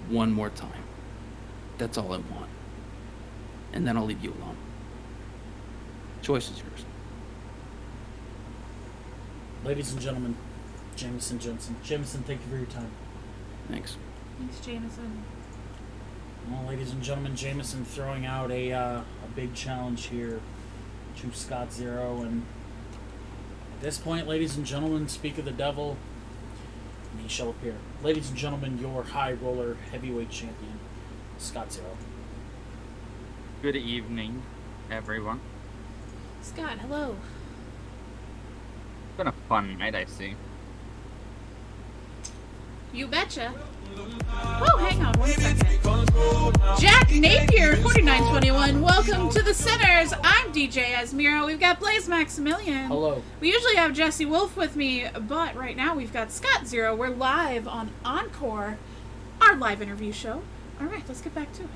One more time. That's all I want. And then I'll leave you alone. Choice is yours. Ladies and gentlemen, Jameson Jensen. Jameson, thank you for your time. Thanks. Thanks, Jameson. Well, ladies and gentlemen, Jameson throwing out a big challenge here to Scott Zero, and at this point, ladies and gentlemen, speak of the devil, and he shall appear. Ladies and gentlemen, your high roller heavyweight champion, Scott Zero. Good evening, everyone. Scott, hello. It's been a fun night, I see. You betcha. Oh, hang on one second. Jack Napier, 4921. Welcome to the Sinners. I'm DJ Esmiro. We've got Blaze Maxamillion. Hello. We usually have Jesse Wolf with me, but right now we've got Scott Zero. We're live on Encore, our live interview show. All right, let's get back to it.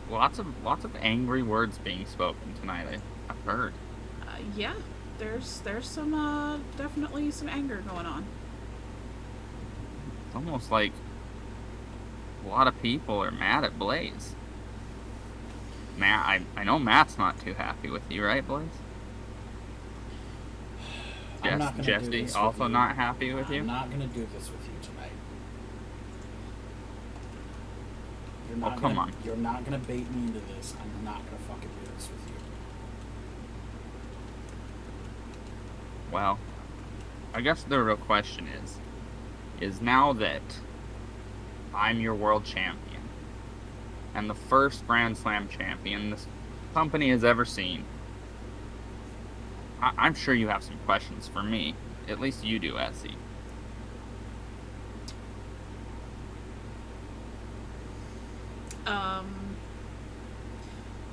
Lots of angry words being spoken tonight. I've heard. Yeah, there's some definitely some anger going on. It's almost like a lot of people are mad at Blaze. Matt, I know Matt's not too happy with you, right, Blaze? I'm not gonna do Jesse this also with you. not happy with you? I'm not gonna do this with you tonight. You're Oh, not come gonna, on. You're not gonna bait me into this. I'm not gonna fucking do this with you. Well, I guess the real question is now that I'm your world champion and the first Grand Slam champion this company has ever seen, I'm sure you have some questions for me. At least you do, Essie.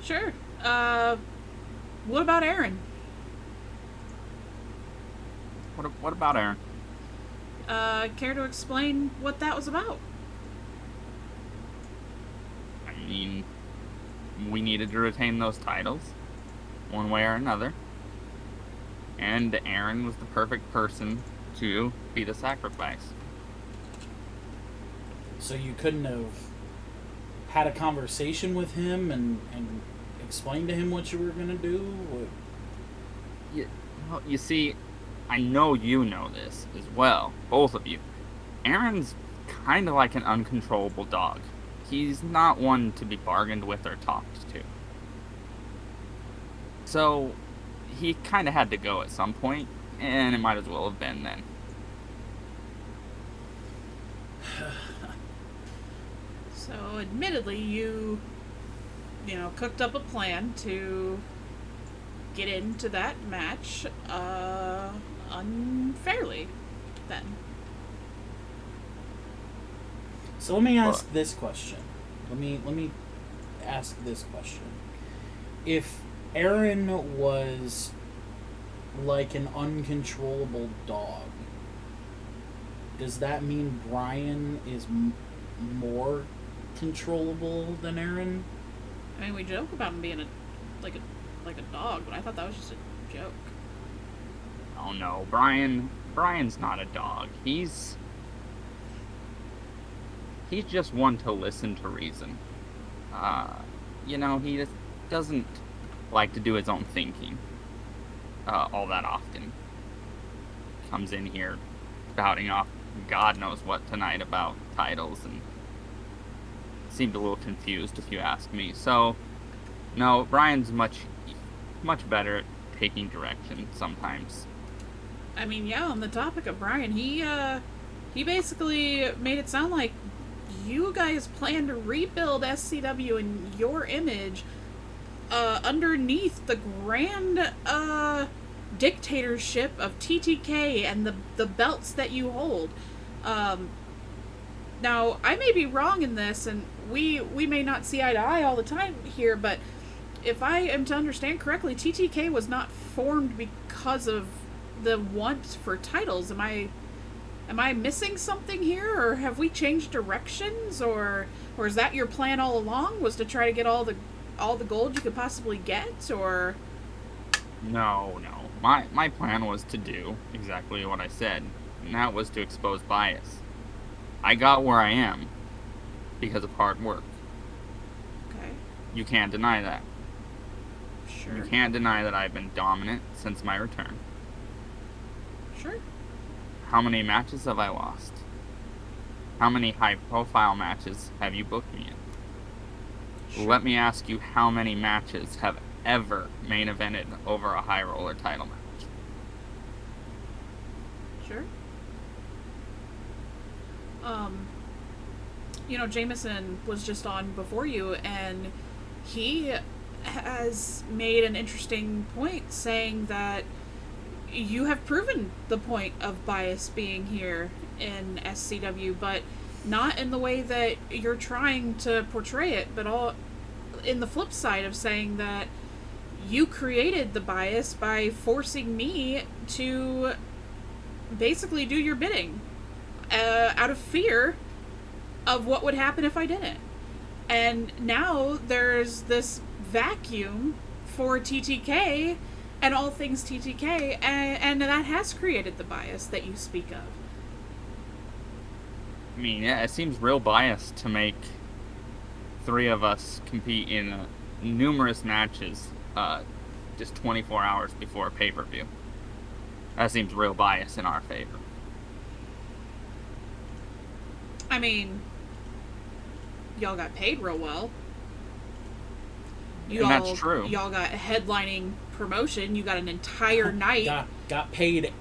Sure. What about Aaron? What about Aaron? Care to explain what that was about? I mean, we needed to retain those titles, one way or another. And Aaron was the perfect person to be the sacrifice. So you couldn't have had a conversation with him and explained to him what you were gonna do? You see, I know you know this as well, both of you. Aaron's kind of like an uncontrollable dog. He's not one to be bargained with or talked to. So, he kind of had to go at some point, and it might as well have been then. So, admittedly, you cooked up a plan to get into that match, unfairly, then. So let me ask this question. Let me ask this question. If Aaron was like an uncontrollable dog, does that mean Brian is more controllable than Aaron? I mean, we joke about him being like a dog, but I thought that was just a joke. Oh no, Brian's not a dog. He's just one to listen to reason. He just doesn't like to do his own thinking all that often. Comes in here spouting off God knows what tonight about titles and seemed a little confused if you ask me. So, no, Brian's much better at taking direction sometimes. I mean, yeah, on the topic of Brian, he basically made it sound like you guys plan to rebuild SCW in your image underneath the grand dictatorship of TTK and the belts that you hold. Now, I may be wrong in this, and we may not see eye to eye all the time here, but if I am to understand correctly, TTK was not formed because of the want for titles. Am I missing something here, or have we changed directions, or is that your plan all along, was to try to get all the gold you could possibly get, or? No. My plan was to do exactly what I said, and that was to expose bias. I got where I am because of hard work. Okay. You can't deny that. Sure. You can't deny that I've been dominant since my return. Sure. How many matches have I lost? How many high-profile matches have you booked me in? Sure. Let me ask you, how many matches have ever main evented over a high roller title match? Sure. Jameson was just on before you, and he has made an interesting point saying that you have proven the point of bias being here in SCW, but not in the way that you're trying to portray it, but all in the flip side of saying that you created the bias by forcing me to basically do your bidding out of fear of what would happen if I didn't. And now there's this vacuum for TTK and all things TTK, and that has created the bias that you speak of. I mean, yeah, it seems real biased to make 3 of us compete in numerous matches just 24 hours before a pay-per-view. That seems real biased in our favor. I mean, y'all got paid real well. And that's true. Y'all got a headlining promotion. You got an entire night. Got paid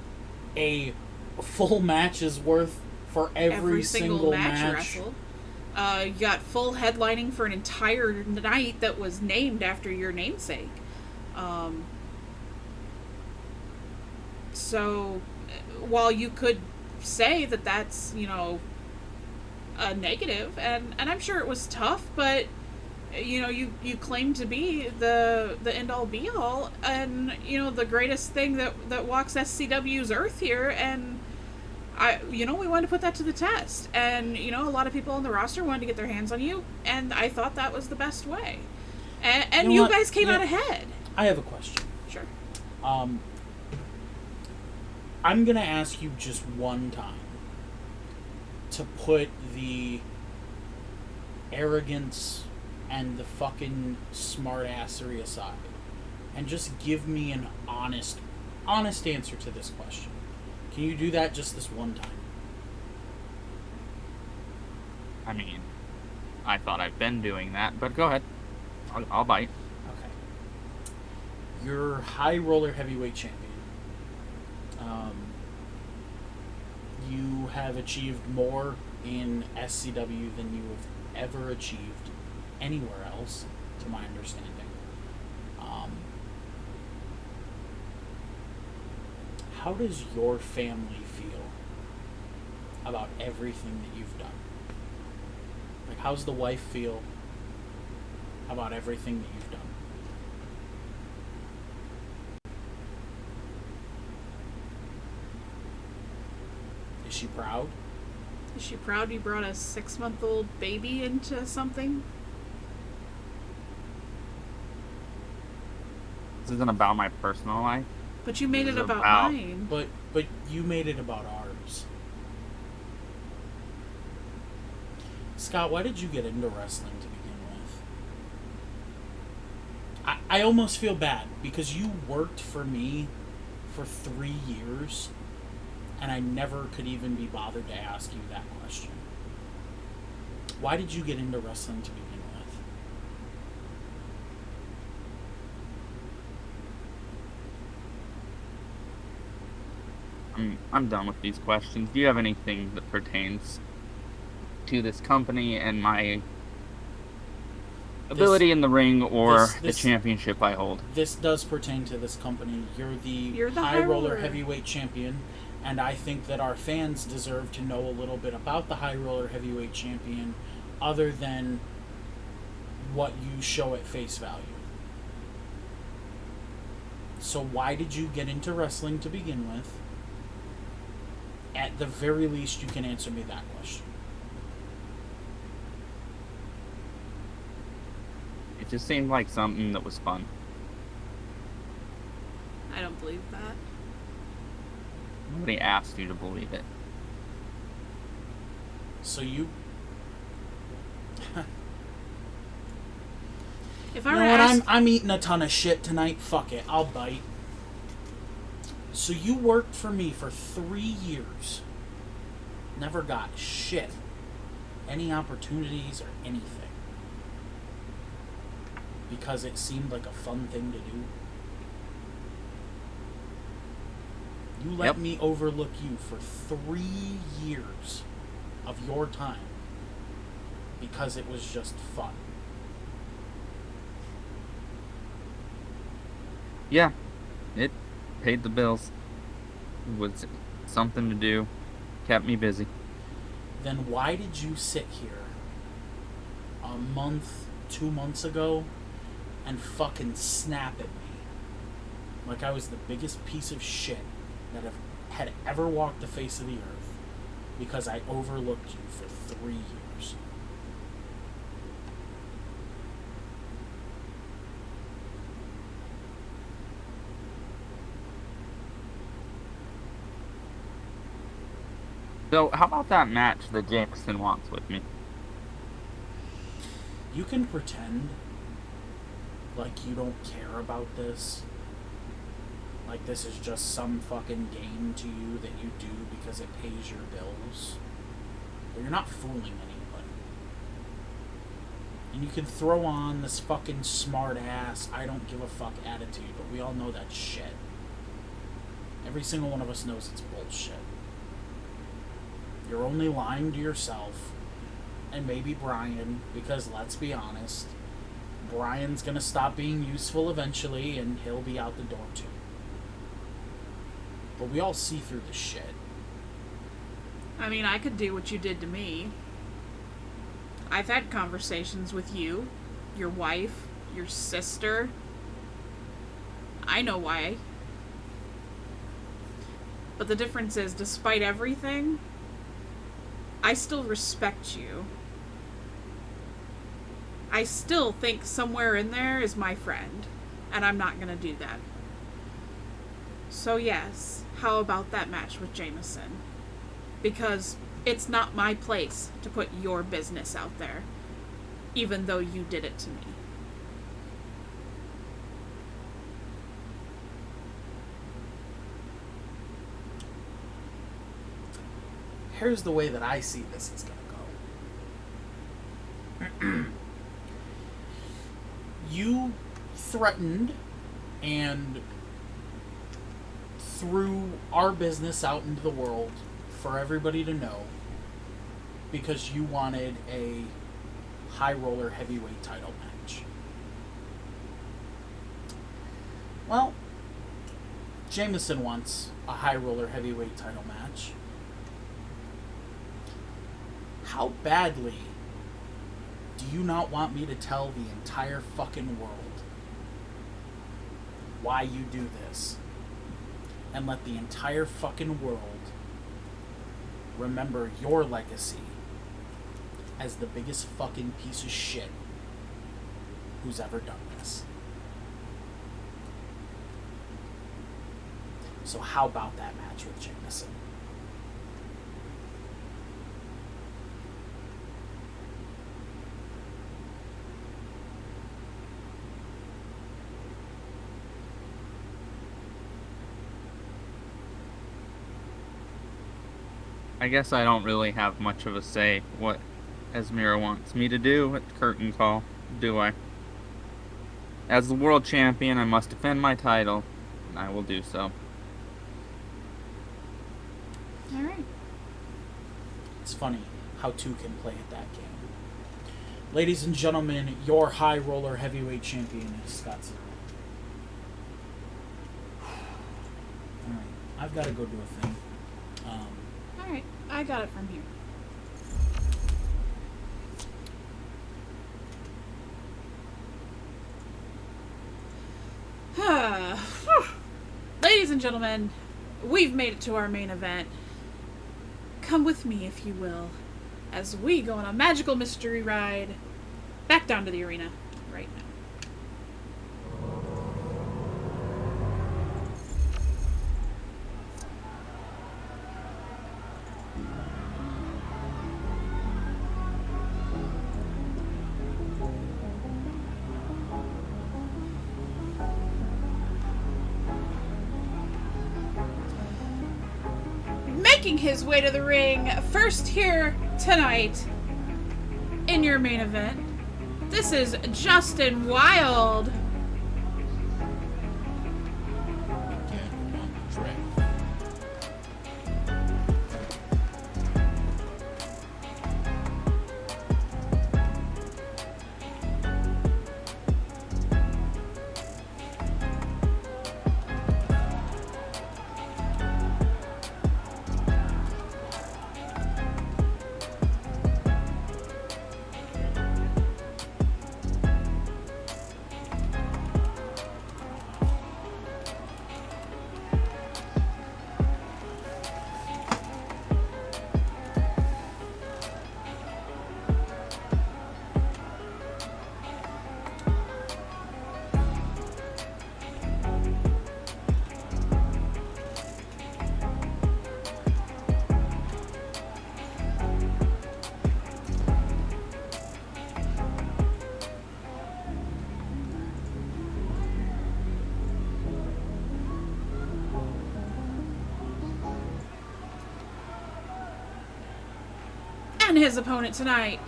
a full match's worth for every single match. Wrestled. You got full headlining for an entire night that was named after your namesake. So, while you could say that that's, a negative, and I'm sure it was tough, but, you claim to be the end-all be-all, and, the greatest thing that walks SCW's earth here, and we wanted to put that to the test, and, a lot of people on the roster wanted to get their hands on you, and I thought that was the best way. And you guys came out ahead. I have a question. Sure. I'm going to ask you just one time to put the arrogance and the fucking smartassery aside and just give me an honest answer to this question. Can you do that just this one time? I mean, I thought I've been doing that, but go ahead. I'll bite. Okay. You're High Roller Heavyweight Champion. You have achieved more in SCW than you have ever achieved anywhere else, to my understanding. How does your family feel about everything that you've done? Like, how's the wife feel about everything that you've done? Is she proud? Is she proud you brought a 6-month-old baby into something? This isn't about my personal life. But you made it about mine. But you made it about ours. Scott, why did you get into wrestling to begin with? I almost feel bad because you worked for me for 3 years and I never could even be bothered to ask you that question. Why did you get into wrestling to begin with? I'm done with these questions. Do you have anything that pertains to this company and my ability in the ring or the championship I hold? This does pertain to this company. You're the High Roller Heavyweight Champion, and I think that our fans deserve to know a little bit about the High Roller Heavyweight Champion other than what you show at face value. So why did you get into wrestling to begin with? At the very least, you can answer me that question. It just seemed like something that was fun. I don't believe that. Nobody asked you to believe it. So you... If I were to ask... I'm eating a ton of shit tonight. Fuck it. I'll bite. So you worked for me for 3 years. Never got shit. Any opportunities or anything. Because it seemed like a fun thing to do. You let me overlook you for 3 years of your time. Because it was just fun. Yeah. It paid the bills. It was something to do. Kept me busy. Then why did you sit here a month, 2 months ago and fucking snap at me like I was the biggest piece of shit that had ever walked the face of the earth because I overlooked you for 3 years? So, how about that match that Jameson wants with me? You can pretend like you don't care about this, like this is just some fucking game to you that you do because it pays your bills. But you're not fooling anybody. And you can throw on this fucking smart ass, I don't give a fuck attitude, but we all know that's shit. Every single one of us knows it's bullshit. You're only lying to yourself, and maybe Brian, because let's be honest, Brian's gonna stop being useful eventually, and he'll be out the door too. But we all see through the shit. I mean, I could do what you did to me. I've had conversations with you, your wife, your sister. I know why. But the difference is, despite everything, I still respect you. I still think somewhere in there is my friend, and I'm not gonna do that. So yes, how about that match with Jameson? Because it's not my place to put your business out there, even though you did it to me. Here's the way that I see this is gonna go. You threatened and threw our business out into the world for everybody to know because you wanted a high roller heavyweight title match. Well, Jameson wants a high roller heavyweight title match. How badly do you not want me to tell the entire fucking world why you do this? And let the entire fucking world remember your legacy as the biggest fucking piece of shit who's ever done this. So how about that match with Jameson? I guess I don't really have much of a say what Esmira wants me to do at the curtain call, do I? As the world champion, I must defend my title, and I will do so. Alright. It's funny how two can play at that game. Ladies and gentlemen, your high roller heavyweight champion is Scott Zero. Alright, I've got to go do a thing. Alright, I got it from here. Ladies and gentlemen, we've made it to our main event. Come with me, if you will, as we go on a magical mystery ride back down to the arena right now. Making his way to the ring first here tonight in your main event, this is Justin Wilde. and his opponent tonight.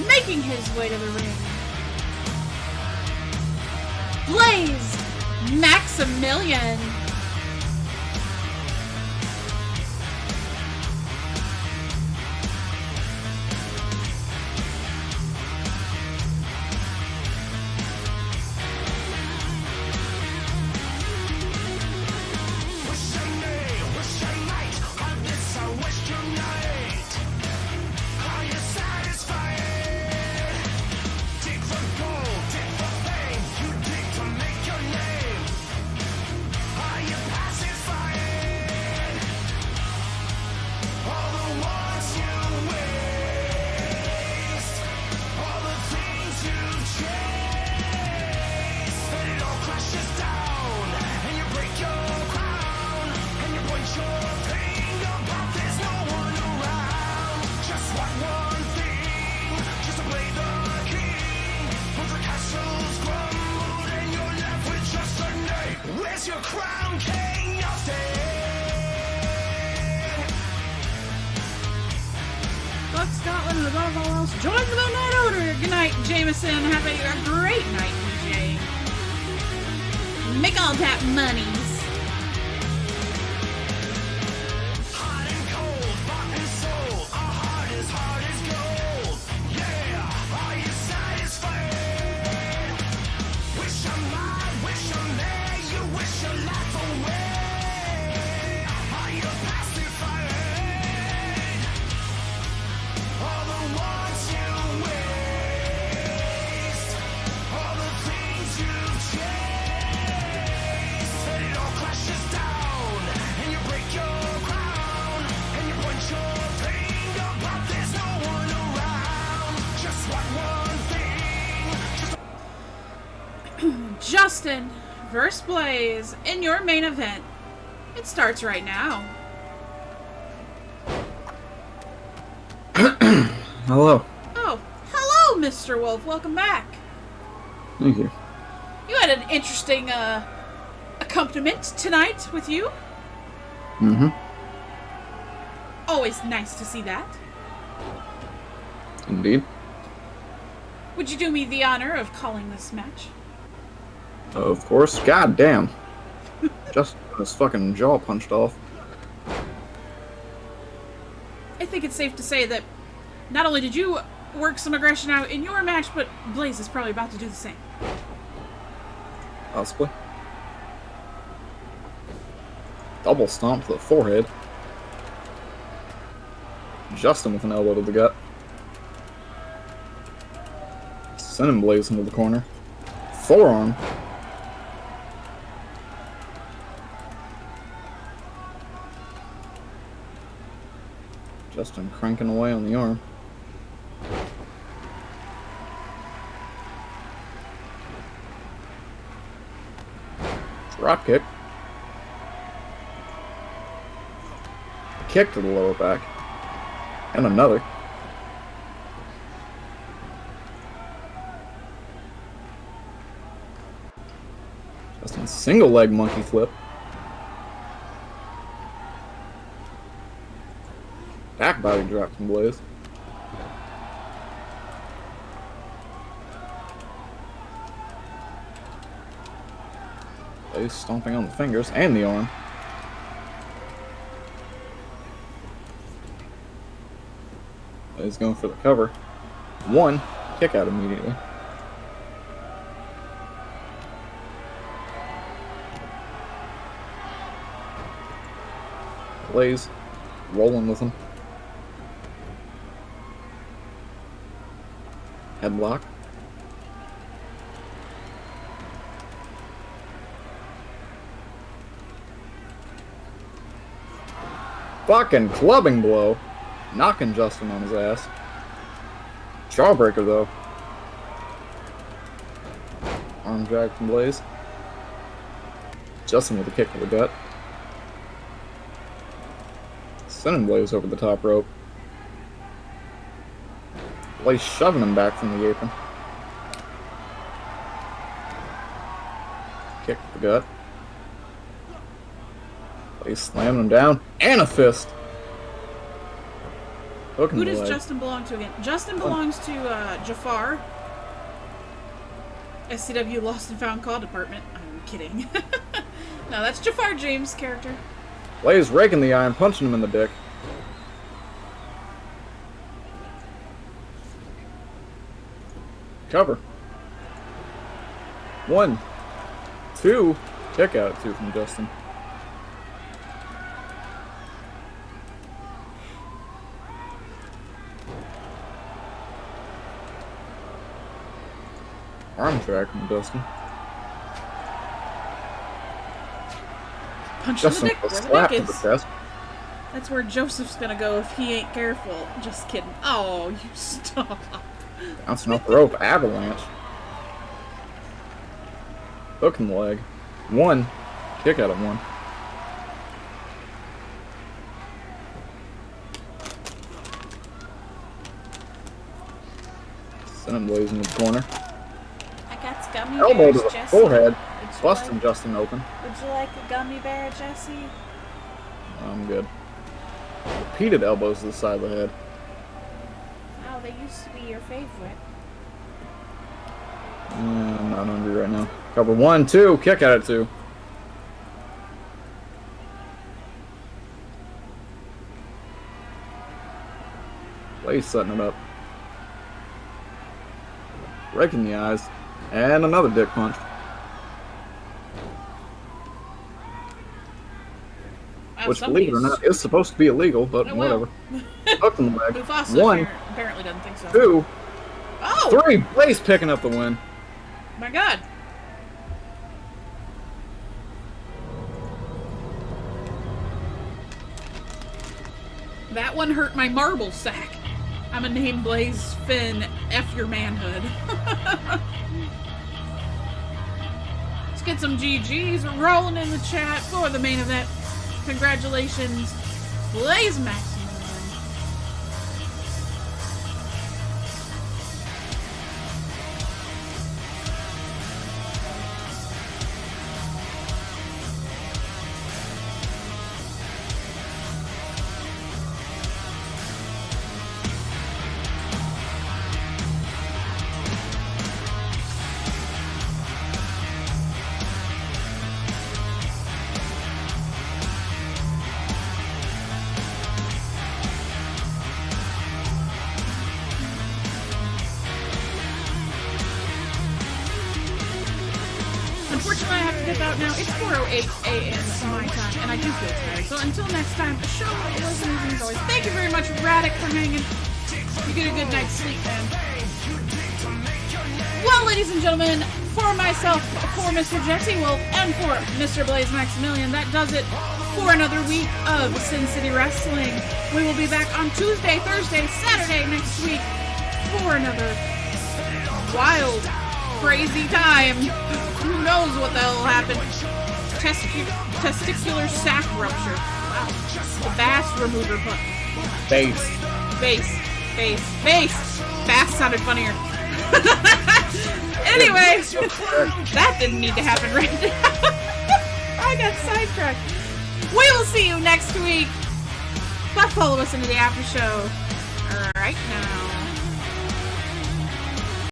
Making his way to the ring, Blaze Maxamillion. Fuck Scotland and above all else, join the Midnight Order. Good night, Jameson. Have a great night, DJ. Make all that monies. Justin versus Blaze in your main event. It starts right now. Hello. Oh, hello, Mr. Wolf. Welcome back. Thank you. You had an interesting accompaniment tonight with you. Mm-hmm. Always nice to see that. Indeed. Would you do me the honor of calling this match? Of course. God damn. Just got his fucking jaw punched off. I think it's safe to say that not only did you work some aggression out in your match, but Blaze is probably about to do the same. Possibly. Double stomp to the forehead. Justin with an elbow to the gut. Sending Blaze into the corner. Forearm. Justin cranking away on the arm. Drop kick. Kick to the lower back. And another. Justin single leg monkey flip. Back body drop from Blaze. Blaze stomping on the fingers and the arm. Blaze going for the cover. One, kick out immediately. Blaze rolling with him. Headlock. fucking clubbing blow. Knocking Justin on his ass. Jawbreaker, though. Arm drag from Blaze. Justin with a kick to the gut. Sending Blaze over the top rope. Blaze shoving him back from the apron. Kick to the gut. Blaze slamming him down. And a fist. Who does Justin belong to again? Justin belongs to Jafar. SCW Lost and Found Call Department. I'm kidding. No, that's Jafar James' character. Blaze raking the eye and punching him in the dick. Cover. 1, 2. Kick out at 2 from Justin. Arm drag from Justin. Punch Justin in the dick. with a Where slap the to dick the is. chest. That's where Joseph's gonna go if he ain't careful. Just kidding. Oh, you stop. Bouncing off the rope. Avalanche. Hook in the leg. 1. Kick out at 1. Send him Blaze in the corner. I got gummy Elbow bears, to the Jesse. forehead. Would you Busting like- Justin open. Would you like a gummy bear, Jesse? I'm good. Repeated elbows to the side of the head. Oh, they used to be your favorite. I'm not hungry right now. Cover 1, 2. Kick out at 2. Blaze setting it up. Raking the eyes. And another dick punch. Wow, Which, believe it or not, is supposed to be illegal, but Oh, well. whatever. Hook in the leg. Mufasa 1, apparently doesn't think so. 2, Oh! 3. Blaze picking up the win. My God. That one hurt my marble sack. I'm gonna name Blaze Finn F your manhood. Let's get some GGs rolling in the chat for the main event. Congratulations, Blaze Maxamillion. Unfortunately, I have to dip out now. It's 4:08 a.m. my time, and I do feel tired. So until next time, a show that was amazing as always. Thank you very much, Radic, for hanging. You get a good night's sleep, man. Well, ladies and gentlemen, for myself, for Mr. Jesse Wolf, and for Mr. Blaze Maxamillion, that does it for another week of Sin City Wrestling. We will be back on Tuesday, Thursday, Saturday next week for another wild, crazy time. Who knows what the hell will happen? Testicular sac rupture. Wow. The bass remover button. Base. Bass sounded funnier. Anyway, that didn't need to happen right now. I got sidetracked. We will see you next week. But follow us into the after show right now.